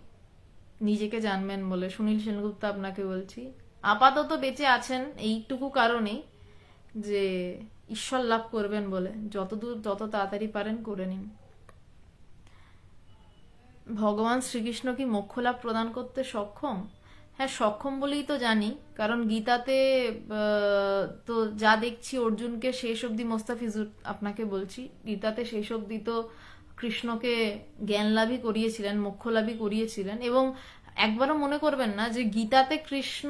নিজেকে জানবেন বলে। সুনীল সেনগুপ্ত আপনাকে বলছি, আপাতত বেঁচে আছেন এইটুকু কারণেই যে ঈশ্বর লাভ করবেন বলে, যতদূর যত তাড়াতাড়ি পারেন করে নিন। ভগবান শ্রীকৃষ্ণ কি মোক্ষ লাভ প্রদান করতে সক্ষম? হ্যাঁ, সক্ষম বলেই তো জানি, কারণ গীতাতে তো যা দেখছি অর্জুনকে শেষ অবধি, মোস্তাফিজুর আপনাকে বলছি, গীতাতে শেষ অবধি তো কৃষ্ণকে জ্ঞান লাভই করিয়েছিলেন, মোক্ষ লাভই করিয়েছিলেন। এবং একবারও মনে করবেন না যে গীতাতে কৃষ্ণ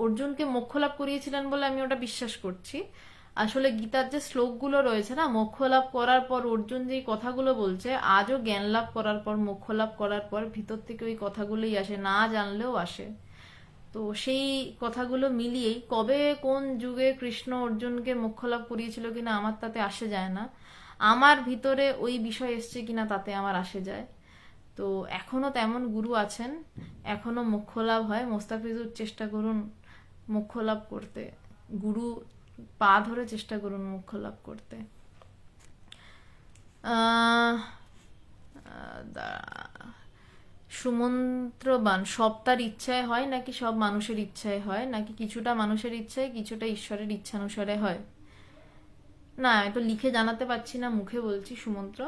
অর্জুনকে মোক্ষ লাভ করিয়েছিলেন বলে আমি ওটা বিশ্বাস করছি। আসলে গীতার যে শ্লোকগুলো রয়েছে না, মোক্ষ লাভ করার পর অর্জুন যে কথাগুলো বলছে, আজও জ্ঞান লাভ করার পর, মোক্ষ লাভ করার পর ভিতর থেকে ওই কথাগুলোই আসে, না জানলেও আসে। তো সেই কথাগুলো মিলিয়েই কবে কোন যুগে কৃষ্ণ অর্জুনকে মোক্ষ লাভ করিয়েছিল কিনা আমার তাতে আসে যায় না, আমার ভিতরে ওই বিষয় এসছে কিনা তাতে আমার আসে যায়। তো এখনো তেমন গুরু আছেন, এখনো মোক্ষ লাভ হয়। মোস্তাফিজুর চেষ্টা করুন মোক্ষ লাভ করতে, গুরু পা ধরে চেষ্টা করুন মোক্ষ লাভ করতে। সুমন্ত্রবান, সব তার ইচ্ছায় হয় নাকি সব মানুষের ইচ্ছায় হয়, নাকি কিছুটা মানুষের ইচ্ছায় কিছুটা ঈশ্বরের ইচ্ছানুসারে হয়? না, আমি তো লিখে জানাতে পারছি না, মুখে বলছি সুমন্ত্র।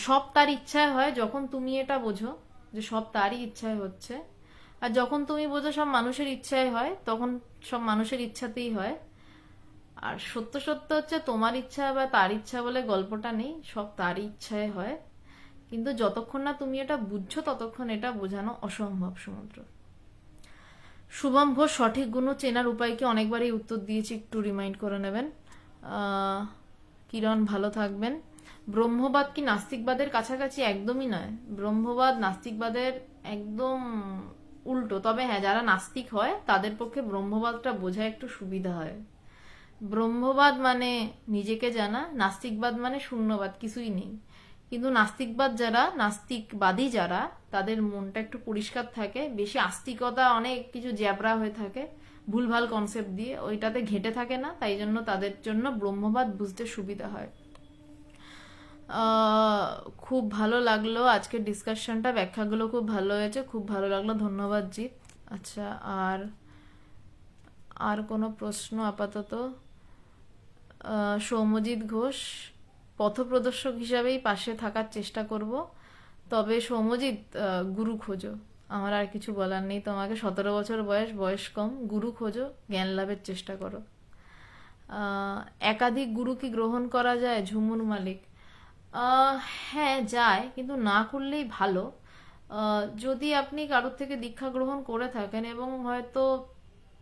সব তার ইচ্ছায় হয় যখন তুমি এটা বোঝো যে সব তারই ইচ্ছায় হচ্ছে। আর যখন তুমি বোঝো সব মানুষের ইচ্ছায় হয়, তখন সব মানুষের ইচ্ছাতেই হয়। আর সত্য সত্য হচ্ছে তোমার ইচ্ছা বা তার ইচ্ছা বলে গল্পটা নেই, সব তারই ইচ্ছায় হয়। কিন্তু যতক্ষণ না তুমি এটা বুঝছো ততক্ষণ এটা বোঝানো অসম্ভব সমুদ্র। শুভম ঘোষ, সঠিক গুণ চেনার উপায়কে অনেকবারই উত্তর দিয়েছি, একটু রিমাইন্ড করে নেবেন। কিরণ, ভালো থাকবেন। ব্রহ্মবাদ কি নাস্তিকবাদের কাছাকাছি? একদমই নয়, ব্রহ্মবাদ নাস্তিকবাদের একদম উল্টো। তবে হ্যাঁ, যারা নাস্তিক হয় তাদের পক্ষে ব্রহ্মবাদটা বোঝা একটু সুবিধা হয়। ব্রহ্মবাদ মানে নিজেকে জানা, নাস্তিকবাদ মানে শূন্যবাদ, কিছুই নেই। কিন্তু নাস্তিকবাদ যারা, নাস্তিকবাদী যারা, তাদের মনটা একটু পরিষ্কার থাকে, বেশি আস্তিকতা, অনেক কিছু জ্যাবরা হয়ে থাকে ভুলভাল কনসেপ্ট দিয়ে, ওইটাতে ঘেঁটে থাকে না, তাই জন্য তাদের জন্য ব্রহ্মবাদ বুঝতে সুবিধা হয়। খুব ভালো লাগলো আজকের ডিসকাশনটা, ব্যাখ্যাগুলো খুব ভালো হয়েছে, খুব ভালো লাগলো, ধন্যবাদ জিৎ। আচ্ছা, আর আর কোনো প্রশ্ন আপাতত? সৌম্যজিৎ ঘোষ, পথপ্রদর্শক হিসাবেই পাশে থাকার চেষ্টা করব, তবে সৌম্যজিৎ গুরু খোঁজো, আমার আর কিছু বলার নেই তোমাকে। 17 বছর বয়স, বয়স কম, গুরু খোঁজো, জ্ঞান লাভের চেষ্টা করো। একাধিক গুরু কি গ্রহণ করা যায়? ঝুমুর মালিক, হ্যাঁ যায়, কিন্তু না করলেই ভালো। যদি আপনি কারোর থেকে দীক্ষা গ্রহণ করে থাকেন এবং হয়তো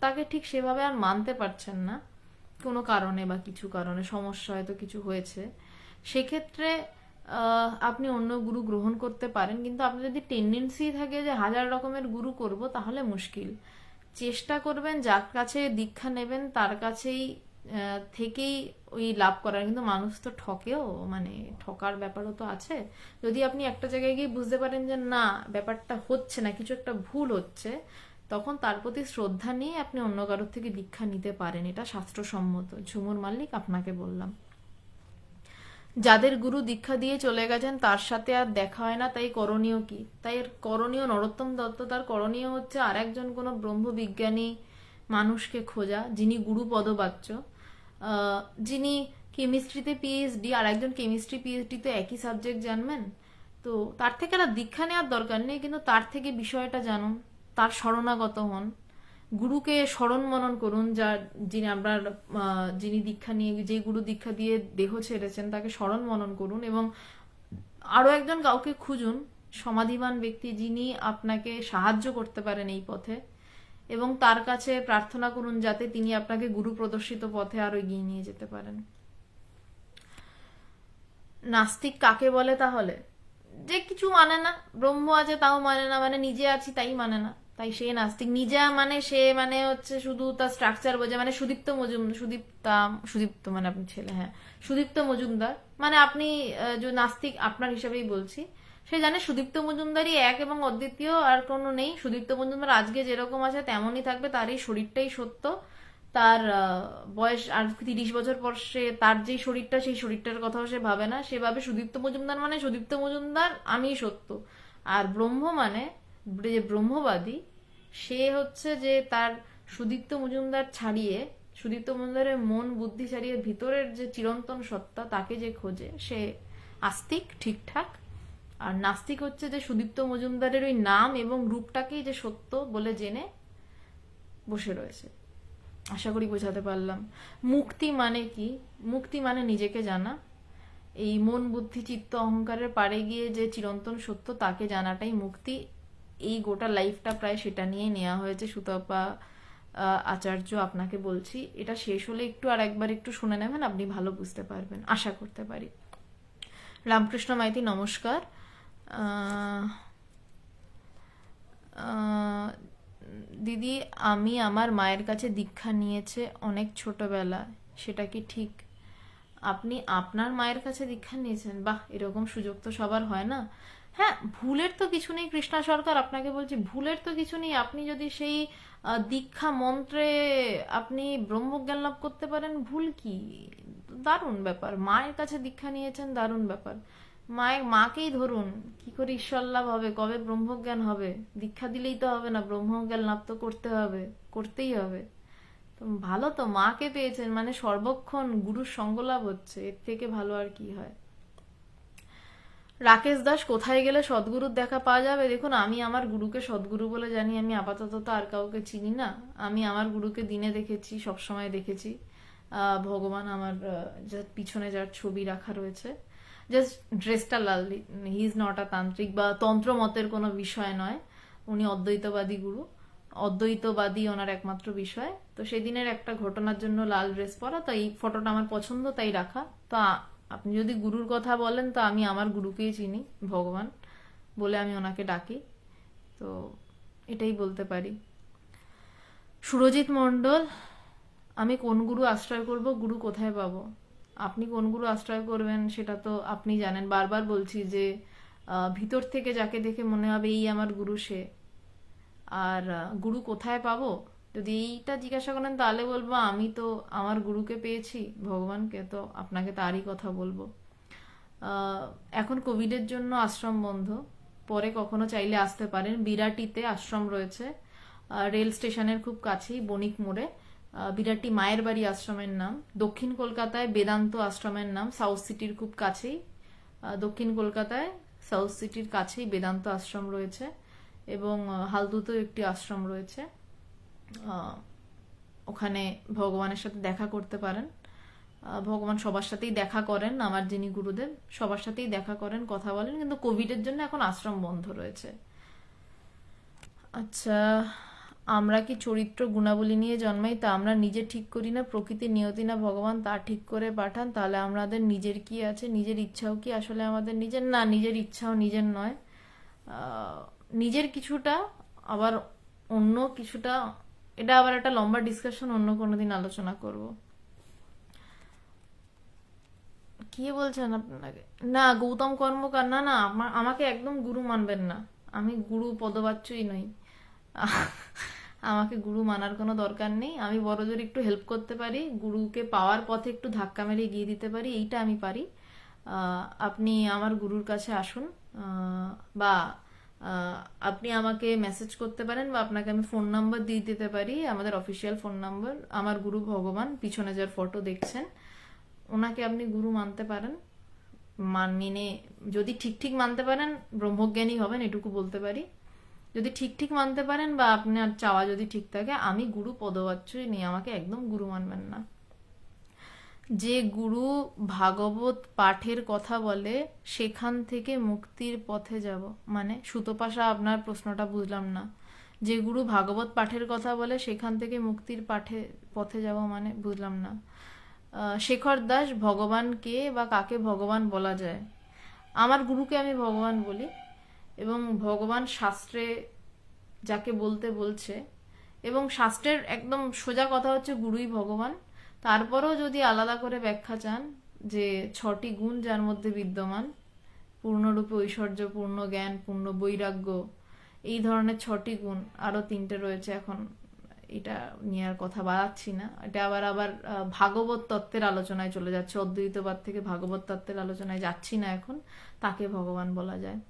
তাকে ঠিক সেভাবে আর মানতে পারছেন না, কোনো কারণে বা কিছু কারণে সমস্যা হয়তো কিছু হয়েছে, সেক্ষেত্রে আপনি অন্য গুরু গ্রহণ করতে পারেন। কিন্তু আপনার যদি টেন্ডেন্সি থাকে যে 1000 রকমের গুরু করব, তাহলে মুশকিল। চেষ্টা করবেন যার কাছে দীক্ষা নেবেন তার কাছেই থেকেই ওই লাভ করার। কিন্তু মানুষ তো ঠকেও, মানে ঠকার ব্যাপারও তো আছে। যদি আপনি একটা জায়গায় গিয়ে বুঝতে পারেন যে না, ব্যাপারটা হচ্ছে না, কিছু একটা ভুল হচ্ছে, তখন তার প্রতি শ্রদ্ধা নিয়ে আপনি অন্য কারোর থেকে দীক্ষা নিতে পারেন, এটা শাস্ত্রসম্মত। ঝুমুর মাল্লিক, আপনাকে বললাম। যাদের গুরু দীক্ষা দিয়ে চলে গেছেন তার সাথে আর দেখা হয় না, তাই করণীয় কি? তাই করণীয়, নরোত্তম দত্ত, তার করণীয় হচ্ছে আর একজন কোনো ব্রহ্মবিজ্ঞানী মানুষকে খোঁজা, যিনি গুরু পদবাচ্য, যিনি কেমিস্ট্রিতে পিএইচডি, আর একজন কেমিস্ট্রি পিএইচডিতে একই সাবজেক্ট জানবেন। তো তার থেকে একটা দীক্ষা নেওয়ার দরকার নেই, কিন্তু তার থেকে বিষয়টা জানুন, তার শরণাগত হন, গুরুকে স্মরণ মনন করুন, যার যিনি আপনার যিনি দীক্ষা নিয়ে, যে গুরু দীক্ষা দিয়ে দেহ ছেড়েছেন তাকে স্মরণ মনন করুন, এবং আরো একজন কাউকে খুঁজুন, সমাধিমান ব্যক্তি, যিনি আপনাকে সাহায্য করতে পারেন এই পথে, এবং তার কাছে প্রার্থনা করুন যাতে তিনি আপনাকে গুরু প্রদর্শিত পথে আরো এগিয়ে নিয়ে যেতে পারেন। নাস্তিক কাকে বলে তাহলে? যে কিছু মানে না, ব্রহ্ম আছে তাও মানে না, মানে নিজে আছি তাই মানে না, তাই সে নাস্তিক। নিজে মানে সে মানে হচ্ছে শুধু তার স্ট্রাকচার বোঝে, মানে সুদীপ্ত মানে আপনি ছেলে, হ্যাঁ, সুদীপ্ত মজুমদার মানে আপনি যে নাস্তিক আপনার হিসাবেই বলছি, সে জানে সুদীপ্ত মজুমদারই এক এবং অদ্বিতীয়, আর কোনো নেই। সুদীপ্ত মজুমদার আজকে যেরকম আছে তেমনই থাকবে, তার এই শরীরটাই সত্য। তার বয়স আর 30 বছর পর সে তার যে শরীরটা, সেই শরীরটার কথাও সে ভাবে না, সে ভাবে সুদীপ্ত মজুমদার মানে সুদীপ্ত মজুমদার, আমি সত্য। আর ব্রহ্ম মানে যে ব্রহ্মবাদী, সে হচ্ছে যে তার সুদীপ্ত মজুমদার ছাড়িয়ে, সুদীপ্ত মজুমদারের মন বুদ্ধি ছাড়িয়ে ভিতরের যে চিরন্তন সত্তা তাকে যে খোঁজে, সে আস্তিক, ঠিকঠাক। আর নাস্তিক হচ্ছে যে সুদীপ্ত মজুমদারের ওই নাম এবং রূপটাকেই যে সত্য বলে জেনে বসে রয়েছে। আশা করি বোঝাতে পারলাম। মুক্তি মানে কি? মুক্তি মানে নিজেকে জানা, এই মন বুদ্ধি চিত্ত অহংকারের পারে গিয়ে যে চিরন্তন সত্য তাকে জানাটাই মুক্তি। এই গোটা লাইফটা প্রায় সেটা নিয়ে নেওয়া হয়েছে সুতপা আচার্য। আপনাকে বলছি, এটা শেষ হলে একটু আর একবার একটু শুনে নেবেন, আপনি ভালো বুঝতে পারবেন, আশা করতে পারি। রামকৃষ্ণ মাইতি, নমস্কার। দিদি, আমি আমার মায়ের কাছে দীক্ষা নিয়েছে অনেক ছোটবেলায়, সেটা কি ঠিক? আপনি আপনার মায়ের কাছে দীক্ষা নিয়েছেন? বাহ, এরকম সুযোগ তো সবার হয় না। হ্যাঁ, ভুলের তো কিছু নেই কৃষ্ণা সরকার, আপনাকে বলছি ভুলের তো কিছু নেই। আপনি যদি সেই দীক্ষা মন্ত্রে আপনি ব্রহ্মজ্ঞান লাভ করতে পারেন, ভুল কি? দারুণ ব্যাপার। মায়ের কাছে দীক্ষা নিয়েছেন, দারুণ ব্যাপার। মাকেই ধরুন, কি করে ঈশ্বর লাভ হবে, কবে ব্রহ্মজ্ঞান হবে? দীক্ষা দিলেই তো হবে না, ব্রহ্মজ্ঞান লাভ তো করতে হবে, করতেই হবে। তো ভালো তো, মাকে পেয়েছেন মানে সর্বক্ষণ গুরুর সঙ্গ লাভ হচ্ছে, এর থেকে ভালো আর কি হয়? রাকেশ দাস, কোথায় গেলে সদ্গুরুর দেখা পাওয়া যাবে? দেখুন, আমি আমার গুরুকে সদ্গুরু বলে জানি, আমি আপাতত তো আর কাউকে চিনি না। আমি আমার গুরুকে দিনে দেখেছি, সবসময় দেখেছি। ভগবান আমার যার পিছনে যার ছবি রাখা রয়েছে, জাস্ট ড্রেসটা লাল। হি ইজ নট আ তান্ত্রিক বা তন্ত্র মতের কোনো বিষয় নয়, উনি অদ্বৈতবাদী গুরু। অদ্বৈতবাদী ওনার একমাত্র বিষয়। তো সেদিনের একটা ঘটনার জন্য লাল ড্রেস পরা, তো এই ফটোটা আমার পছন্দ তাই রাখা। তো আপনি যদি গুরুর কথা বলেন, তো আমি আমার গুরুকেই চিনি, ভগবান বলে আমি ওনাকে ডাকি। তো এটাই বলতে পারি। সুরজিৎ মণ্ডল, আমি কোন গুরু আশ্রয় করব, গুরু কোথায় পাবো? আপনি কোন গুরু আশ্রয় করবেন সেটা তো আপনি জানেন। বারবার বলছি যে ভিতর থেকে যাকে দেখে মনে হবে এই আমার গুরু, সে। আর গুরু কোথায় পাবো যদি এইটা জিজ্ঞাসা করেন, তাহলে বলবো আমি তো আমার গুরুকে পেয়েছি, ভগবানকে, তো আপনাকে তারই কথা বলবো। এখন কোভিডের জন্য আশ্রম বন্ধ, পরে কখনো চাইলে আসতে পারেন। বিরাটিতে আশ্রম রয়েছে, রেল স্টেশনের খুব কাছেই, বণিক মোড়ে। বিরাটি মায়ের বাড়ি আশ্রমের নাম। দক্ষিণ কলকাতায় বেদান্ত আশ্রমের নাম, সাউথ সিটির খুব কাছেই। দক্ষিণ কলকাতায় সাউথ সিটির কাছেই বেদান্ত আশ্রম রয়েছে, এবং হালদুতেও একটি আশ্রম রয়েছে। ওখানে ভগবানের সাথে দেখা করতে পারেন। ভগবান সবার সাথেই দেখা করেন, আমার যিনি গুরুদেব সবার সাথেই দেখা করেন, কথা বলেন, কিন্তু কোভিডের জন্য এখন আশ্রম বন্ধ রয়েছে। আচ্ছা, আমরা কি চরিত্র গুণাবলী নিয়ে জন্মাই? তা আমরা নিজে ঠিক করি না, প্রকৃতির নিয়তি না ভগবান তা ঠিক করে পাঠান। তাহলে আমাদের নিজের কি আছে? নিজের ইচ্ছাও কি আসলে আমাদের নিজের? না, নিজের ইচ্ছাও নিজের নয়। নিজের কিছুটা, আবার অন্য কিছুটা, এটা আবার একটা লম্বা ডিসকাশন, অন্য কোনোদিন আলোচনা করব। কি বলছেন আপনাকে? না, গৌতম কর্মকার, না না, আমাকে একদম গুরু মানবেন না, আমি গুরু পদবাচ্যই নই। আমাকে গুরু মানার কোনো দরকার নেই। আমি বড়জোর একটু হেল্প করতে পারি, গুরুকে পাওয়ার পথে একটু ধাক্কা মেরে গিয়ে দিতে পারি, এইটা আমি পারি। আপনি আমার গুরুর কাছে আসুন, বা আপনি আমাকে মেসেজ করতে পারেন, বা আপনাকে আমি ফোন নাম্বার দিয়ে দিতে পারি, আমাদের অফিসিয়াল ফোন নাম্বার। আমার গুরু ভগবান, পিছনে যার ফটো দেখছেন, ওনাকে আপনি গুরু মানতে পারেন। মেনে যদি ঠিক ঠিক মানতে পারেন, ব্রহ্মজ্ঞানী হবেন, এটুকু বলতে পারি। যদি ঠিক ঠিক মানতে পারেন, বা আপনার চাওয়া যদি ঠিক থাকে, আমি গুরু পদবাচ্যই নেই, আমাকে একদম গুরু মানবেন না। যে গুরু ভাগবত পাঠের কথা বলে সেখান থেকে মুক্তির পথে যাব, মানে সুতোপাশা, আপনার প্রশ্নটা বুঝলাম না। যে গুরু ভাগবত পাঠের কথা বলে সেখান থেকে মুক্তির পথে যাব, মানে বুঝলাম না। শেখর দাস, ভগবানকে বা কাকে ভগবান বলা যায়? আমার গুরুকে আমি ভগবান বলি, এবং ভগবান শাস্ত্রে যাকে বলতে বলছে, এবং শাস্ত্রের একদম সোজা কথা হচ্ছে গুরুই ভগবান। তারপরেও যদি আলাদা করে ব্যাখ্যা চান যে 6টি গুণ যার মধ্যে বিদ্যমান, পূর্ণরূপে ঐশ্বর্য, পূর্ণ জ্ঞান, পূর্ণ বৈরাগ্য, এই ধরনের 6টি গুণ, আরো 3টে রয়েছে, এখন এটা নিয়ে আর কথা বাড়াচ্ছি না। এটা আবার আবার ভাগবত তত্ত্বের আলোচনায় চলে যাচ্ছে, অদ্বৈতবাদ থেকে ভাগবত তত্ত্বের আলোচনায় যাচ্ছি না এখন। তাকে ভগবান বলা যায়।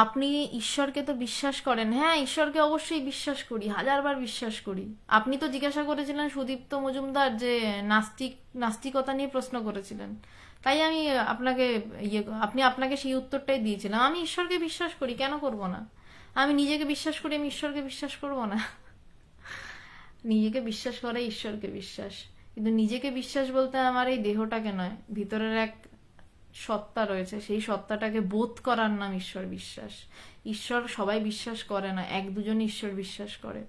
আপনি ঈশ্বরকে তো বিশ্বাস করেন? হ্যাঁ, ঈশ্বরকে অবশ্যই বিশ্বাস করি, হাজারবার বিশ্বাস করি। আপনি তো জিজ্ঞাসা করেছিলেন সুদীপ্ত মজুমদার যে নাস্তিকতা নিয়ে প্রশ্ন করেছিলেন, তাই আমি আপনাকে আপনাকে সেই উত্তরটাই দিয়েছিলাম। আমি ঈশ্বরকে বিশ্বাস করি, কেন করব না? আমি নিজেকে বিশ্বাস করি, আমি ঈশ্বরকে বিশ্বাস করব না? নিজেকে বিশ্বাস করে ঈশ্বরকে বিশ্বাস, কিন্তু নিজেকে বিশ্বাস বলতে আমার এই দেহটাকে নয়, ভিতরের এক সত্তা রয়েছে, সেই সত্তাটাকে বোধ করার নাম ঈশ্বর বিশ্বাস। ঈশ্বর সবাই বিশ্বাস করে না, 1-2 জন ঈশ্বর বিশ্বাস করে।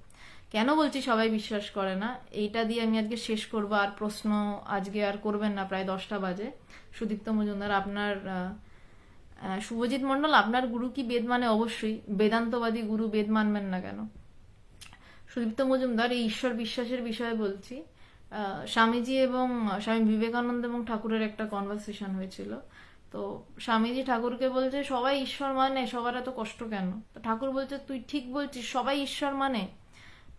কেন বলছি সবাই বিশ্বাস করে না, এইটা দিয়ে আমি আজকে শেষ করবো। আর প্রশ্ন আজকে আর করবেন না, প্রায় 10টা বাজে। সুদীপ্ত মজুমদার, আপনার শুভজিৎ মন্ডল, আপনার গুরু কি বেদ মানে? অবশ্যই বেদান্তবাদী গুরু, বেদ মানবেন না কেন? সুদীপ্ত মজুমদার, এই ঈশ্বর বিশ্বাসের বিষয়ে বলছি। স্বামীজি এবং স্বামী বিবেকানন্দ এবং ঠাকুরের একটা কনভারসেশন হয়েছিল। তো স্বামীজি ঠাকুরকে বলছে সবাই ঈশ্বর মানে, সবার এত কষ্ট কেন? তো ঠাকুর বলছে তুই ঠিক বলছিস, সবাই ঈশ্বর মানে।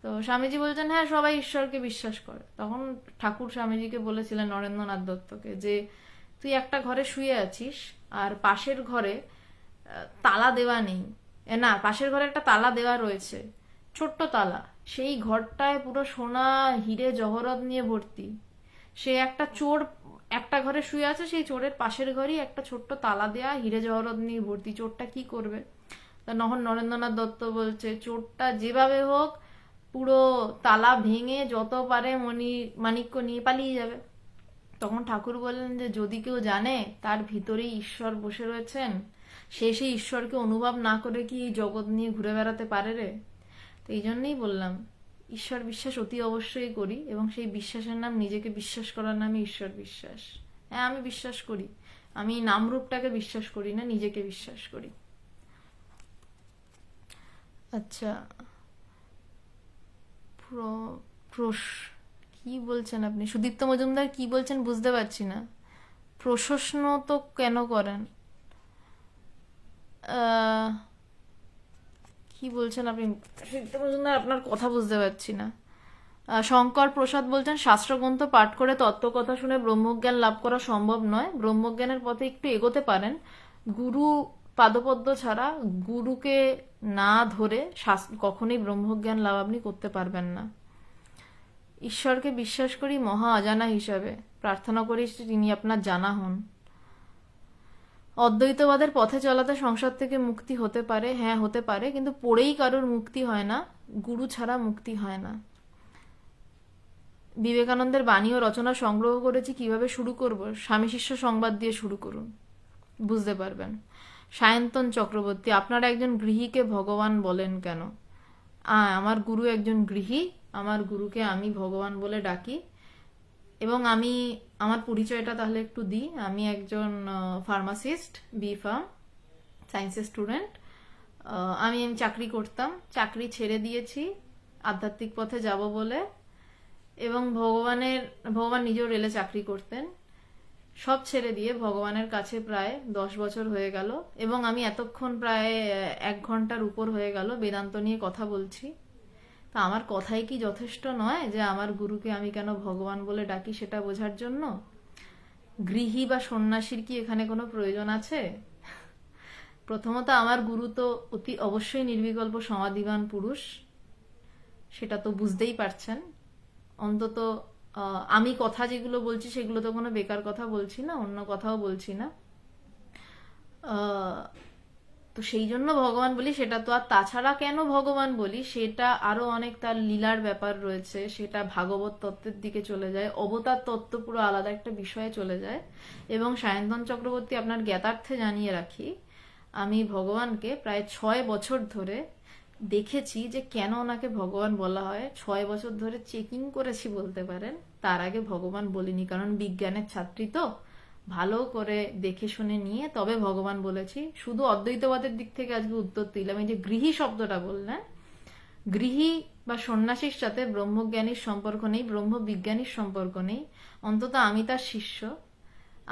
তো স্বামীজি বলছেন হ্যাঁ, সবাই ঈশ্বরকে বিশ্বাস করে। তখন ঠাকুর স্বামীজিকে বলেছিলেন, নরেন্দ্রনাথ দত্তকে, যে তুই একটা ঘরে শুয়ে আছিস আর পাশের ঘরে তালা দেওয়া নেই, না, পাশের ঘরে একটা তালা দেওয়া রয়েছে, ছোট্ট তালা, সেই ঘরটায় পুরো সোনা হিরে জহরত নিয়ে ভর্তি। সে একটা চোর একটা ঘরে শুয়ে আছে, সেই চোরের পাশের ঘরই একটা ছোট্ট তালা দেয়া, হিরে জহরত নিয়ে ভর্তি। চোরটা কি করবে? তা নরেন্দ্রনাথ দত্ত বলছে চোরটা যেভাবে হোক পুরো তালা ভেঙে যত পারে মাণিক্য নিয়ে পালিয়ে যাবে। তখন ঠাকুর বললেন যে যদি কেউ জানে তার ভিতরেই ঈশ্বর বসে রয়েছেন, সে সেই ঈশ্বরকে অনুভব না করে কি এই জগৎ নিয়ে ঘুরে বেড়াতে পারে রে? তো এই জন্যই বললাম ঈশ্বর বিশ্বাস অতি অবশ্যই করি, এবং সেই বিশ্বাসের নাম, নিজেকে বিশ্বাস করার নামে ঈশ্বর বিশ্বাস। হ্যাঁ, আমি বিশ্বাস করি, আমি নামরূপটাকে বিশ্বাস করি না, নিজেকে বিশ্বাস করি। আচ্ছা, কি বলছেন আপনি সুদীপ্ত মজুমদার? কি বলছেন বুঝতে পারছি না। প্রশ্ন তো কেন করেন? কি বলছেন আপনি সুদীপ্ত মজুমদার? আপনার কথা বুঝতে পারছি না। শঙ্কর প্রসাদ বলছেন শাস্ত্রগ্রন্থ পাঠ করে তত্ত্বকথা শুনে ব্রহ্মজ্ঞান লাভ করা সম্ভব নয়, ব্রহ্মজ্ঞানের পথে একটু এগোতে পারেন, গুরু পাদপদ্ম ছাড়া, গুরুকে না ধরে কখনোই ব্রহ্মজ্ঞান লাভ আপনি করতে পারবেন না। ঈশ্বরকে বিশ্বাস করি মহা অজানা হিসাবে, প্রার্থনা করি তিনি আপনার জানা হন। অদ্বৈতবাদের পথে চলাতে সংসার থেকে মুক্তি হতে পারে, হ্যাঁ হতে পারে, কিন্তু পড়েই কারোর মুক্তি হয় না, গুরু ছাড়া মুক্তি হয় না। বিবেকানন্দের বাণী ও রচনা সংগ্রহ করেছি, কিভাবে শুরু করব? স্বামী শিষ্য সংবাদ দিয়ে শুরু করুন, বুঝতে পারবেন। সায়ন্তন চক্রবর্তী, আপনারা একজন গৃহীকে ভগবান বলেন কেন? আমার গুরু একজন গৃহী, আমার গুরুকে আমি ভগবান বলে ডাকি। এবং আমি আমার পরিচয়টা তাহলে একটু দিই। আমি একজন ফার্মাসিস্ট, B.Pharm, সায়েন্সের স্টুডেন্ট। আমি চাকরি করতাম, চাকরি ছেড়ে দিয়েছি আধ্যাত্মিক পথে যাব বলে, এবং ভগবান নিজেও রেলে চাকরি করতেন। সব ছেড়ে দিয়ে ভগবানের কাছে প্রায় 10 বছর হয়ে গেল, এবং আমি এতক্ষণ প্রায় 1 ঘন্টার উপর হয়ে গেল বেদান্ত নিয়ে কথা বলছি। তা আমার কথাই কি যথেষ্ট নয় যে আমার গুরুকে আমি কেন ভগবান বলে ডাকি সেটা বোঝার জন্য? গৃহী বা সন্ন্যাসীর কি এখানে কোনো প্রয়োজন আছে? প্রথমত আমার গুরু তো অতি অবশ্যই নির্বিকল্প সমাধিবান পুরুষ, সেটা তো বুঝতেই পারছেন। অন্তত আমি কথা যেগুলো বলছি সেগুলো তো কোনো বেকার কথা বলছি না, অন্য কথাও বলছি না। তো সেই জন্য ভগবান বলি, সেটা তো। আর তাছাড়া কেন ভগবান বলি সেটা আরো অনেক তার লীলার ব্যাপার রয়েছে, সেটা ভাগবত তত্ত্বের দিকে চলে যায়, অবতার তত্ত্ব পুরো আলাদা একটা বিষয়ে চলে যায়। এবং সায়ন্তন চক্রবর্তী, আপনার জ্ঞাতার্থে জানিয়ে রাখি, আমি ভগবানকে প্রায় 6 বছর ধরে দেখেছি যে কেন ওনাকে ভগবান বলা হয়। 6 বছর ধরে চেকিং করেছি বলতে পারেন, তার আগে ভগবান বলিনি, কারণ বিজ্ঞানের ছাত্রী তো, ভালো করে দেখে শুনে নিয়ে তবে ভগবান বলেছি। শুধু অদ্বৈতবাদের দিক থেকে আজকে উত্তর দিলাম। এই যে গৃহী শব্দটা বললেন, গৃহী বা সন্ন্যাসীর সাথে ব্রহ্মজ্ঞানীর সম্পর্ক নেই, ব্রহ্মবিজ্ঞানীর সম্পর্ক নেই। অন্তত আমি তার শিষ্য,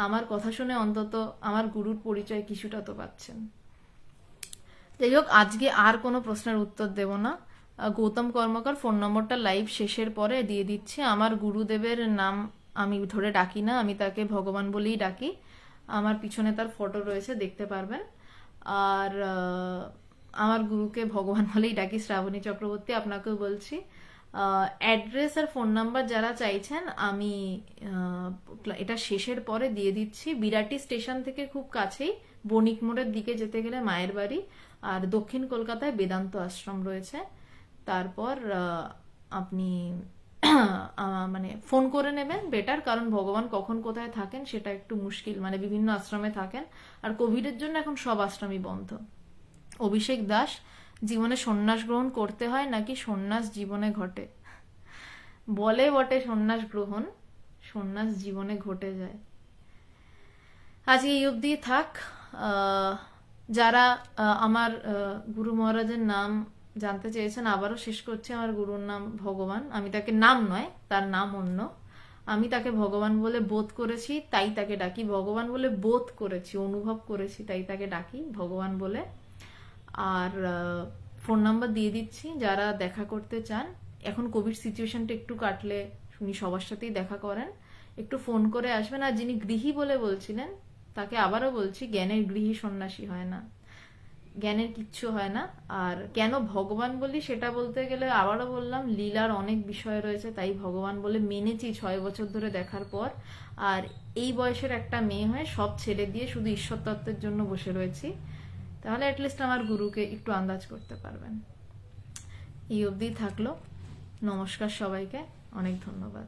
আমার কথা শুনে অন্তত আমার গুরুর পরিচয় কিছুটা তো পাচ্ছেন। যাই হোক, আজকে আর কোনো প্রশ্নের উত্তর দেব না। গৌতম কর্মকার ফোন নম্বরটা লাইভ শেষের পরে দিয়ে দিচ্ছি। আমার গুরুদেবের নাম আমি ধরে ডাকি না, আমি তাকে ভগবান বলেই ডাকি। আমার পিছনে তার ফটো রয়েছে, দেখতে পারবেন। আর আমার গুরুকে ভগবান বলেই ডাকি, শ্রাবণী চক্রবর্তী। আপনাকেও বলছি, অ্যাড্রেস আর ফোন নাম্বার যারা চাইছেন আমি এটা শেষের পরে দিয়ে দিচ্ছি। বিরাটি স্টেশন থেকে খুব কাছেই, বণিক মোড়ের দিকে যেতে গেলে মায়ের বাড়ি। আর দক্ষিণ কলকাতায় বেদান্ত আশ্রম রয়েছে। তারপর আপনি মানে ফোন করে নেবেন বেটার, কারণ ভগবান কখন কোথায় থাকেন সেটা একটু মুশকিল, মানে বিভিন্ন আশ্রমে থাকেন। আর কোভিডের জন্য এখন সব আশ্রমই বন্ধ। অভিষেক দাস, জীবনে সন্ন্যাস গ্রহণ করতে হয় নাকি সন্ন্যাস জীবনে ঘটে? বলে বটে সন্ন্যাস গ্রহণ, সন্ন্যাস জীবনে ঘটে যায়। আজকে এই অবধি থাক। যারা আমার গুরু মহারাজের নাম জানতে চেয়েছেন, আবারও শেষ করছি। আমার গুরুর নাম ভগবান। আমি তাকে নাম নয়, তার নাম অন্য। আমি তাকে ভগবান বলে বোধ করেছি, তাই তাকে ডাকি। ভগবান বলে বোধ করেছি, অনুভব করেছি, তাই তাকে ডাকি ভগবান বলে। আর ফোন নাম্বার দিয়ে দিচ্ছি, যারা দেখা করতে চান। এখন কোভিড সিচুয়েশনটা একটু কাটলে উনি সবার সাথেই দেখা করেন, একটু ফোন করে আসবেন। আর যিনি গৃহী বলে বলছিলেন, তাকে আবারও বলছি, জ্ঞানের গৃহী সন্ন্যাসী হয় না, জ্ঞানের কিচ্ছু হয় না। আর কেন ভগবান বলি সেটা বলতে গেলে আবারও বললাম, লীলার অনেক বিষয় রয়েছে, তাই ভগবান বলে মেনেছি 6 বছর ধরে দেখার পর। আর এই বয়সের একটা মেয়ে হয়ে সব ছেড়ে দিয়ে শুধু ঈশ্বর তত্ত্বের জন্য বসে রয়েছি, তাহলে অ্যাটলিস্ট আমার গুরুকে একটু আন্দাজ করতে পারবেন। এই অবধি থাকলো। নমস্কার সবাইকে, অনেক ধন্যবাদ।